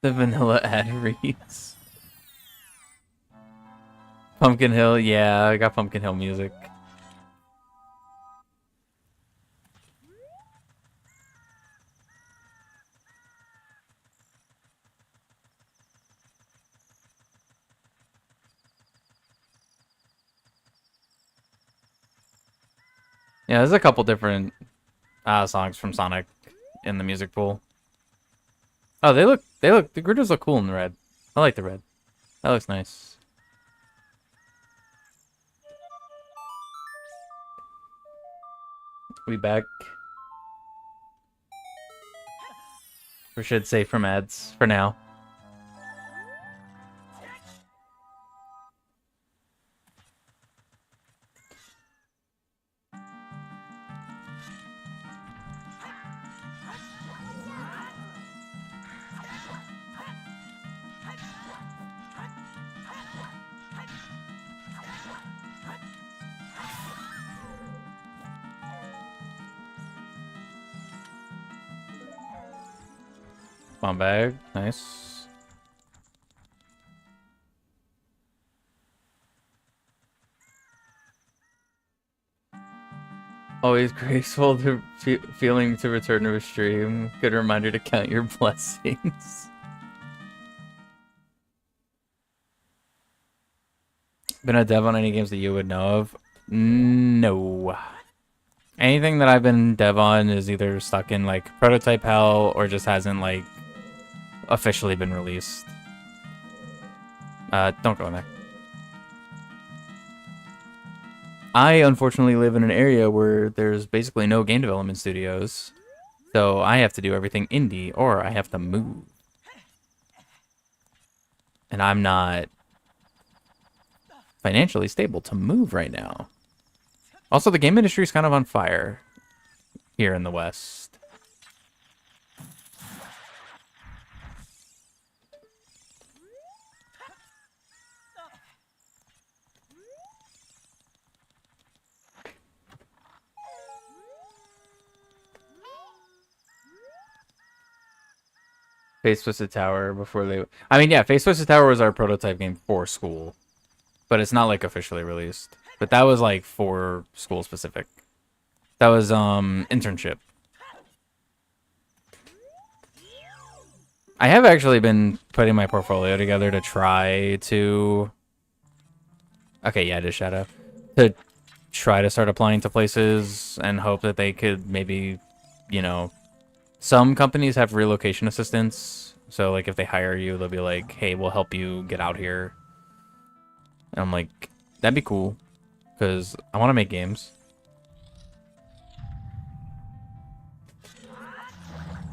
The vanilla ad reads. Pumpkin Hill, yeah, I got Pumpkin Hill music. Yeah, there's a couple different songs from Sonic in the music pool. Oh, the gritters look cool in the red. I like the red. That looks nice. We back. We should save from ads for now. Bomb bag, nice. Always graceful to feeling to return to a stream. Good reminder to count your blessings. Been a dev on any games that you would know of? No. Anything that I've been dev on is either stuck in like prototype hell or just hasn't like officially been released. Don't go in there. I unfortunately live in an area where there's basically no game development studios. So I have to do everything indie or I have to move. And I'm not financially stable to move right now. Also, the game industry is kind of on fire here in the West. Face Twisted Tower before they... I mean, yeah, Face Twisted Tower was our prototype game for school. But it's not, like, officially released. But that was, like, for school specific. That was, internship. I have actually been putting my portfolio together to try to... Okay, yeah, it is Shadow. To try to start applying to places and hope that they could maybe, you know, Some companies have relocation assistance. So, like, if they hire you, they'll be like, hey, we'll help you get out here. And I'm like, that'd be cool. Because I want to make games.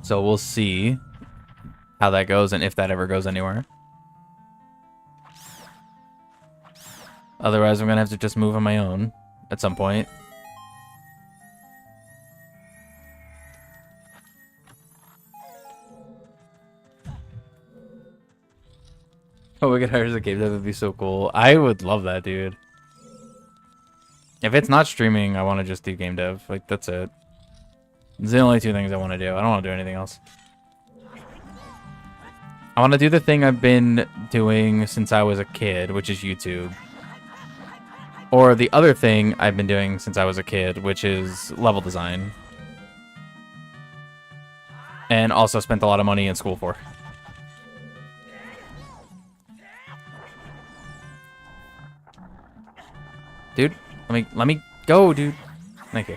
So we'll see how that goes and if that ever goes anywhere. Otherwise, I'm going to have to just move on my own at some point. Oh, we could hire as a game dev would be so cool. I would love that, dude. If it's not streaming, I want to just do game dev. Like, that's it. It's the only two things I want to do. I don't want to do anything else. I want to do the thing I've been doing since I was a kid, which is YouTube. Or the other thing I've been doing since I was a kid, which is level design. And also spent a lot of money in school for. Dude, let me go, dude. Thank you.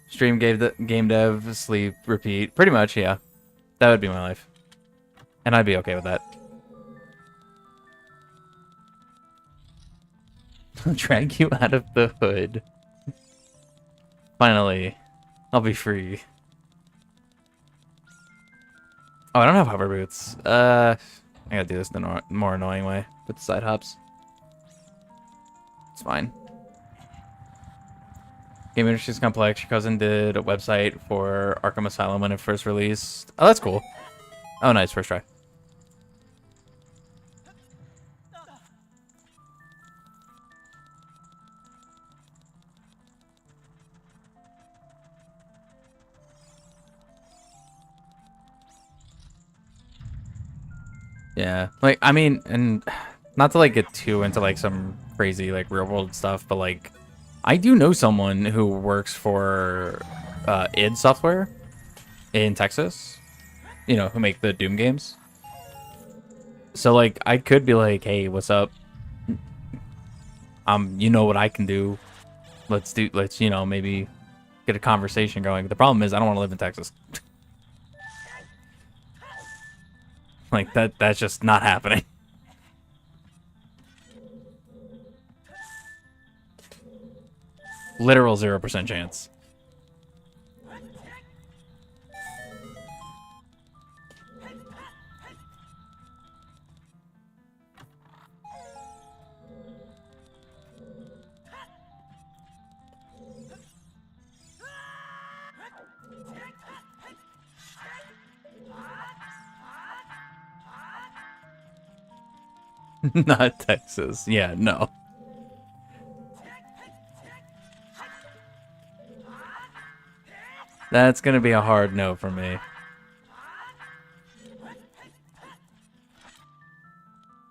Stream, game dev, sleep, repeat. Pretty much, yeah. That would be my life. And I'd be okay with that. I'll drag you out of the hood. Finally, I'll be free. Oh, I don't have hover boots. I gotta do this the more annoying way with the side hops. It's fine. Game industry's complex. Your cousin did a website for Arkham Asylum when it first released. Oh, that's cool. Oh, nice. First try. Yeah, like, I mean, and not to, like, get too into, like, some crazy, like, real-world stuff, but, like, I do know someone who works for id Software in Texas, you know, who make the Doom games. So, like, I could be like, hey, what's up? You know what I can do. Let's, you know, maybe get a conversation going. The problem is I don't want to live in Texas. Like, that's just not happening. Literal 0% chance. Not Texas. Yeah, no. That's gonna be a hard no for me.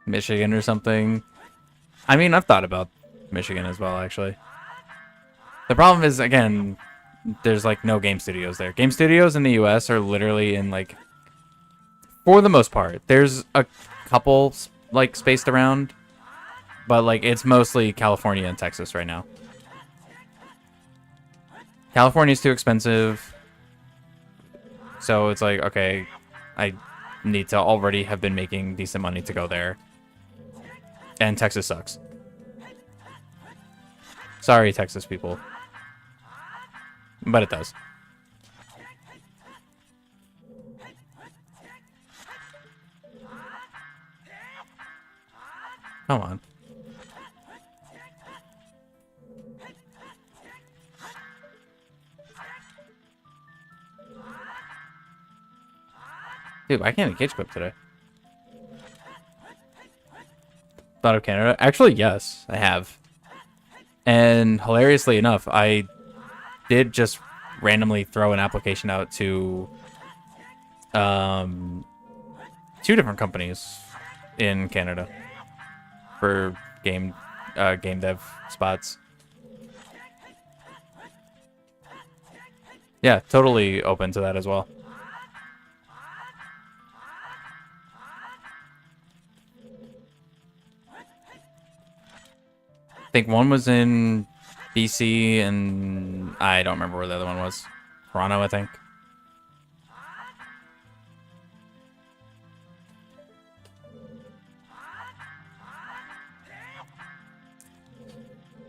Michigan or something. I mean, I've thought about Michigan as well, actually. The problem is, again, there's, like, no game studios there. Game studios in the US are literally in, like, for the most part. There's a couple, like, spaced around, but, like, it's mostly California and Texas right now. California's too expensive, so it's like, okay, I need to already have been making decent money to go there. And Texas sucks. Sorry, Texas people. But it does. Come on. Dude, I can't even cage clip today. Thought of Canada? Actually, yes, I have. And hilariously enough, I did just randomly throw an application out to 2 different companies in Canada for game dev spots. Yeah, totally open to that as well. I think one was in BC, and I don't remember where the other one was. Toronto, I think.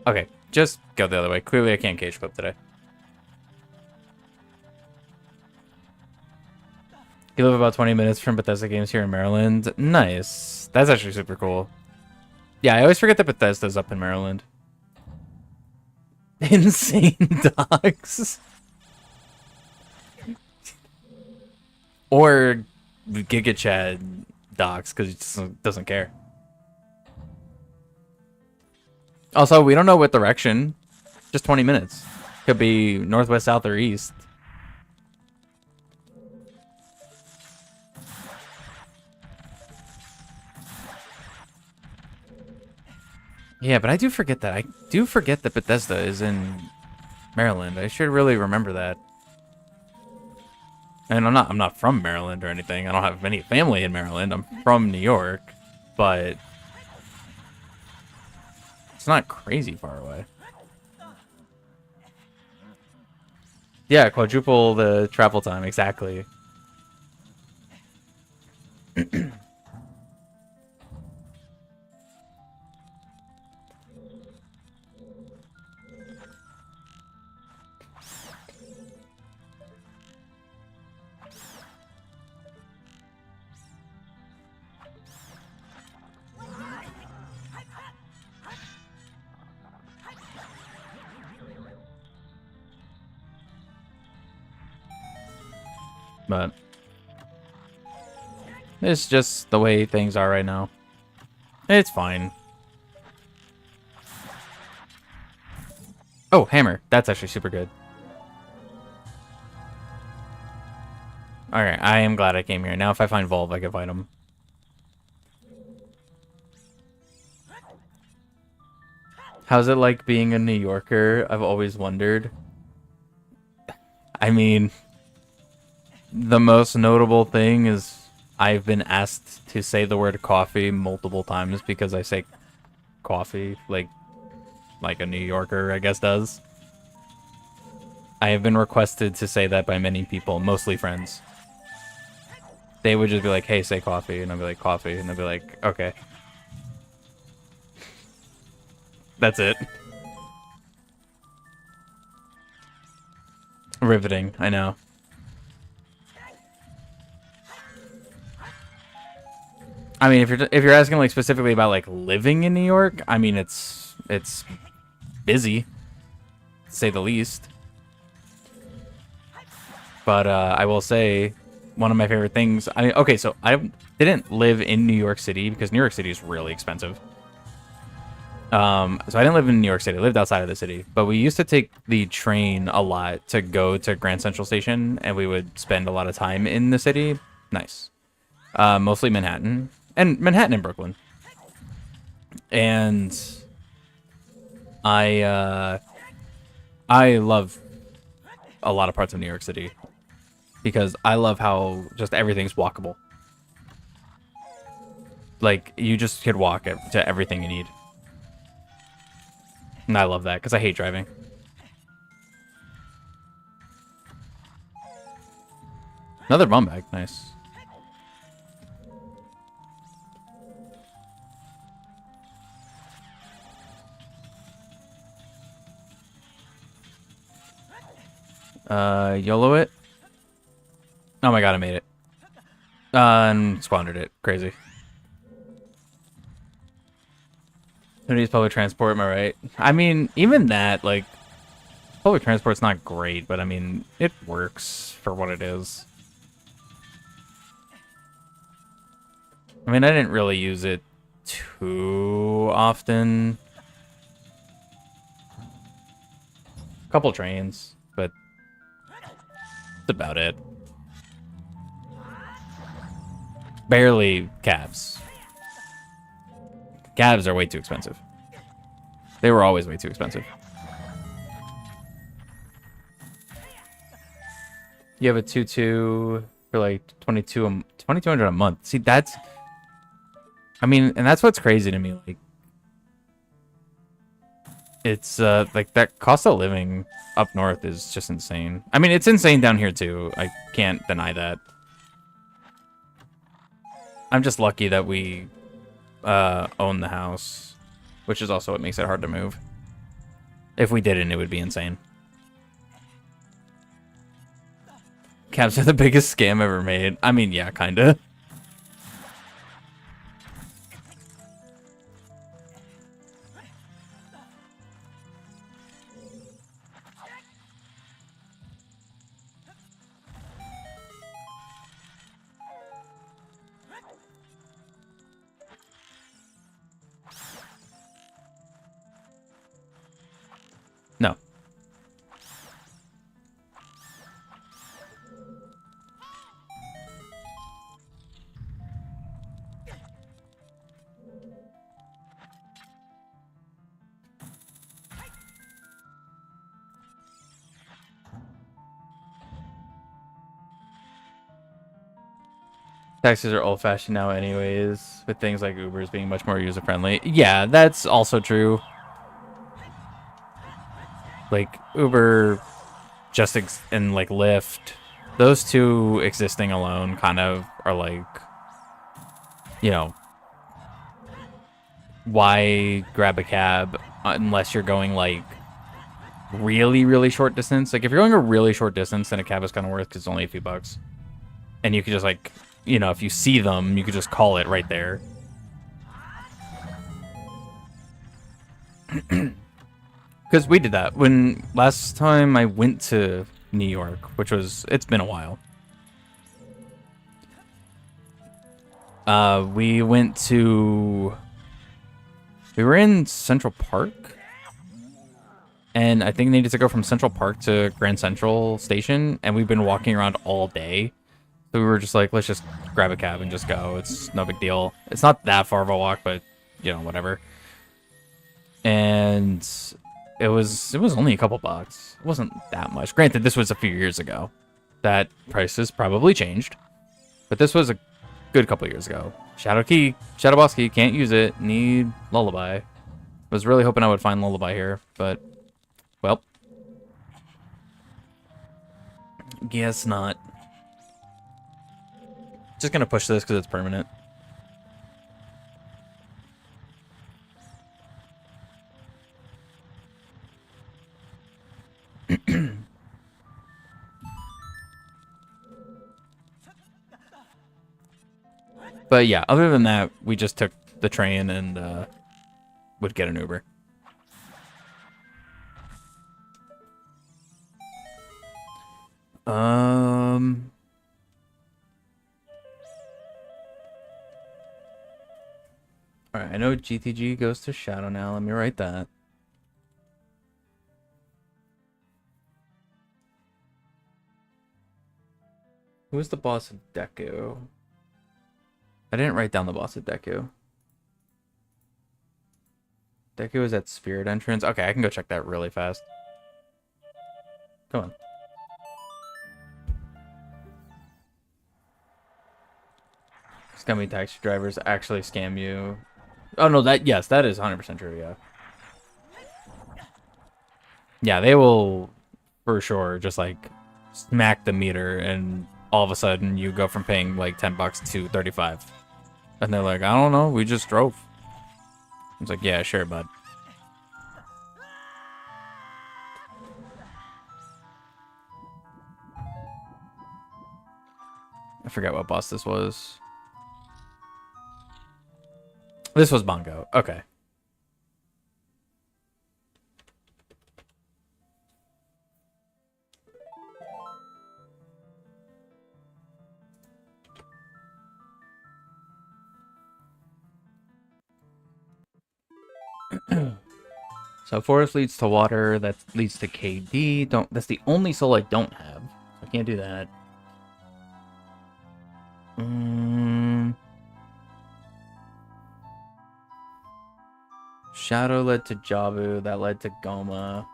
Okay, just go the other way. Clearly, I can't cage flip today. You live about 20 minutes from Bethesda Games here in Maryland. Nice. That's actually super cool. Yeah, I always forget that Bethesda's up in Maryland. Insane dogs. Or Giga Chad dogs, because he just doesn't care. Also, we don't know what direction. Just 20 minutes. Could be northwest, south, or east. Yeah, but I do forget that. I do forget that Bethesda is in Maryland. I should really remember that. And I'm not from Maryland or anything. I don't have any family in Maryland. I'm from New York, but it's not crazy far away. Yeah, quadruple the travel time, exactly. But it's just the way things are right now. It's fine. Oh, hammer. That's actually super good. Alright, I am glad I came here. Now if I find Volv, I can fight him. How's it like being a New Yorker? I've always wondered. I mean, the most notable thing is I've been asked to say the word coffee multiple times because I say coffee like a New Yorker, I guess, does. I have been requested to say that by many people, mostly friends. They would just be like, hey, say coffee, and I'd be like, coffee, and they'd be like, okay. That's it. Riveting, I know. I mean, if you're asking like specifically about like living in New York, I mean it's busy, to say the least. But I will say one of my favorite things. I mean, okay, so I didn't live in New York City because New York City is really expensive. So I didn't live in New York City. I lived outside of the city. But we used to take the train a lot to go to Grand Central Station, and we would spend a lot of time in the city. Nice. Mostly Manhattan. And Manhattan and Brooklyn. And I love a lot of parts of New York City because I love how just everything's walkable. Like, you just could walk to everything you need. And I love that because I hate driving. Another bomb bag. Nice. YOLO it. Oh my god, I made it. And squandered it. Crazy. Who needs public transport, am I right? I mean, even that, like, public transport's not great, but I mean, it works for what it is. I mean, I didn't really use it too often. A couple trains, but that's about it. Barely cabs. Cabs are way too expensive. They were always way too expensive. You have a 2-2 for like 2,200 a month. See, that's... I mean, and that's what's crazy to me. Like, It's like that cost of living up north is just insane. I mean, it's insane down here too. I can't deny that. I'm just lucky that we own the house, which is also what makes it hard to move. If we didn't, it would be insane. Cabs are the biggest scam ever made. I mean, yeah, kinda. No. Taxis are old-fashioned now anyways, with things like Ubers being much more user-friendly. Yeah, that's also true. Like, Uber and, like, Lyft, those two existing alone kind of are like, you know, why grab a cab unless you're going, like, really, really short distance? Like, if you're going a really short distance, then a cab is kind of worth because it's only a few bucks. And you could just, like, you know, if you see them, you could just call it right there. Because we did that when last time I went to New York, which was, it's been a while. We were in Central Park, and I think needed to go from Central Park to Grand Central Station, and we've been walking around all day. So we were just like, let's just grab a cab and just go. It's no big deal. It's not that far of a walk, but, you know, whatever. And it was only a couple bucks. It wasn't that much. Granted, this was a few years ago. That prices probably changed. But this was a good couple years ago. Shadow Boss Key, can't use it. Need Lullaby. Was really hoping I would find Lullaby here, but, well. Guess not. Just gonna push this because it's permanent. But yeah, other than that, we just took the train and would get an Uber. Alright, I know GTG goes to Shadow now. Let me write that. Who's the boss of Deku? I didn't write down the boss of Deku. Deku is at Spirit Entrance. Okay, I can go check that really fast. Come on. Scummy taxi drivers actually scam you. Oh no, yes, that is 100% true, yeah. Yeah, they will for sure just like smack the meter and all of a sudden you go from paying like 10 bucks to 35. And they're like, I don't know, we just drove. I was like, yeah, sure, bud. I forgot what boss this was. This was Bongo. Okay. So forest leads to water, that leads to KD. That's the only soul I don't have. I can't do that. Shadow led to Jabu, that led to Goma.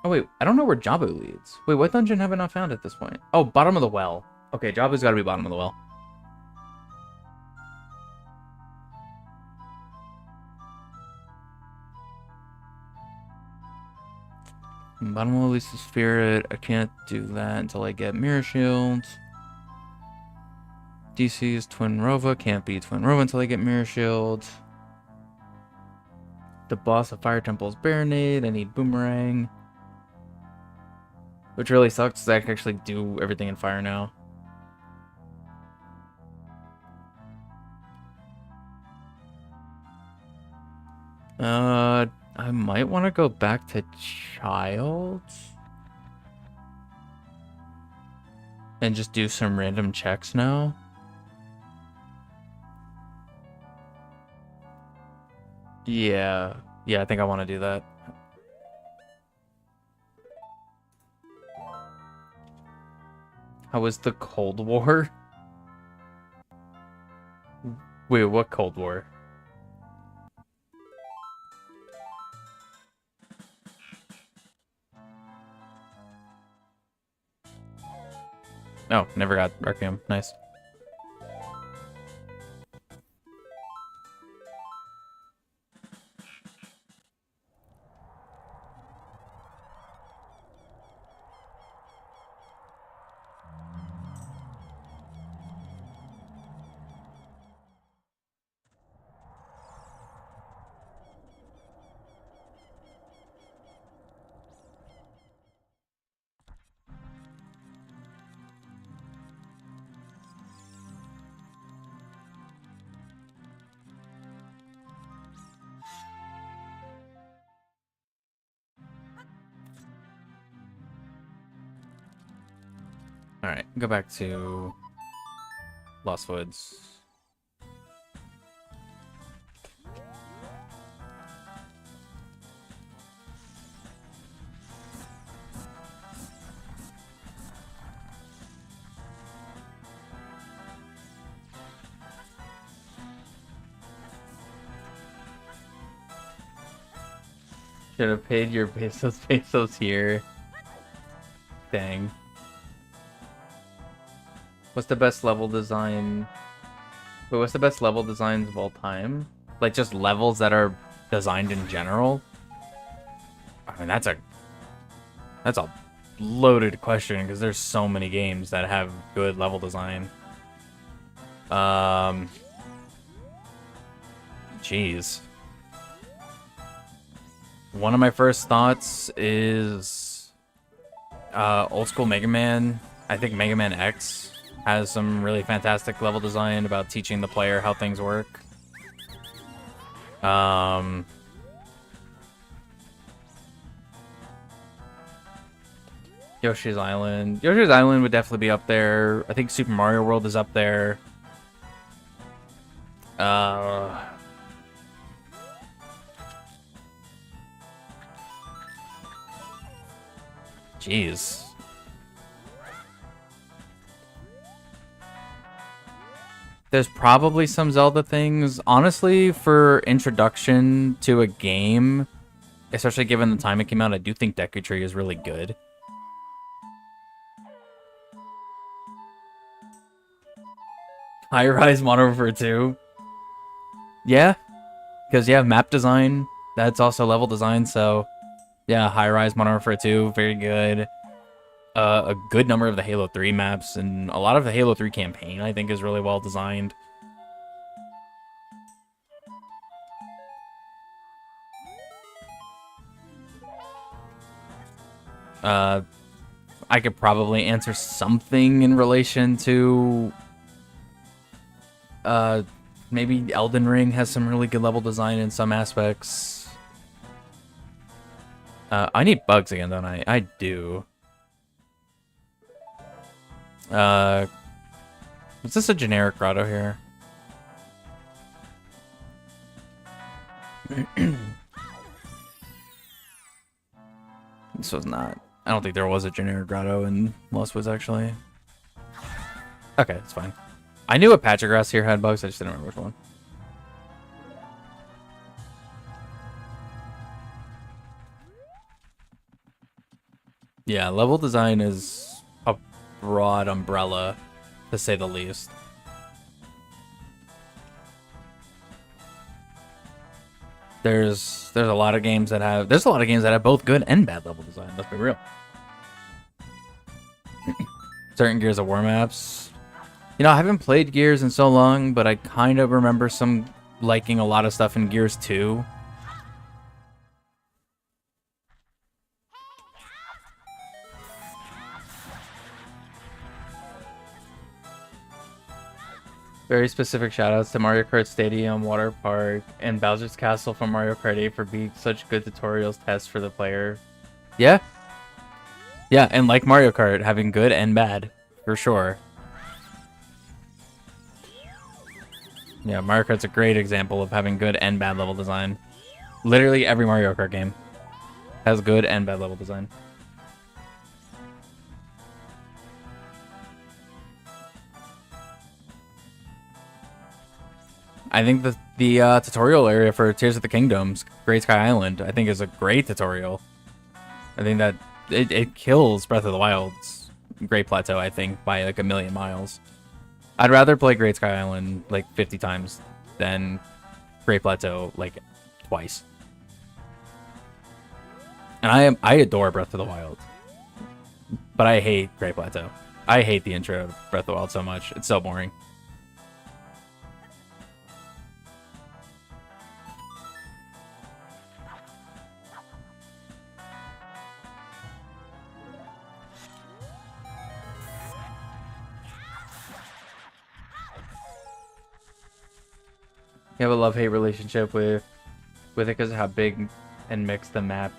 Oh wait, I don't know where Jabu leads. Wait, what dungeon have I not found at this point? Oh, bottom of the well. Okay, Jabu's gotta be bottom of the well. Bottom of Lisa's Spirit. I can't do that until I get Mirror Shield. DC's Twin Rova. Can't be Twin Rova until I get Mirror Shield. The boss of Fire Temple is Baronade. I need Boomerang. Which really sucks because I can actually do everything in fire now. I might want to go back to Child. And just do some random checks now. Yeah. Yeah, I think I want to do that. How was the Cold War? Wait, what Cold War? Oh, never got Requiem. Nice. Alright, go back to Lost Woods. Should have paid your pesos here. Dang. What's the best level design? Wait, what's the best level designs of all time? Like just levels that are designed in general? I mean, that's a loaded question because there's so many games that have good level design. Jeez. One of my first thoughts is old school Mega Man. I think Mega Man X has some really fantastic level design about teaching the player how things work. Yoshi's Island. Yoshi's Island would definitely be up there. I think Super Mario World is up there. Jeez. There's probably some Zelda things. Honestly, for introduction to a game, especially given the time it came out, I do think Deku Tree is really good. High Rise Modern Warfare 2. Yeah. Because, yeah, map design, that's also level design, so... Yeah, High Rise Modern Warfare 2, very good. A good number of the Halo 3 maps, and a lot of the Halo 3 campaign, I think, is really well designed. I could probably answer something in relation to... maybe Elden Ring has some really good level design in some aspects. I need bugs again, don't I? I do. Is this a generic grotto here? This was not. I don't think there was a generic grotto in Lost Woods, actually. Okay, it's fine. I knew a patch of grass here had bugs, I just didn't remember which one. Yeah, level design is a broad umbrella, to say the least. There's a lot of games that have both good and bad level design. Let's be real. Certain Gears of War maps. You know, I haven't played Gears in so long, but I kind of remember liking a lot of stuff in Gears 2. Very specific shoutouts to Mario Kart Stadium, Water Park, and Bowser's Castle from Mario Kart 8 for being such good tutorials tests for the player. Yeah. Yeah, and like Mario Kart, having good and bad, for sure. Yeah, Mario Kart's a great example of having good and bad level design. Literally every Mario Kart game has good and bad level design. I think the tutorial area for Tears of the Kingdom's Great Sky Island, I think, is a great tutorial. I think that it kills Breath of the Wild's Great Plateau, I think, by like 1,000,000 miles. I'd rather play Great Sky Island like 50 times than Great Plateau like twice. And I adore Breath of the Wild, but I hate Great Plateau. I hate the intro of Breath of the Wild so much. It's so boring. You have a love-hate relationship with it because of how big and mixed the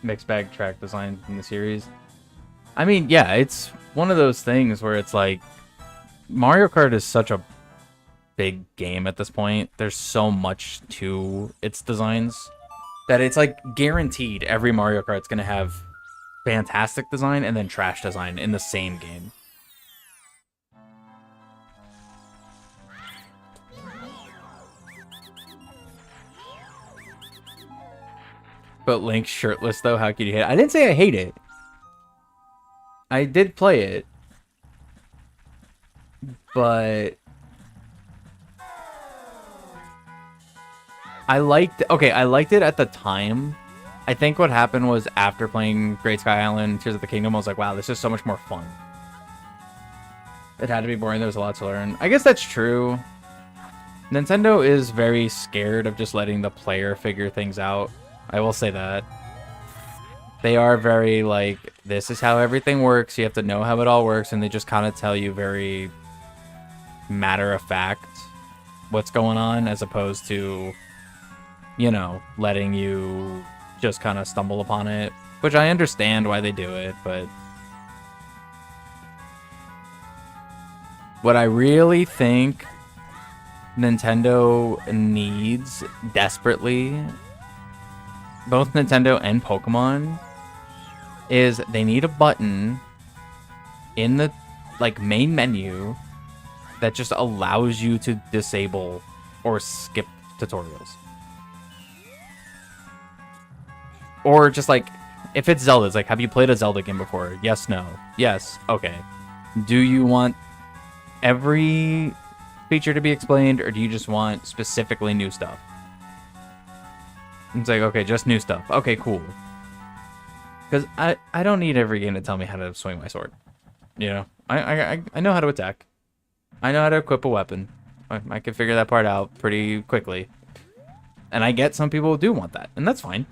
mixed bag track design in the series. I mean, yeah, it's one of those things where it's like Mario Kart is such a big game at this point. There's so much to its designs that it's like guaranteed every Mario Kart's gonna have fantastic design and then trash design in the same game. But Link's shirtless, though, how could you hate it? I didn't say I hate it. I did play it. But I liked it at the time. I think what happened was after playing Great Sky Island, Tears of the Kingdom, I was like, wow, this is so much more fun. It had to be boring. There was a lot to learn. I guess that's true. Nintendo is very scared of just letting the player figure things out. I will say that. They are very, like, this is how everything works. You have to know how it all works. And they just kind of tell you very matter-of-fact what's going on, as opposed to, you know, letting you just kind of stumble upon it. Which I understand why they do it, but what I really think Nintendo needs desperately, both Nintendo and Pokemon, is they need a button in the like main menu that just allows you to disable or skip tutorials. Or just like, if it's Zelda, it's like, have you played a Zelda game before? Yes, no. Yes, okay. Do you want every feature to be explained, or do you just want specifically new stuff? It's like, okay, just new stuff. Okay, cool. Because I don't need every game to tell me how to swing my sword. You know? I know how to attack. I know how to equip a weapon. I can figure that part out pretty quickly. And I get some people do want that, and that's fine.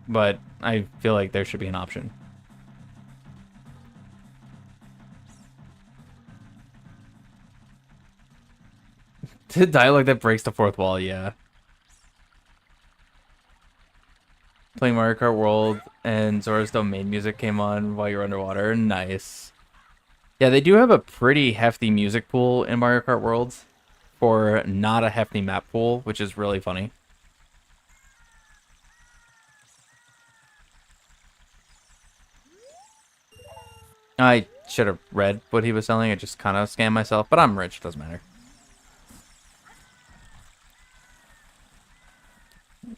But I feel like there should be an option. The dialogue that breaks the fourth wall, yeah. Playing Mario Kart World and Zora's Domain music came on while you're underwater. Nice. Yeah, they do have a pretty hefty music pool in Mario Kart World for not a hefty map pool, which is really funny. I should have read what he was selling. I just kind of scammed myself, but I'm rich. Doesn't matter.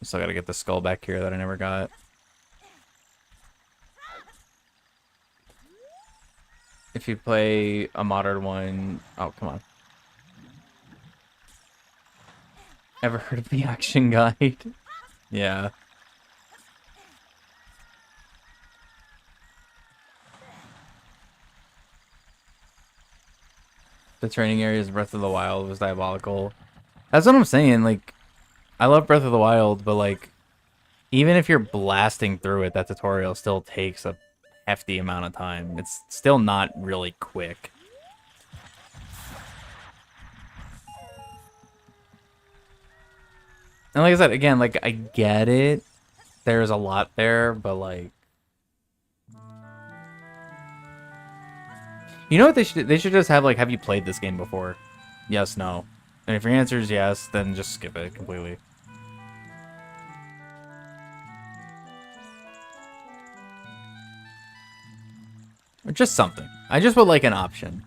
Still gotta get the skull back here that I never got. If you play a modern one... Oh, come on. Ever heard of the Action Guide? Yeah. The training areas of Breath of the Wild was diabolical. That's what I'm saying. Like, I love Breath of the Wild, but like, even if you're blasting through it, that tutorial still takes a hefty amount of time. It's still not really quick. And like I said, again, like, I get it. There's a lot there, but like, you know what they should? They should just have like, have you played this game before? Yes, no. And if your answer is yes, then just skip it completely. Or just something. I just would like an option.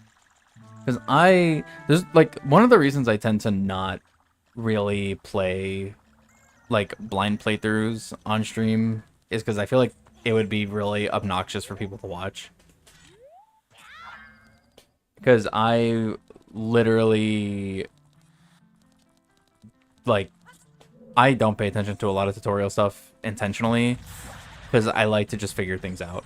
Because there's like, one of the reasons I tend to not really play like blind playthroughs on stream is because I feel like it would be really obnoxious for people to watch. Because I literally, like, I don't pay attention to a lot of tutorial stuff intentionally because I like to just figure things out.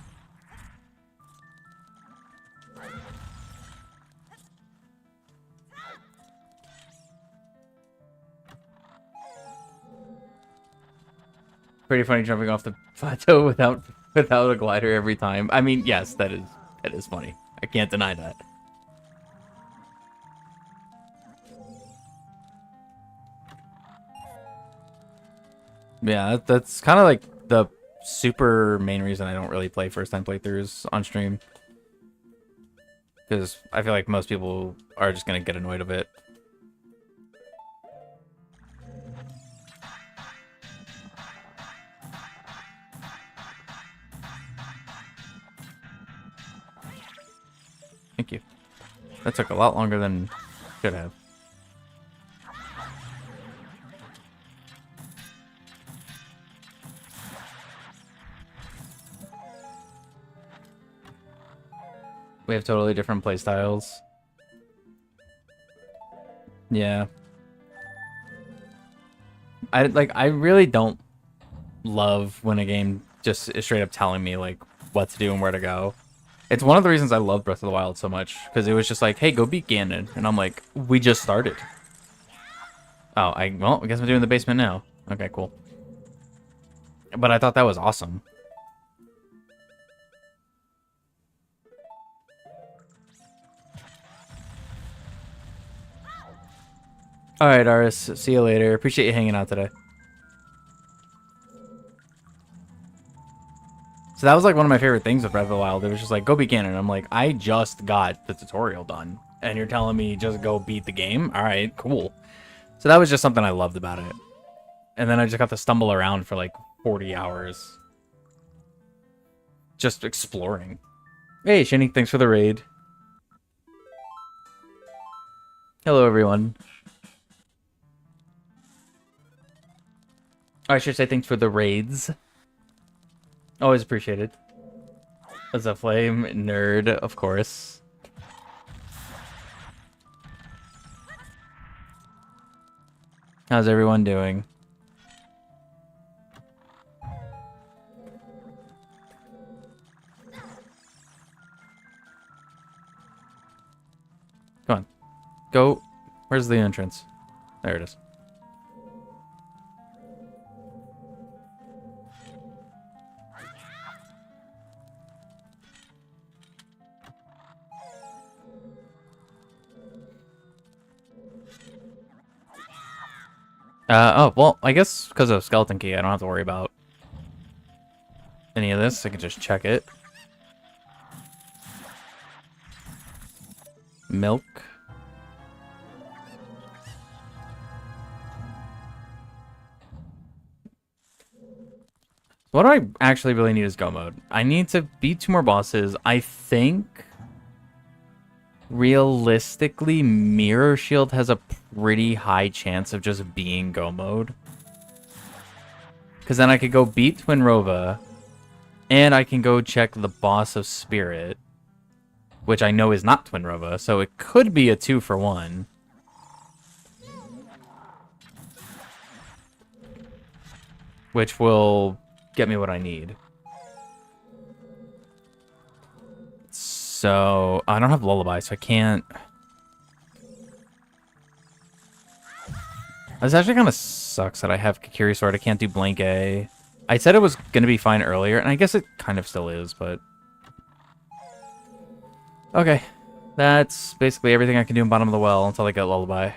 Pretty funny jumping off the plateau without a glider every time. I mean, yes, that is funny. I can't deny that. Yeah, that's kind of like the super main reason I don't really play first time playthroughs on stream. Because I feel like most people are just going to get annoyed of it. Thank you. That took a lot longer than should have. We have totally different play styles. Yeah. I really don't love when a game just is straight up telling me like what to do and where to go. It's one of the reasons I love Breath of the Wild so much, because it was just like, hey, go beat Ganon. And I'm like, we just started. Oh, well, I guess I'm doing the basement now. Okay, cool. But I thought that was awesome. Alright, Aris, see you later. Appreciate you hanging out today. So that was like one of my favorite things with Breath of the Wild. It was just like, go beat Ganon. I'm like, I just got the tutorial done. And you're telling me just go beat the game? Alright, cool. So that was just something I loved about it. And then I just got to stumble around for like 40 hours. Just exploring. Hey, Shinny, thanks for the raid. Hello, everyone. Oh, I should say thanks for the raids. Always appreciated. As a flame nerd, of course. How's everyone doing? Come on. Go. Where's the entrance? There it is. Oh, well, I guess because of Skeleton Key, I don't have to worry about any of this. I can just check it. Milk. What do I actually really need is go mode. I need to beat 2 more bosses. I think realistically, Mirror Shield has a pretty high chance of just being go mode. Because then I could go beat Twinrova, and I can go check the boss of Spirit, which I know is not Twinrova, so it could be a 2-for-1. which will get me what I need. So, I don't have Lullaby, so I can't... This actually kind of sucks that I have Kakiri Sword. I can't do Blank A. I said it was going to be fine earlier, and I guess it kind of still is, but... Okay. That's basically everything I can do in Bottom of the Well until I get Lullaby.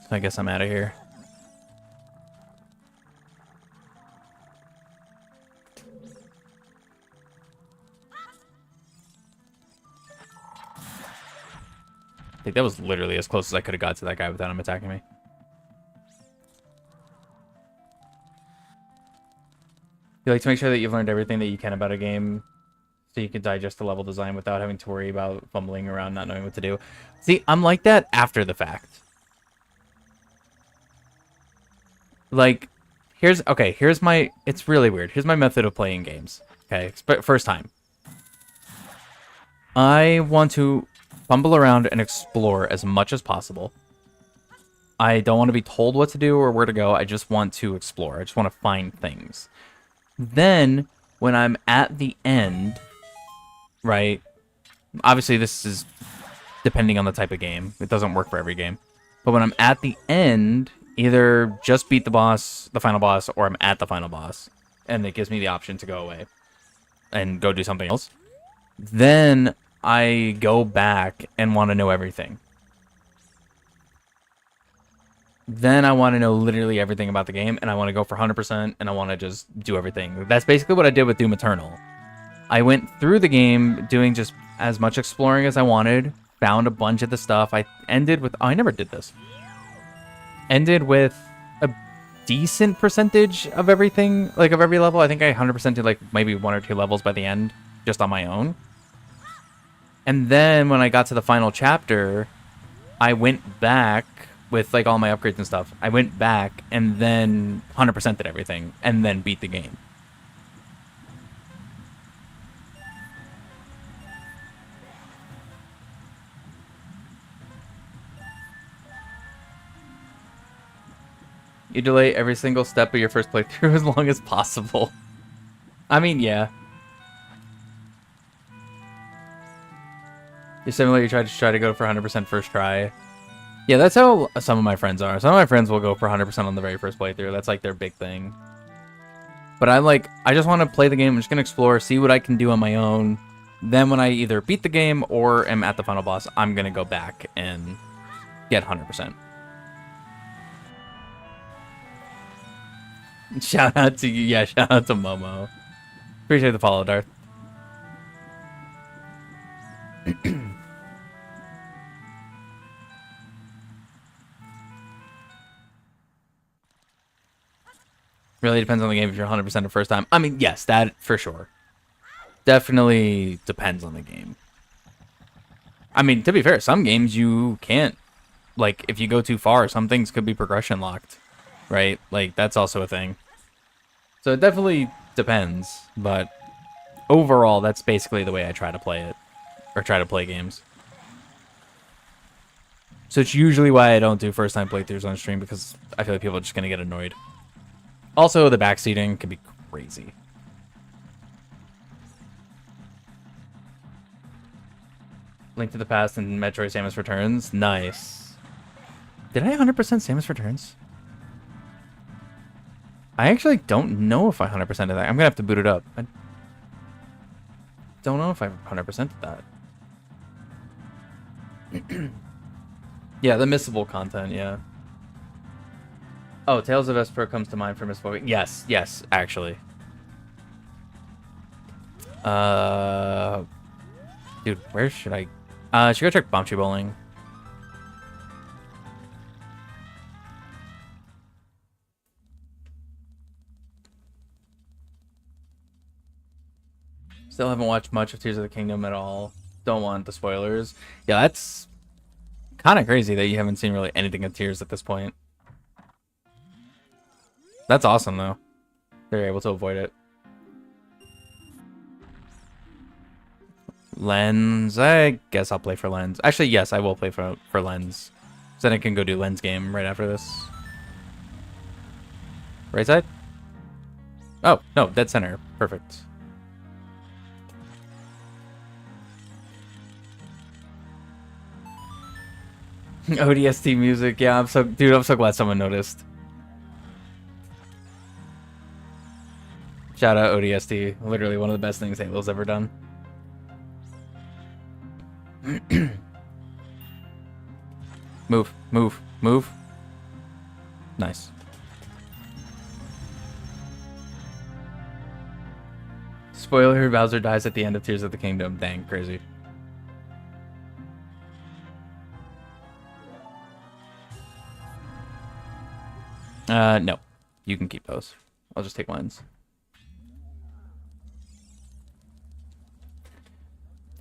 So I guess I'm out of here. I think that was literally as close as I could have got to that guy without him attacking me. You like to make sure that you've learned everything that you can about a game so you can digest the level design without having to worry about fumbling around, not knowing what to do. See, I'm like that after the fact. Like, here's my, it's really weird. Here's my method of playing games. Okay, first time. I want to fumble around and explore as much as possible. I don't want to be told what to do or where to go. I just want to explore. I just want to find things. Then, when I'm at the end, right? Obviously, this is depending on the type of game. It doesn't work for every game. But when I'm at the end, either just beat the boss, the final boss, or I'm at the final boss. And it gives me the option to go away and go do something else. Then I go back and want to know everything. Then I want to know literally everything about the game, and I want to go for 100%, and I want to just do everything. That's basically what I did with Doom Eternal. I went through the game doing just as much exploring as I wanted, found a bunch of the stuff. I ended with... Oh, I never did this. Ended with a decent percentage of everything, like of every level. I think I 100% did like maybe 1 or 2 levels by the end, just on my own. And then when I got to the final chapter, I went back with like all my upgrades and stuff. I went back and then 100% did everything and then beat the game. You delay every single step of your first playthrough as long as possible. I mean, yeah. You similar, you try to go for 100% first try. Yeah, that's how some of my friends are. Some of my friends will go for 100% on the very first playthrough. That's like their big thing. But I just want to play the game. I'm just going to explore, see what I can do on my own. Then when I either beat the game or am at the final boss, I'm going to go back and get 100%. Shout out to you. Yeah, shout out to Momo. Appreciate the follow, Darth. Really depends on the game if you're 100% the first time. I mean, yes, that for sure. Definitely depends on the game. I mean, to be fair, some games you can't. Like, if you go too far, some things could be progression locked. Right? Like, that's also a thing. So it definitely depends. But overall, that's basically the way I try to play it. Or try to play games. So it's usually why I don't do first-time playthroughs on stream, because I feel like people are just going to get annoyed. Also, the backseating can be crazy. Link to the Past and Metroid Samus Returns. Nice. Did I 100% Samus Returns? I actually don't know if I 100% did that. I'm going to have to boot it up. I don't know if I 100% did that. Yeah, the missable content, yeah. Oh, Tales of Vesper comes to mind for missable. Yes, yes, actually. Dude, where should I... should go check Bombchi Bowling. Still haven't watched much of Tears of the Kingdom at all. Don't want the spoilers. Yeah, that's kind of crazy that you haven't seen really anything of Tears at this point. That's awesome, though. They're able to avoid it. Lens. I guess I'll play for Lens. Actually, yes, I will play for Lens. So then I can go do Lens game right after this. Right side? Oh, no, dead center. Perfect. ODST music, yeah, I'm so glad someone noticed. Shout out ODST, literally one of the best things Halo's ever done. Move, move, move. Nice. Spoiler, Bowser dies at the end of Tears of the Kingdom. Dang, crazy. No. You can keep those. I'll just take mines.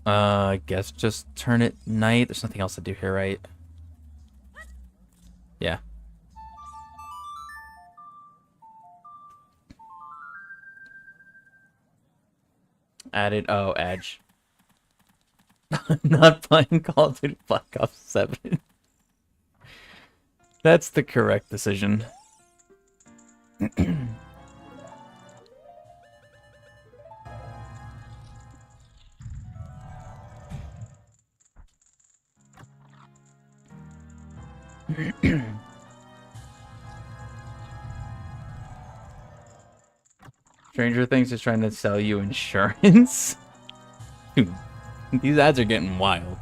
I guess just turn it night. There's nothing else to do here, right? Yeah. Added. Oh, Edge. Not playing Call of Duty Black Ops 7. That's the correct decision. Stranger Things is trying to sell you insurance? Dude, these ads are getting wild.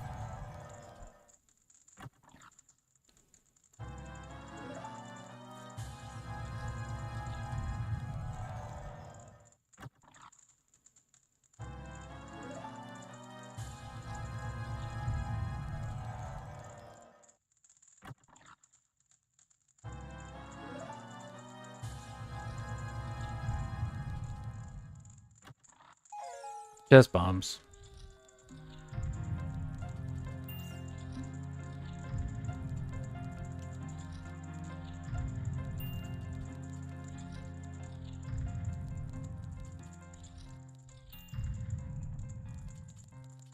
Just bombs.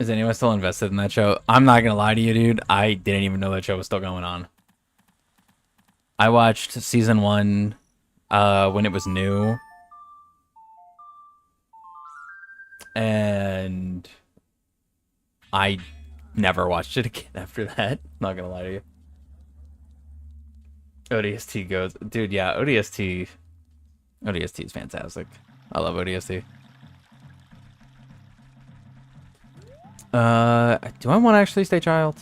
Is anyone still invested in that show? I'm not gonna lie to you, dude. I didn't even know that show was still going on. I watched season 1 when it was new. And I never watched it again after that. Not gonna lie to you. ODST goes, dude. Yeah, ODST is fantastic. I love ODST. Do I want to actually stay child?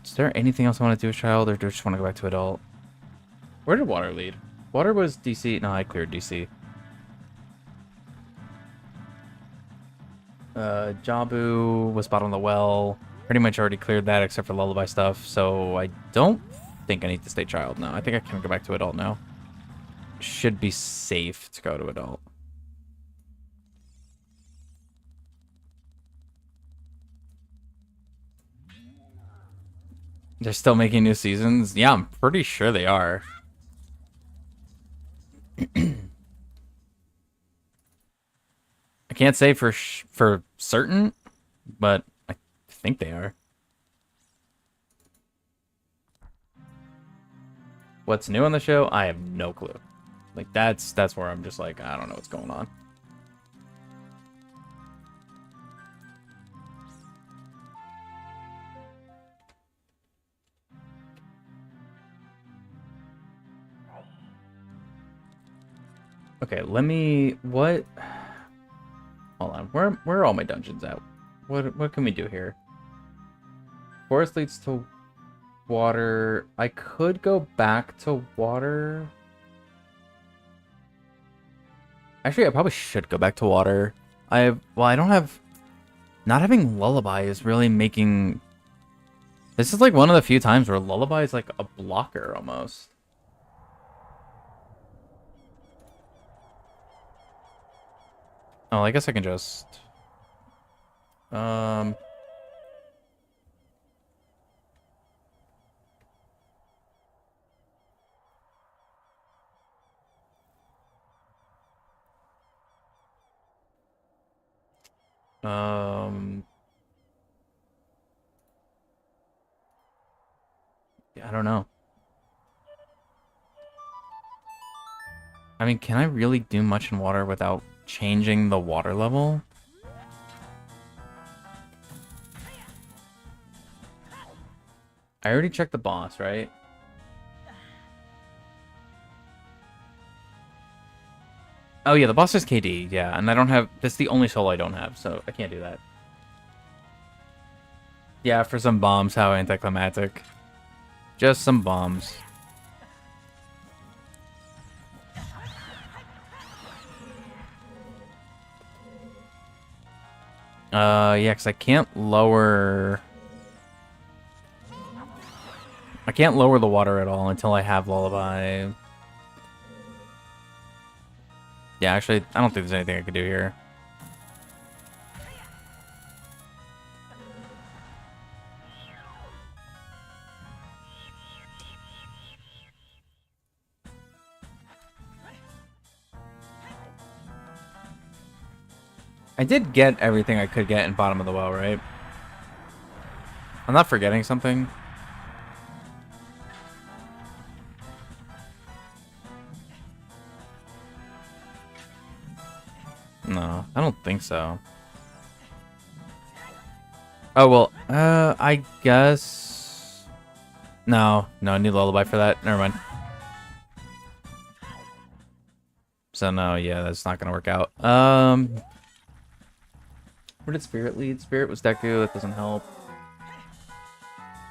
Is there anything else I want to do with child, or do I just want to go back to adult? Where did water lead? Water was DC. No, I cleared DC. Jabu was bottom of the well. Pretty much already cleared that except for lullaby stuff. So I don't think I need to stay child now. I think I can go back to adult now. Should be safe to go to adult. They're still making new seasons? Yeah, I'm pretty sure they are. I can't say for certain, but I think they are. What's new on the show? I have no clue. Like that's where I'm just like, I don't know what's going on. Okay, let me what hold on. Where are all my dungeons at? What can we do here? Forest leads to water. I could go back to water. Actually, I probably should go back to water. I don't have... Not having Lullaby is really making... This is like one of the few times where Lullaby is like a blocker almost. Oh, I guess I can just... Um... don't know. I mean, can I really do much in water without changing the water level? I already checked the boss, right? Oh yeah, the boss is KD, yeah, and I don't have... That's the only soul I don't have, so I can't do that. Yeah, for some bombs, how anticlimactic. Just some bombs. Yeah, because I can't lower... I can't lower the water at all until I have Lullaby. Yeah, actually, I don't think there's anything I could do here. I did get everything I could get in bottom of the well, right? I'm not forgetting something. No, I don't think so. Oh, well, I guess... No, I need Lullaby for that. Never mind. So, no, yeah, that's not gonna work out. Where did Spirit lead? Spirit was Deku, that doesn't help.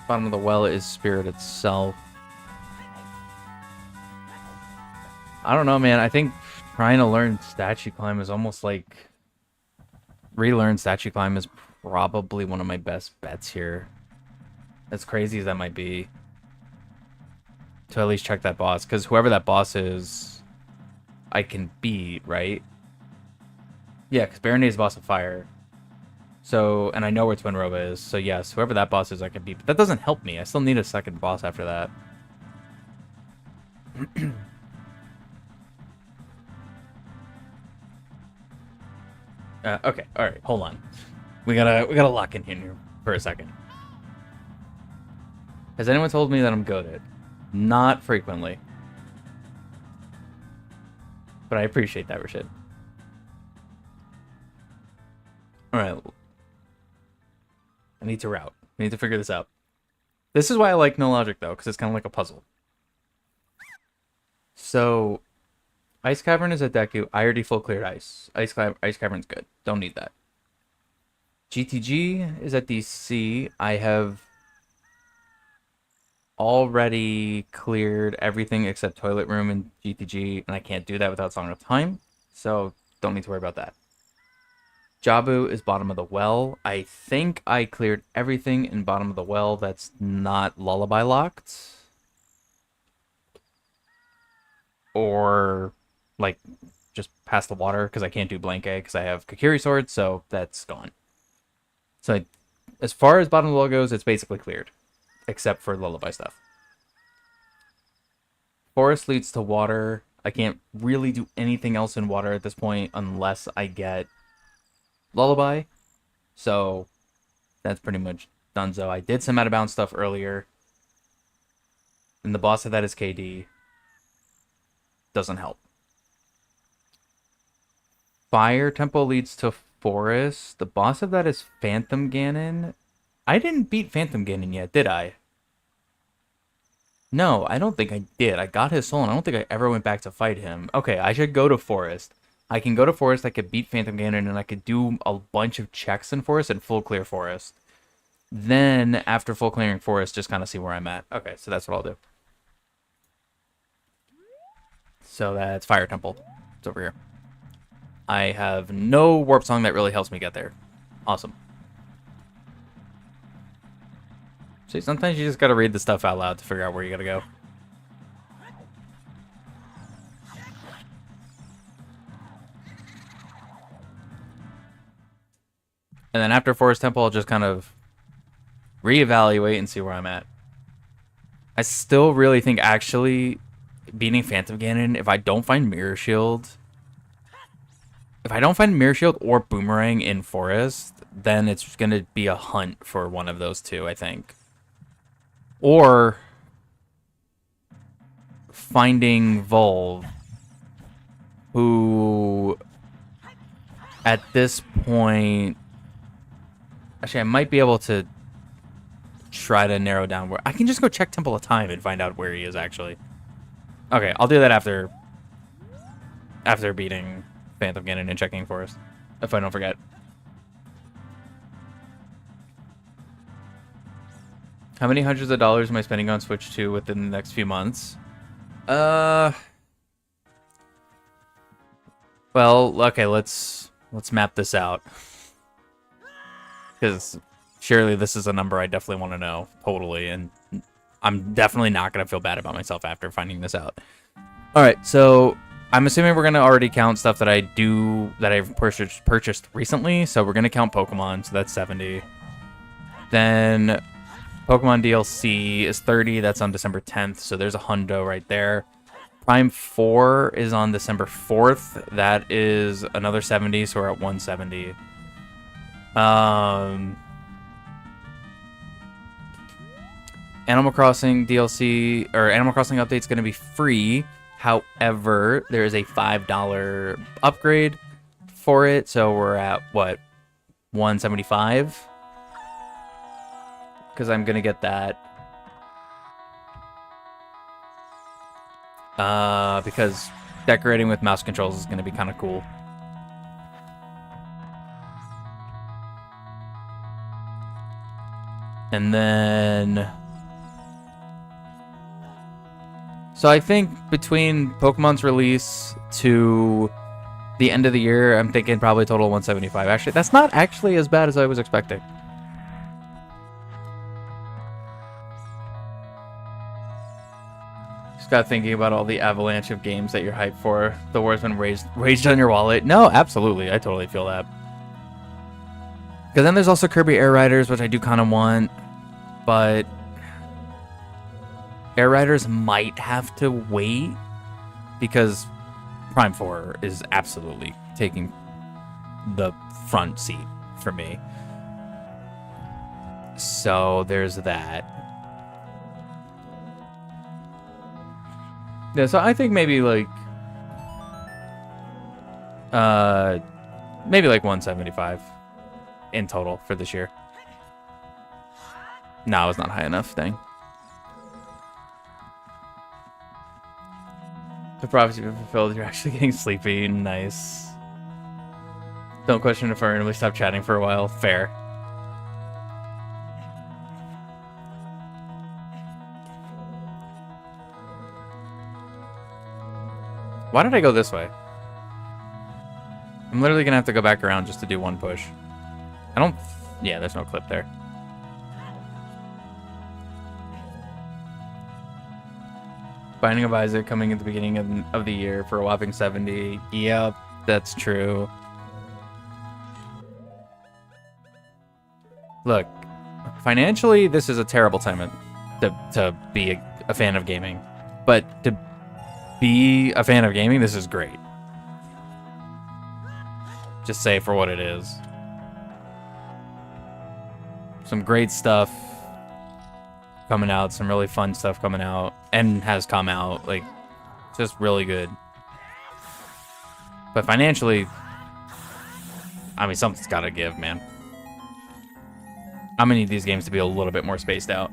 Bottom of the well is Spirit itself. I don't know, man. I think trying to learn Statue Climb is almost like... Relearn Statue Climb is probably one of my best bets here. As crazy as that might be. To at least check that boss. Because whoever that boss is, I can beat, right? Yeah, because Baronade is boss of fire. So, and I know where Twin Roba is. So yes, whoever that boss is, I can beat. But that doesn't help me. I still need a second boss after that. Okay, all right, hold on. We gotta lock in here for a second. Has anyone told me that I'm goated? Not frequently. But I appreciate that, Rashid. Alright. I need to route. I need to figure this out. This is why I like No Logic, though, because it's kind of like a puzzle. So, Ice Cavern is at Deku. I already full cleared Ice. Ice Cavern's good. Don't need that. GTG is at DC. I have already cleared everything except Toilet Room and GTG, and I can't do that without Song of Time, so don't need to worry about that. Jabu is bottom of the well. I think I cleared everything in bottom of the well that's not Lullaby locked. Or, like, just past the water, because I can't do Blank Egg, because I have Kakiri Sword, so that's gone. So, as far as bottom of the well goes, it's basically cleared. Except for Lullaby stuff. Forest leads to water. I can't really do anything else in water at this point unless I get Lullaby. So, that's pretty much donezo. I did some out-of-bounds stuff earlier. And the boss of that is KD. Doesn't help. Fire Temple leads to Forest. The boss of that is Phantom Ganon. I didn't beat Phantom Ganon yet, did I? No, I don't think I did. I got his soul, and I don't think I ever went back to fight him. Okay, I should go to Forest. I can go to Forest, I could beat Phantom Ganon, and I could do a bunch of checks in Forest and full clear Forest. Then, after full clearing Forest, just kind of see where I'm at. Okay, so that's what I'll do. So that's Fire Temple. It's over here. I have no Warp Song that really helps me get there. Awesome. See, sometimes you just gotta read the stuff out loud to figure out where you gotta go. And then after Forest Temple, I'll just kind of reevaluate and see where I'm at. I still really think actually beating Phantom Ganon, if I don't find Mirror Shield... If I don't find Mirror Shield or Boomerang in Forest, then it's gonna be a hunt for one of those two, I think. Or finding Volve, who at this point, actually, I might be able to try to narrow down where I can just go check Temple of Time and find out where he is actually. Okay, I'll do that after beating Phantom Ganon and checking Forest, if I don't forget. How many hundreds of dollars am I spending on Switch 2 within the next few months? Well, okay, let's map this out. Because surely this is a number I definitely want to know, totally, and I'm definitely not going to feel bad about myself after finding this out. Alright, so I'm assuming we're going to already count stuff that I've purchased recently, so we're going to count Pokemon, so that's 70. Then Pokemon DLC is 30, that's on December 10th, so there's a hundo right there. Prime 4 is on December 4th, that is another 70, so we're at 170. Animal Crossing DLC, or Animal Crossing update's going to be free. However, there is a $5 upgrade for it, so we're at, what, 175? Because I'm going to get that. Because decorating with mouse controls is going to be kind of cool. And then... So I think between Pokemon's release to the end of the year, I'm thinking probably total 175. Actually, that's not actually as bad as I was expecting. Just got thinking about all the avalanche of games that you're hyped for. The war's been raged on your wallet. No, absolutely. I totally feel that. Because then there's also Kirby Air Riders, which I do kind of want. But Air Riders might have to wait because Prime 4 is absolutely taking the front seat for me. So there's that. Yeah, so I think maybe like 175 in total for this year. No, it's not high enough, dang. The prophecy been fulfilled, you're actually getting sleepy. Nice. Don't question if I randomly stop chatting for a while. Fair. Why did I go this way? I'm literally gonna have to go back around just to do one push. I don't... Yeah, there's no clip there. Binding of Isaac coming at the beginning of the year for a whopping 70. Yep, that's true. Look, financially, this is a terrible time to be a fan of gaming. But to be a fan of gaming, this is great. Just say for what it is. Some great stuff coming out, some really fun stuff coming out, and has come out, like, just really good. But financially, I mean, something's gotta give, man. I'm gonna need these games to be a little bit more spaced out.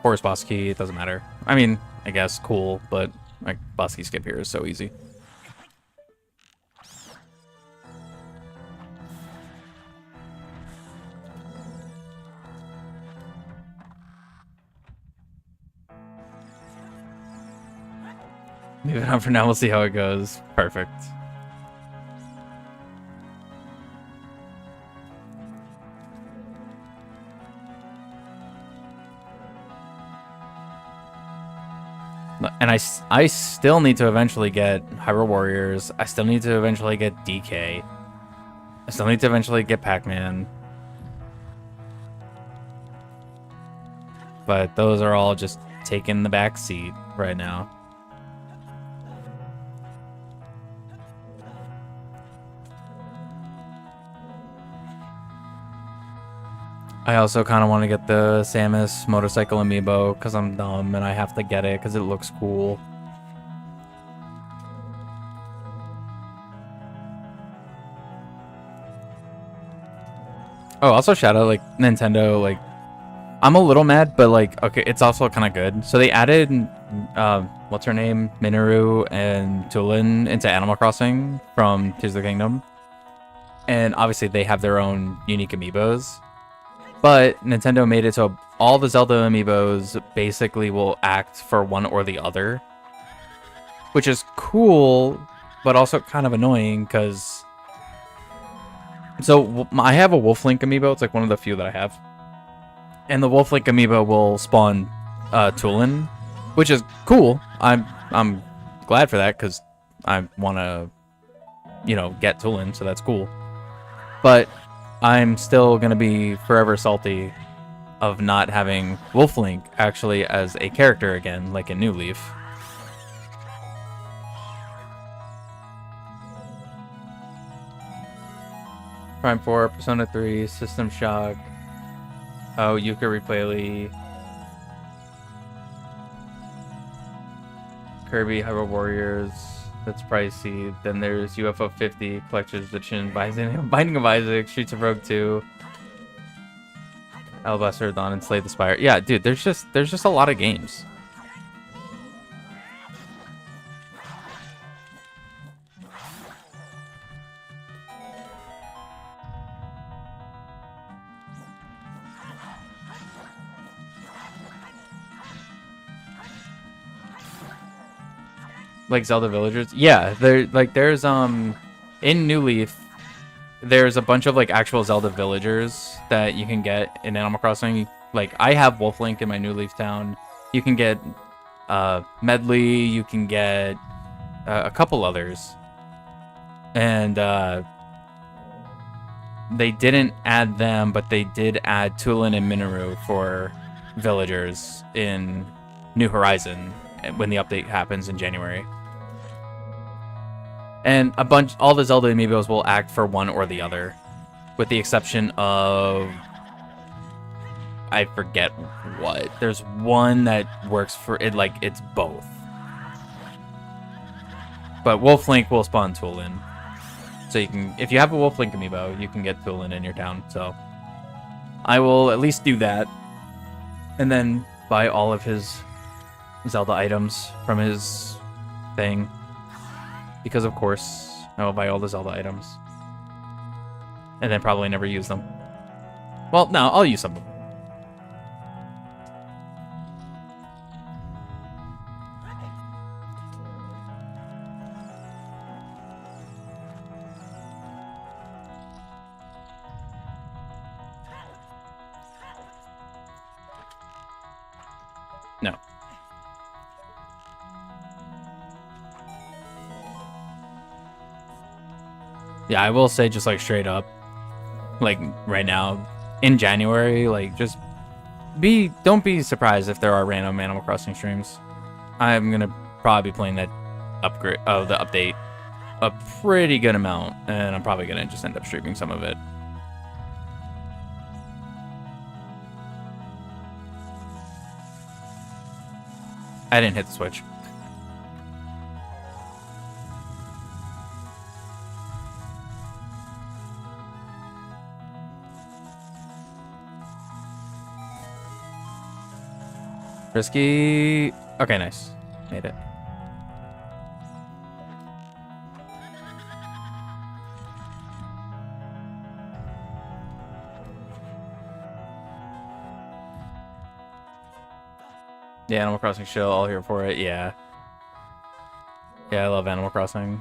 Forest boss key, it doesn't matter. I mean, I guess, cool, but, like, boss key skip here is so easy. Leave it on for now, we'll see how it goes. Perfect. And I still need to eventually get Hyrule Warriors. I still need to eventually get DK. I still need to eventually get Pac-Man. But those are all just taking the back seat right now. I also kind of want to get the Samus motorcycle amiibo because I'm dumb and I have to get it because it looks cool. Oh, also shout out like Nintendo. Like, I'm a little mad, but like, okay, it's also kind of good. So they added, what's her name, Minoru and Tulin into Animal Crossing from Tears of the Kingdom, and obviously they have their own unique amiibos. But Nintendo made it so all the Zelda amiibos basically will act for one or the other, which is cool, but also kind of annoying because. So I have a Wolf Link amiibo. It's like one of the few that I have, and the Wolf Link amiibo will spawn Tulin, which is cool. I'm glad for that because I want to, get Tulin, so that's cool. But I'm still gonna be forever salty of not having Wolf Link actually as a character again, like in New Leaf. Prime 4, Persona 3, System Shock. Oh, Yuka Replay, Kirby Hyrule Warriors. That's pricey. Then there's UFO 50, Collector's Edition, Binding of Isaac, Streets of Rogue 2, Alabaster Dawn, and Slay the Spire. Yeah, dude, there's just a lot of games. Like Zelda Villagers? Yeah, there's in New Leaf there's a bunch of like actual Zelda villagers that you can get in Animal Crossing. Like I have Wolf Link in my New Leaf town. You can get Medley, you can get a couple others. And they didn't add them, but they did add Tulin and Minoru for villagers in New Horizon when the update happens in January. And all the Zelda amiibos will act for one or the other, with the exception of, I forget what. There's one that works for it, like it's both. But Wolf Link will spawn Tulin, so you can, if you have a Wolf Link amiibo, you can get Tulin in your town. So I will at least do that, and then buy all of his Zelda items from his thing. Because, of course, I will buy all the Zelda items. And then probably never use them. Well, no, I'll use some of them. No. Yeah, I will say just like straight up, like right now in January, like just don't be surprised if there are random Animal Crossing streams. I'm gonna probably be playing that the update a pretty good amount, and I'm probably gonna just end up streaming some of it. I didn't hit the switch. Risky. Okay, nice. Made it. Yeah, Animal Crossing chill, all here for it, yeah. Yeah, I love Animal Crossing.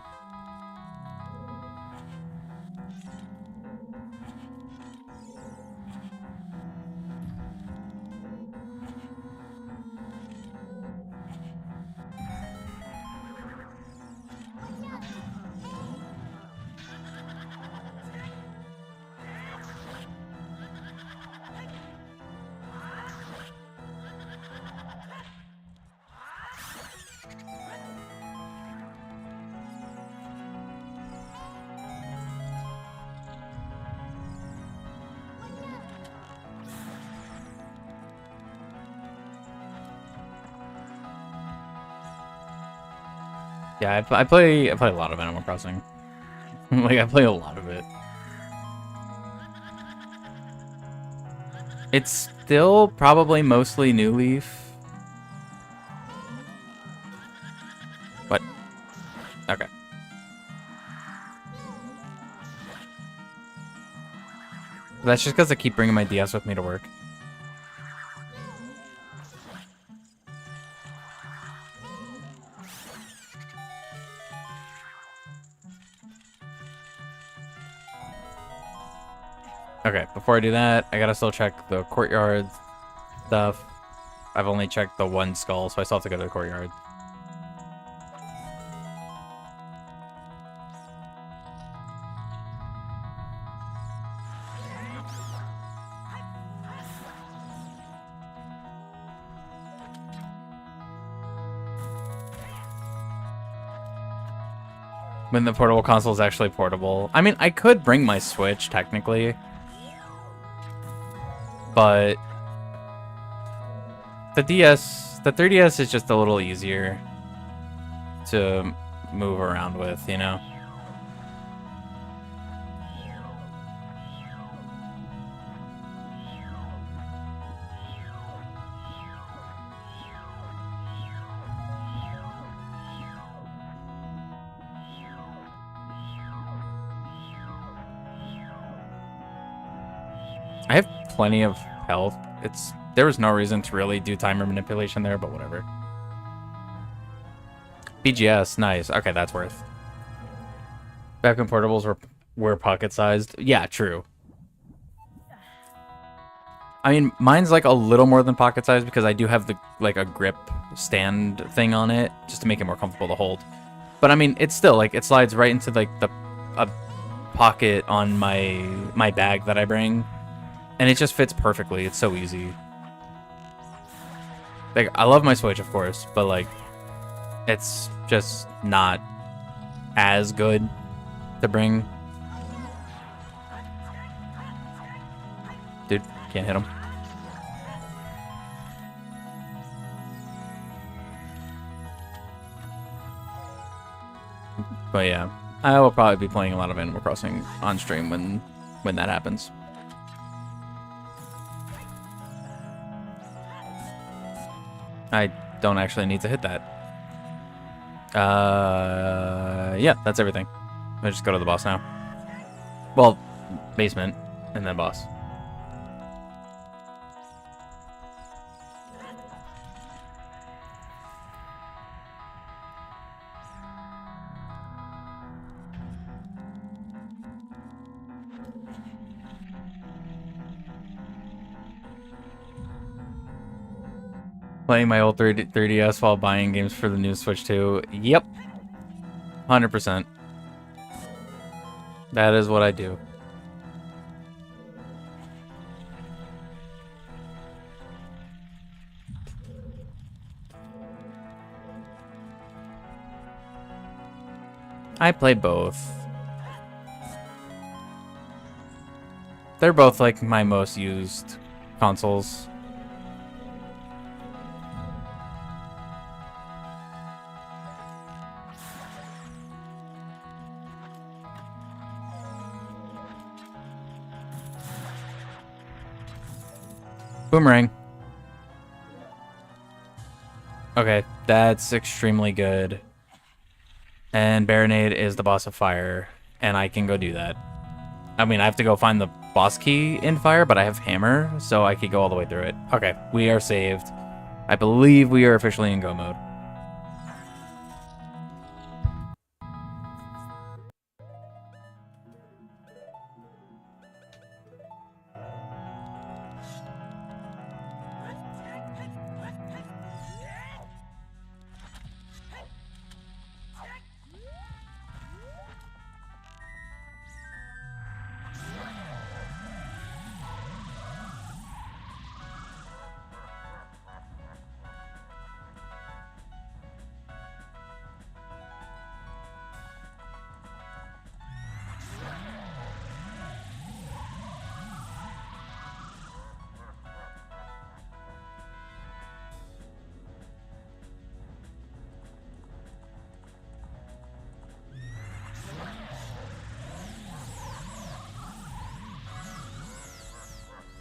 Yeah, I play a lot of Animal Crossing. Like I play a lot of it. It's still probably mostly New Leaf. What? Okay. That's just because I keep bringing my DS with me to work. Okay, before I do that, I gotta still check the courtyard stuff. I've only checked the one skull, so I still have to go to the courtyard. When the portable console is actually portable. I mean, I could bring my Switch, technically. But the 3DS is just a little easier to move around with, you know? I have plenty of health. There was no reason to really do timer manipulation there, but whatever. BGS, nice. Okay, that's worth. Back when portables were pocket-sized. Yeah, true. I mean, mine's like a little more than pocket-sized because I do have the like a grip stand thing on it just to make it more comfortable to hold. But I mean, it's still like it slides right into like a pocket on my bag that I bring. And it just fits perfectly. It's so easy. Like, I love my Switch, of course, but, like, it's just not as good to bring. Dude, can't hit him. But, yeah. I will probably be playing a lot of Animal Crossing on stream when that happens. I don't actually need to hit that. Yeah, that's everything. I just go to the boss now. Well, basement, and then boss. Playing my old 3DS while buying games for the new Switch 2. Yep. 100%. That is what I do. I play both. They're both like my most used consoles. Boomerang. Okay, that's extremely good. And Baronade is the boss of fire, and I can go do that. I mean, I have to go find the boss key in fire, but I have hammer, so I could go all the way through it. Okay, we are saved. I believe we are officially in go mode.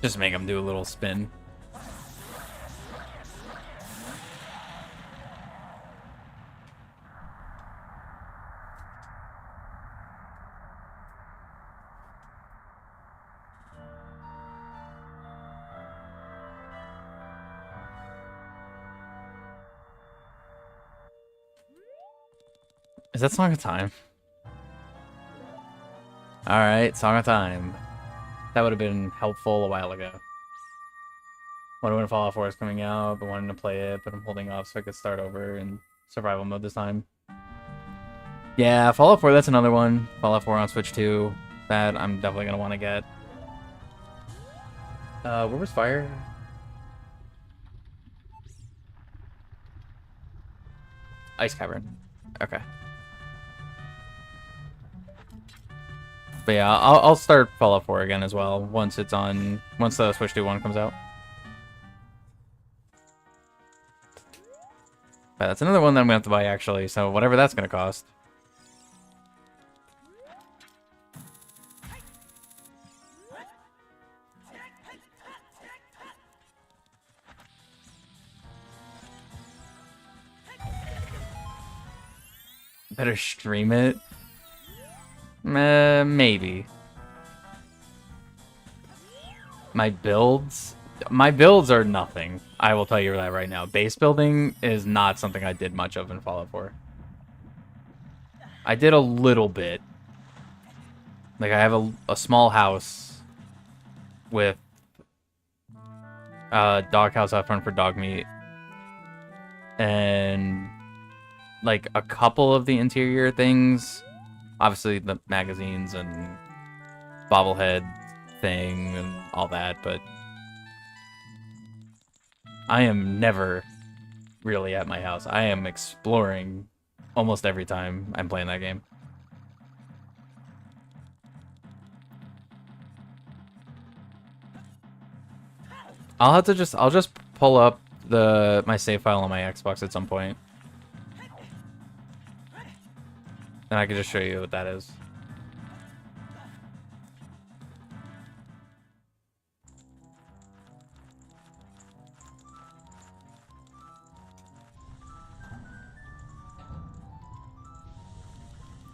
Just make him do a little spin. Is that Song of Time? Alright, Song of Time. That would have been helpful a while ago. Wonder when Fallout 4 is coming out, but wanting to play it, but I'm holding off so I could start over in survival mode this time. Yeah, Fallout 4, that's another one. Fallout 4 on Switch 2. That I'm definitely going to want to get. Where was fire? Ice Cavern. Okay. But yeah, I'll start Fallout 4 again as well once the Switch 2 one comes out. But that's another one that I'm gonna have to buy actually, so whatever that's gonna cost. Better stream it? Maybe. My builds are nothing. I will tell you that right now. Base building is not something I did much of in Fallout 4. I did a little bit. Like, I have a small house with a doghouse out front for dog meat. And, like, a couple of the interior things. Obviously, the magazines and bobblehead thing and all that, but I am never really at my house. I am exploring almost every time I'm playing that game. I'll just pull up my save file on my Xbox at some point. And I can just show you what that is.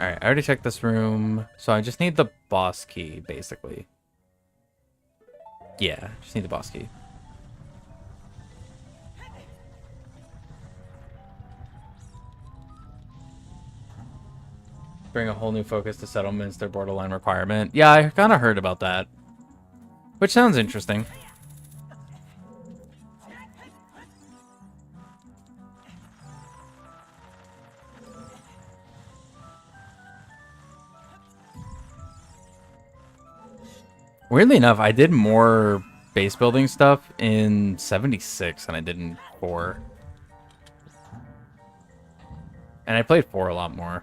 Alright, I already checked this room, so I just need the boss key, basically. Yeah, just need the boss key. Bring a whole new focus to settlements, their borderline requirement. Yeah, I kind of heard about that. Which sounds interesting. Weirdly enough, I did more base building stuff in 76 than I did in 4. And I played 4 a lot more.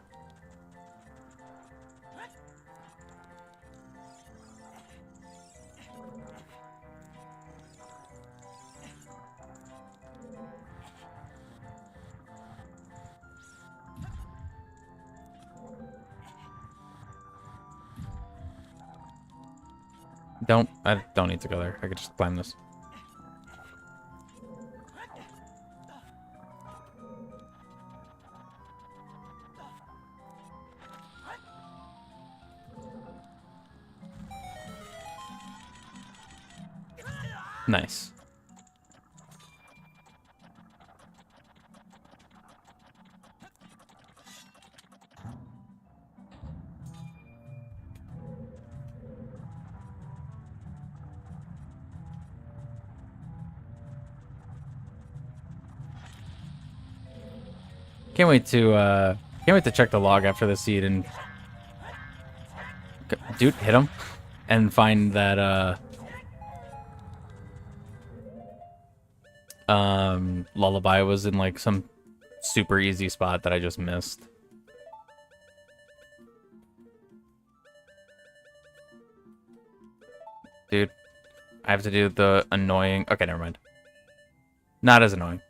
I don't need to go there. I could just climb this. Nice. Can't wait to check the log after the seed and dude hit him and find that lullaby was in like some super easy spot that I just missed. Dude, I have to do the annoying. Okay, never mind. Not as annoying.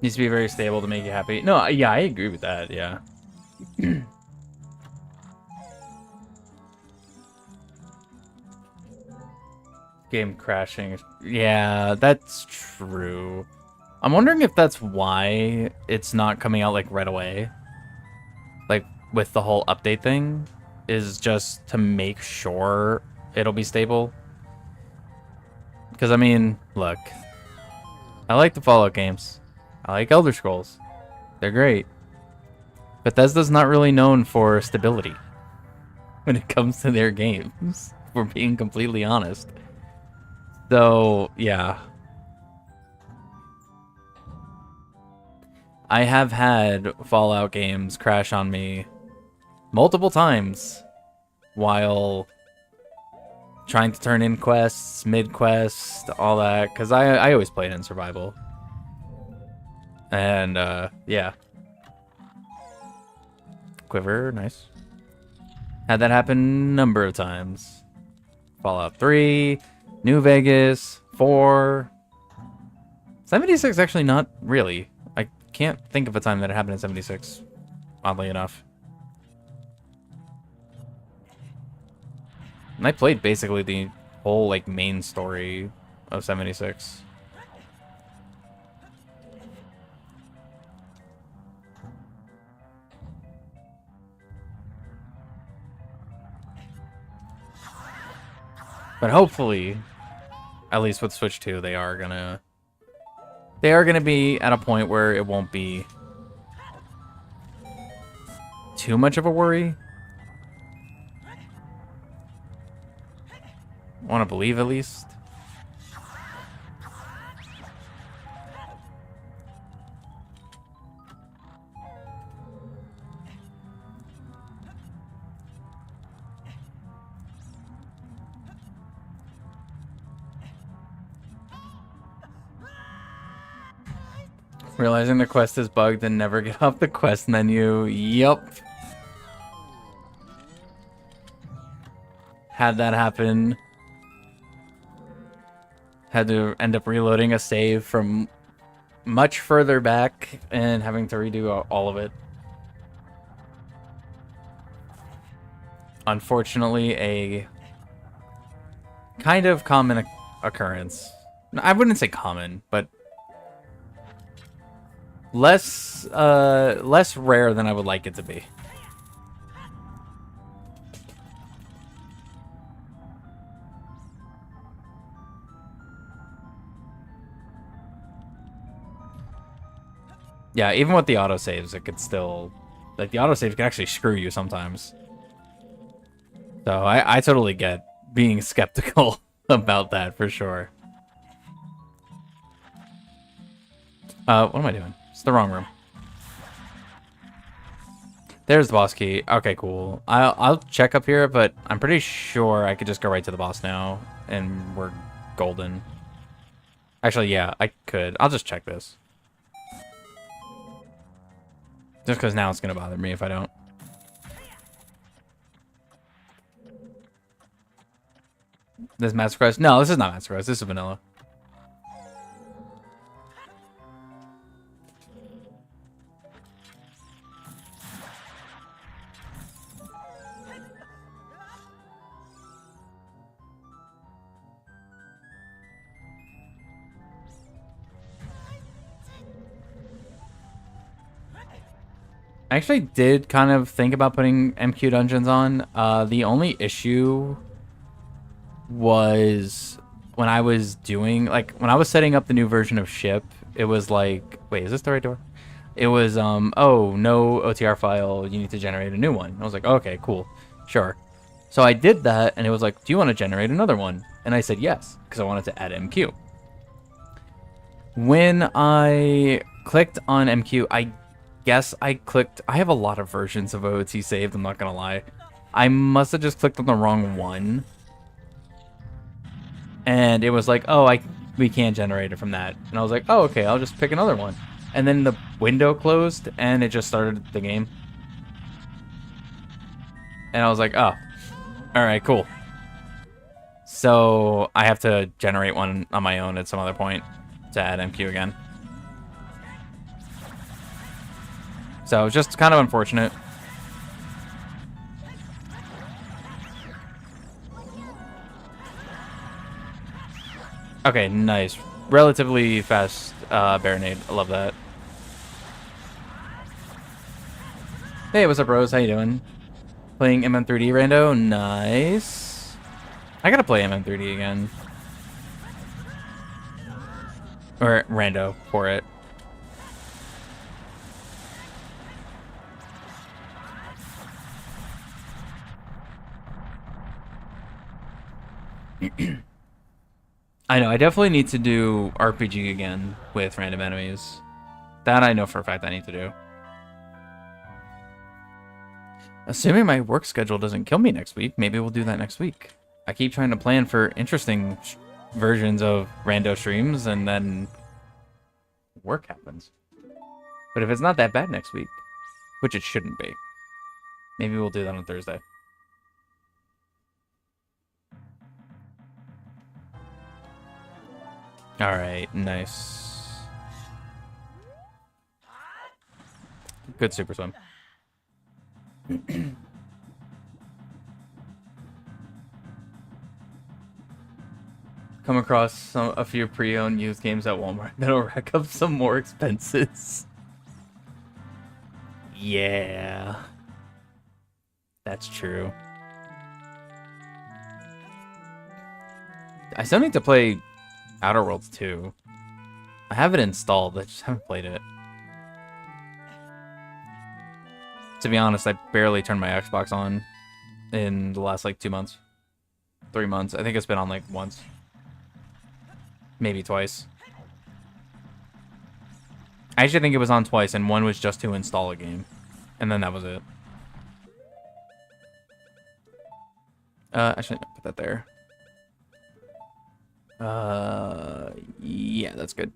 Needs to be very stable to make you happy. No, yeah, I agree with that, yeah. Game crashing. Yeah, that's true. I'm wondering if that's why it's not coming out, like, right away. Like, with the whole update thing. Is just to make sure it'll be stable. Because, I mean, look. I like the Fallout games. I like Elder Scrolls. They're great. Bethesda's not really known for stability when it comes to their games, if we're being completely honest. So, yeah. I have had Fallout games crash on me multiple times while trying to turn in quests, mid-quest, all that, because I always played in survival. And, yeah. Quiver, nice. Had that happen a number of times. Fallout 3, New Vegas, 4. 76 actually not really. I can't think of a time that it happened in 76, oddly enough. And I played basically the whole, like, main story of 76. But hopefully, at least with Switch 2, they are gonna be at a point where it won't be too much of a worry. I want to believe, at least. Realizing the quest is bugged and never get off the quest menu. Yup. Had that happen. Had to end up reloading a save from much further back and having to redo all of it. Unfortunately, a kind of common occurrence. I wouldn't say common, but less rare than I would like it to be. Yeah, even with the autosaves, it could still... Like, the autosave can actually screw you sometimes. So, I totally get being skeptical about that, for sure. What am I doing? It's the wrong room. There's the boss key. Okay, cool. I'll check up here, but I'm pretty sure I could just go right to the boss now, and we're golden. Actually, yeah, I could. I'll just check this. Just because now it's going to bother me if I don't. This is Master Quest? No, this is not Master Quest. This is vanilla. I actually did kind of think about putting MQ dungeons on. The only issue was when I was doing, like, when I was setting up the new version of Ship, it was like, wait, is this the right door? It was, oh, no OTR file, you need to generate a new one. I was like, okay, cool, sure. So I did that, and it was like, do you want to generate another one? And I said yes, because I wanted to add MQ. When I clicked on MQ, I guess I clicked... I have a lot of versions of OOT saved, I'm not gonna lie. I must have just clicked on the wrong one. And it was like, oh, we can't generate it from that. And I was like, oh, okay, I'll just pick another one. And then the window closed, and it just started the game. And I was like, oh, alright, cool. So I have to generate one on my own at some other point to add MQ again. So it's just kind of unfortunate. Okay, nice. Relatively fast Baronade. I love that. Hey, what's up, Rose? How you doing? Playing MM3D Rando? Nice. I gotta play MM3D again. Or Rando for it. I know, I definitely need to do RPG again with random enemies. That I know for a fact I need to do. Assuming my work schedule doesn't kill me next week, maybe we'll do that next week. I keep trying to plan for interesting versions of rando streams, and then work happens. But if it's not that bad next week, which it shouldn't be, maybe we'll do that on Thursday. Alright, nice. Good super swim. Come across a few pre-owned used games at Walmart that'll rack up some more expenses. Yeah. That's true. I still need to play Outer Worlds 2. I have it installed, I just haven't played it. To be honest, I barely turned my Xbox on in the last, like, 2 months. 3 months. I think it's been on, like, once. Maybe twice. I actually think it was on twice, and one was just to install a game. And then that was it. Actually, no, put that there. Yeah, that's good.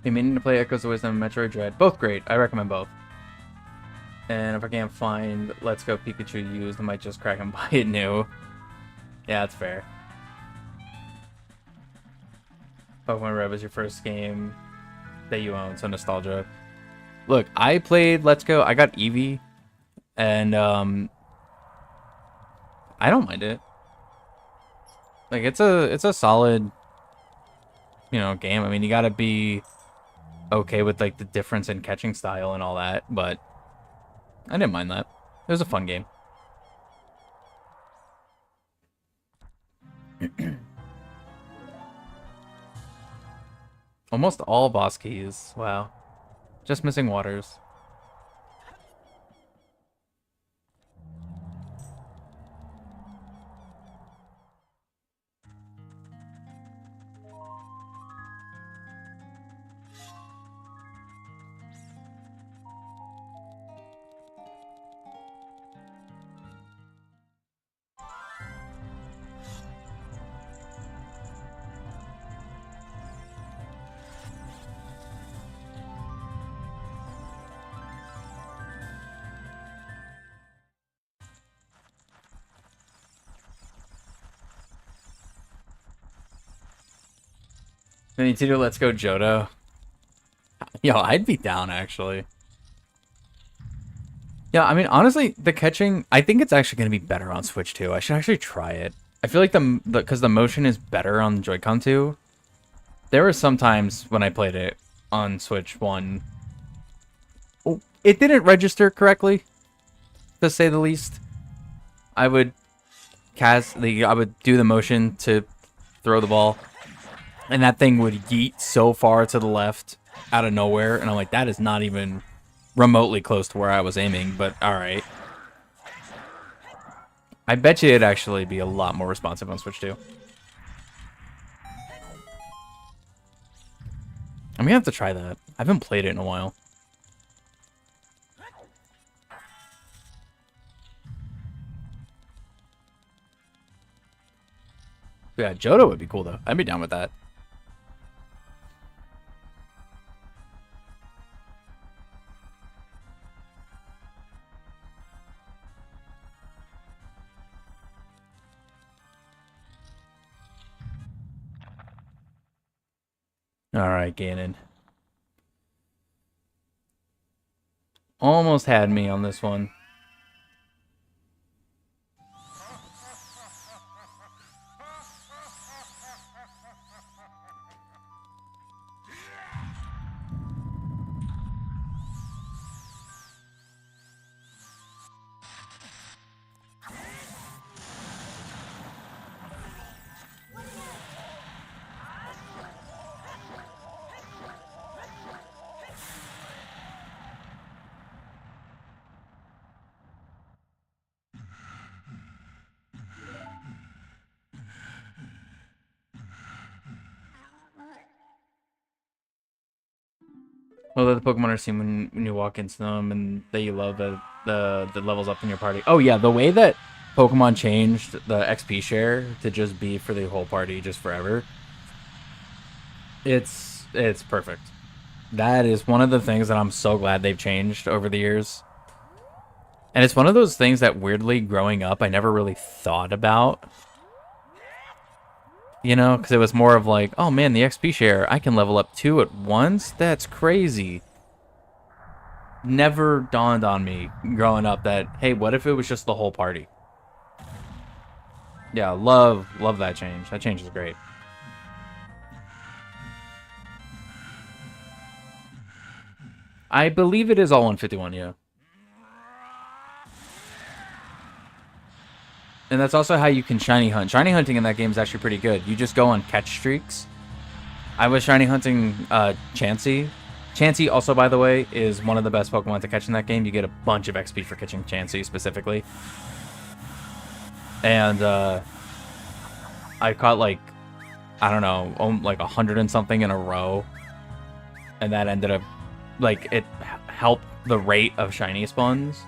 Been meaning to play Echoes of Wisdom and Metroid Dread. Both great. I recommend both. And if I can't find Let's Go Pikachu used, I might just crack and buy it new. Yeah, that's fair. Pokemon Red was your first game that you owned, so nostalgia. Look, I played Let's Go. I got Eevee, and I don't mind it. Like, it's a solid, you know, game. I mean, you gotta be okay with, like, the difference in catching style and all that, but I didn't mind that. It was a fun game. Almost all boss keys. Wow. Just missing waters. I need to do Let's Go Johto. Yo, I'd be down, actually. Yeah, I mean, honestly, the catching, I think it's actually going to be better on Switch 2. I should actually try it. I feel like because the motion is better on Joy-Con 2. There were some times when I played it on Switch 1. Oh, it didn't register correctly, to say the least. I would I would do the motion to throw the ball, and that thing would yeet so far to the left out of nowhere, and I'm like, that is not even remotely close to where I was aiming, but alright. I bet you it'd actually be a lot more responsive on Switch 2. I'm gonna have to try that. I haven't played it in a while. Yeah, Johto would be cool though. I'd be down with that. Alright, Ganon. Almost had me on this one. Well, the Pokemon are seen when you walk into them, and that you love the levels up in your party. Oh yeah, the way that Pokemon changed the XP share to just be for the whole party, just forever. It's perfect. That is one of the things that I'm so glad they've changed over the years. And it's one of those things that weirdly growing up I never really thought about. You know, because it was more of like, oh man, the XP share, I can level up 2 at once? That's crazy. Never dawned on me growing up that, hey, what if it was just the whole party? Yeah, love that change. That change is great. I believe it is all 151, yeah. And that's also how you can shiny hunt. Shiny hunting in that game is actually pretty good. You just go on catch streaks. I was shiny hunting Chansey. Chansey also, by the way, is one of the best Pokemon to catch in that game. You get a bunch of XP for catching Chansey specifically. And I caught like, I don't know, like 100 and something in a row. And that ended up, like, it helped the rate of shiny spawns.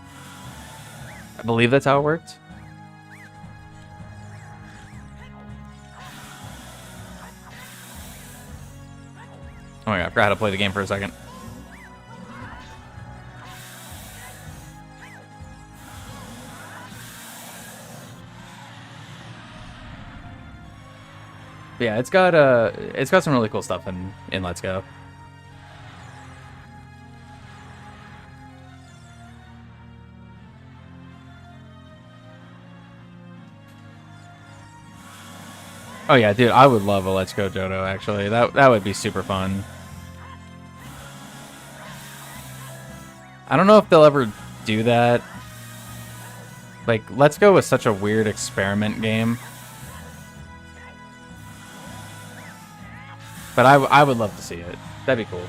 I believe that's how it worked. Oh my god, I forgot how to play the game for a second. But yeah, it's got some really cool stuff in Let's Go. Oh yeah, dude, I would love a Let's Go Johto, actually. That would be super fun. I don't know if they'll ever do that. Like, Let's Go was such a weird experiment game. But I would love to see it. That'd be cool.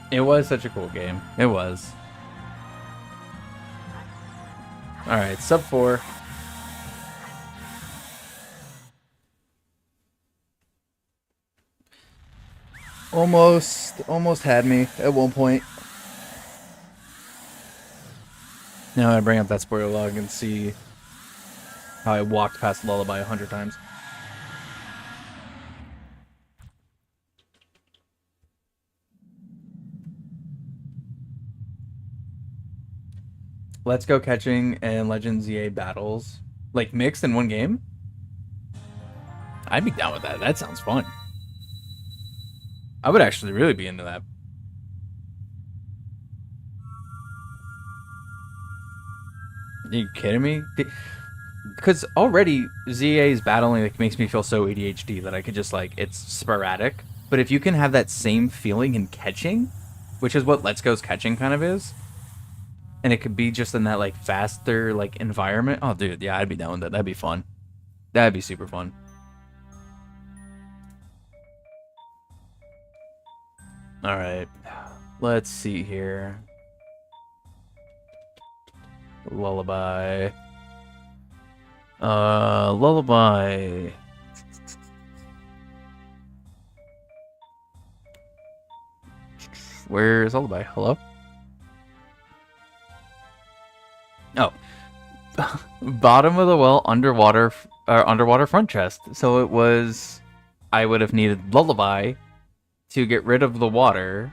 It was such a cool game. It was. Alright, sub 4. Almost had me at one point. Now I bring up that spoiler log and see how I walked past Lullaby 100 times. Let's Go Catching and Legends EA battles, like, mixed in one game? I'd be down with that. That sounds fun. I would actually really be into that. Are you kidding me? Because already ZA's battling like makes me feel so ADHD that I could just like, it's sporadic. But if you can have that same feeling in catching, which is what Let's Go's catching kind of is, and it could be just in that like faster like environment. Oh, dude, yeah, I'd be down with that. That'd be fun. That'd be super fun. Alright. Let's see here. Lullaby. Lullaby. Where is Lullaby? Hello? Oh. Bottom of the well, underwater front chest. So it was... I would have needed Lullaby to get rid of the water.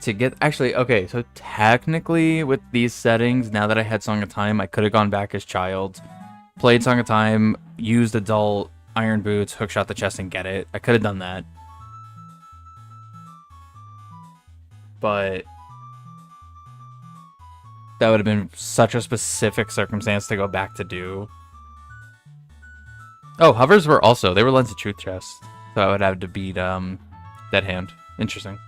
To get... Actually, okay, so technically with these settings, now that I had Song of Time, I could have gone back as child, played Song of Time, used adult, iron boots, hookshot the chest and get it. I could have done that. But that would have been such a specific circumstance to go back to do. Oh, hovers were also... They were Lens of Truth chests. So I would have to beat Dead Hand. Interesting.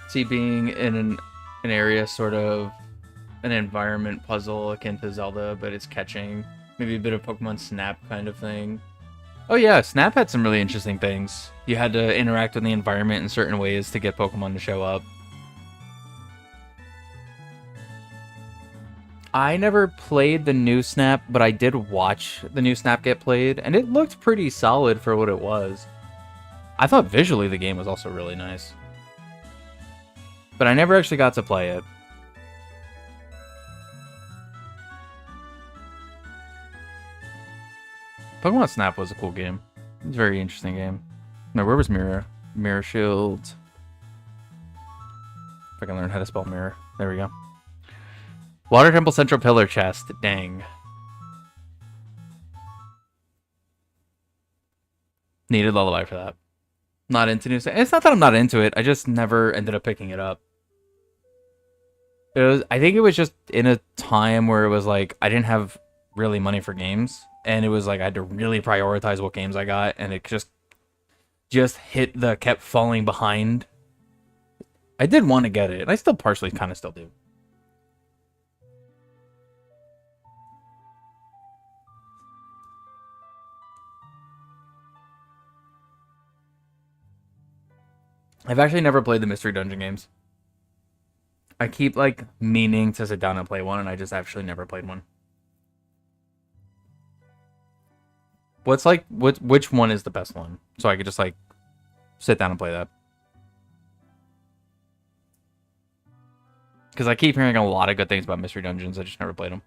See, being in an area, sort of an environment puzzle akin to Zelda, but it's catching. Maybe a bit of Pokemon Snap kind of thing. Oh yeah, Snap had some really interesting things. You had to interact with the environment in certain ways to get Pokemon to show up. I never played the new Snap, but I did watch the new Snap get played, and it looked pretty solid for what it was. I thought visually the game was also really nice. But I never actually got to play it. Pokemon Snap was a cool game. It was a very interesting game. No, where was Mirror? Mirror Shield. If I can learn how to spell mirror. There we go. Water Temple Central Pillar Chest. Dang. Needed Lullaby for that. Not into new... It's not that I'm not into it. I just never ended up picking it up. It was, I think it was just in a time where it was like, I didn't have really money for games. And it was like, I had to really prioritize what games I got. And it just hit the kept falling behind. I did want to get it. And I still partially kind of still do. I've actually never played the Mystery Dungeon games. I keep, like, meaning to sit down and play one, and I just actually never played one. What's, like, which one is the best one? So I could just, like, sit down and play that. Because I keep hearing a lot of good things about Mystery Dungeons, I just never played them.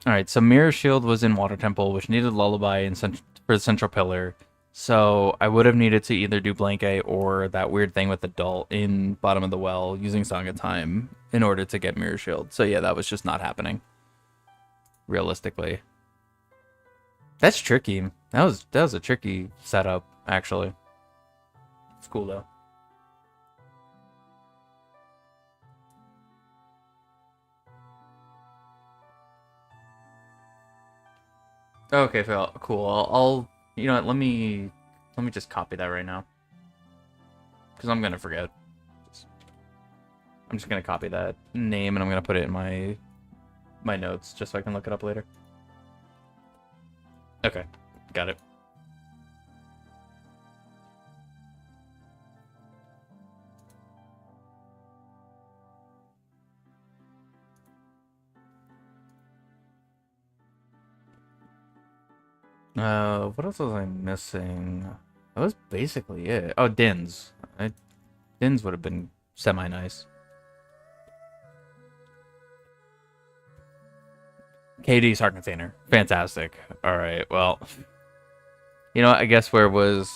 Alright, so Mirror Shield was in Water Temple, which needed Lullaby for the Central Pillar. So I would have needed to either do Blanket or that weird thing with Adult in Bottom of the Well using Song of Time in order to get Mirror Shield. So yeah, that was just not happening. Realistically. That's tricky. That was a tricky setup, actually. It's cool though. Okay, Phil. Cool. I'll you know what, let me just copy that right now. Because I'm gonna forget. I'm just gonna copy that name and I'm gonna put it in my notes just so I can look it up later. Okay, got it. What else was I missing? That was basically it. Oh, Dins. Dins would have been semi-nice. KD's Heart Container. Fantastic. Alright, well. You know what? I guess where was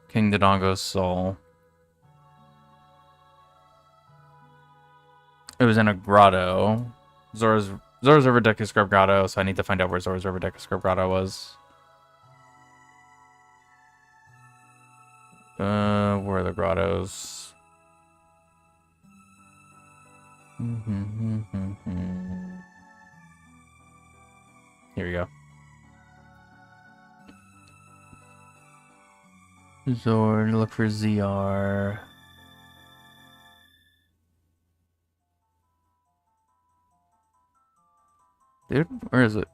King Dodongo's soul? It was in a grotto. Zora's River Deku Scrub Grotto, so I need to find out where Zora's River Deku Scrub Grotto was. Where are the grottos? Here we go. Zord, look for ZR. Dude, where is it?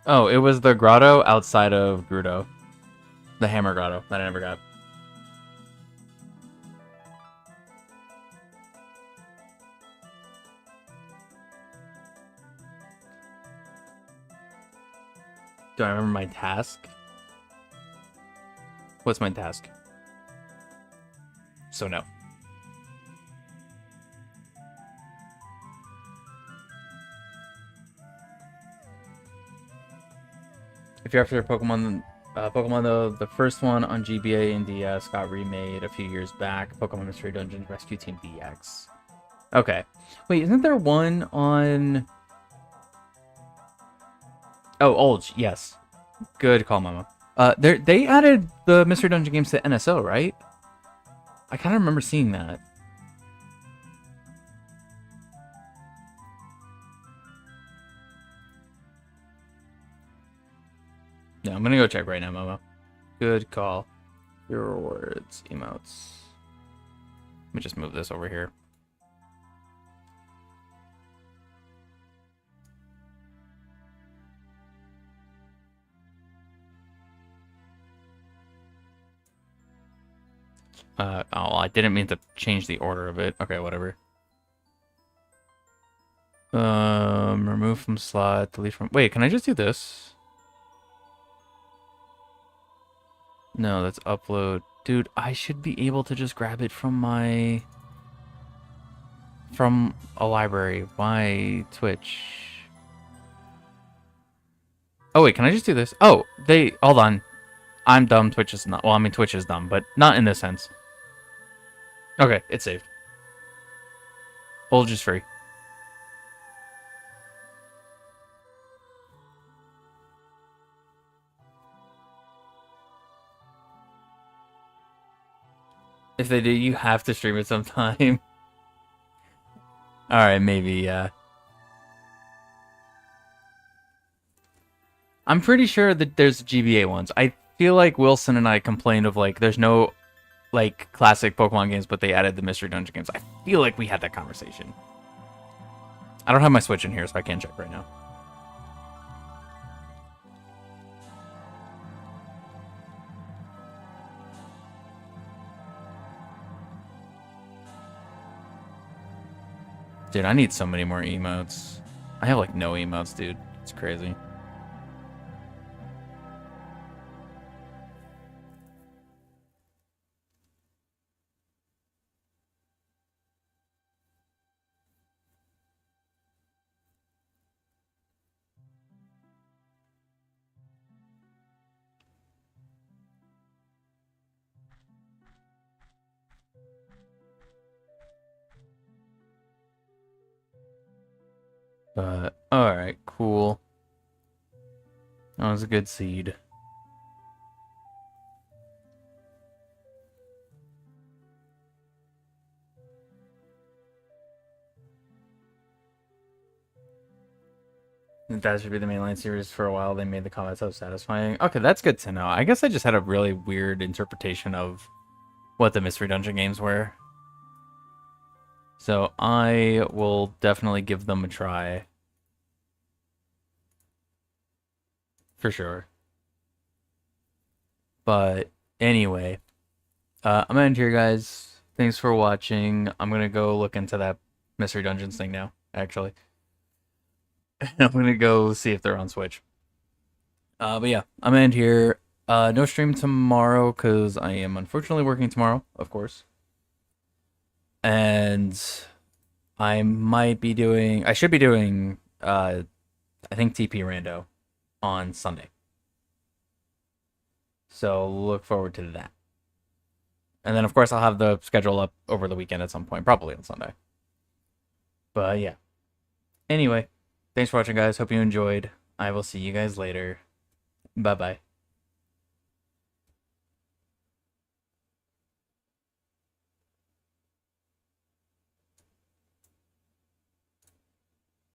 Oh, it was the grotto outside of Grudo. The hammer grotto that I never got. Do I remember my task? What's my task? So no. If you're after Pokemon, though, the first one on GBA and DS got remade a few years back. Pokemon Mystery Dungeons Rescue Team DX. Okay. Wait, isn't there one on... Oh, Olge, yes. Good call, Mama. They added the Mystery Dungeon games to NSO, right? I kind of remember seeing that. Yeah, I'm gonna go check right now, Momo. Good call. Your words, emotes. Let me just move this over here. Oh, I didn't mean to change the order of it. Okay, whatever. Remove from slot, delete from... Wait, can I just do this? No, that's upload. Dude, I should be able to just grab it from my... From a library. Why Twitch? Oh, wait, can I just do this? Oh, Hold on. I'm dumb, Twitch is not... Well, I mean, Twitch is dumb, but not in this sense. Okay, it's saved. Bulge is free. If they do, you have to stream it sometime. Alright, maybe, yeah. I'm pretty sure that there's GBA ones. I feel like Wilson and I complained of, like, there's no, like, classic Pokemon games, but they added the Mystery Dungeon games. I feel like we had that conversation. I don't have my Switch in here, so I can't check right now. Dude, I need so many more emotes. I have, like, no emotes, dude. It's crazy. But, alright, cool. That was a good seed. That should be the mainline series for a while. They made the combat so satisfying. Okay, that's good to know. I guess I just had a really weird interpretation of what the Mystery Dungeon games were. So I will definitely give them a try. For sure. But anyway, I'm gonna end here, guys. Thanks for watching. I'm gonna go look into that Mystery Dungeons thing now, actually. I'm gonna go see if they're on Switch. But yeah, I'm gonna end here. No stream tomorrow because I am unfortunately working tomorrow, of course. And I should be doing, I think TP Rando on Sunday. So look forward to that. And then, of course, I'll have the schedule up over the weekend at some point, probably on Sunday. But yeah. Anyway, thanks for watching, guys. Hope you enjoyed. I will see you guys later. Bye bye.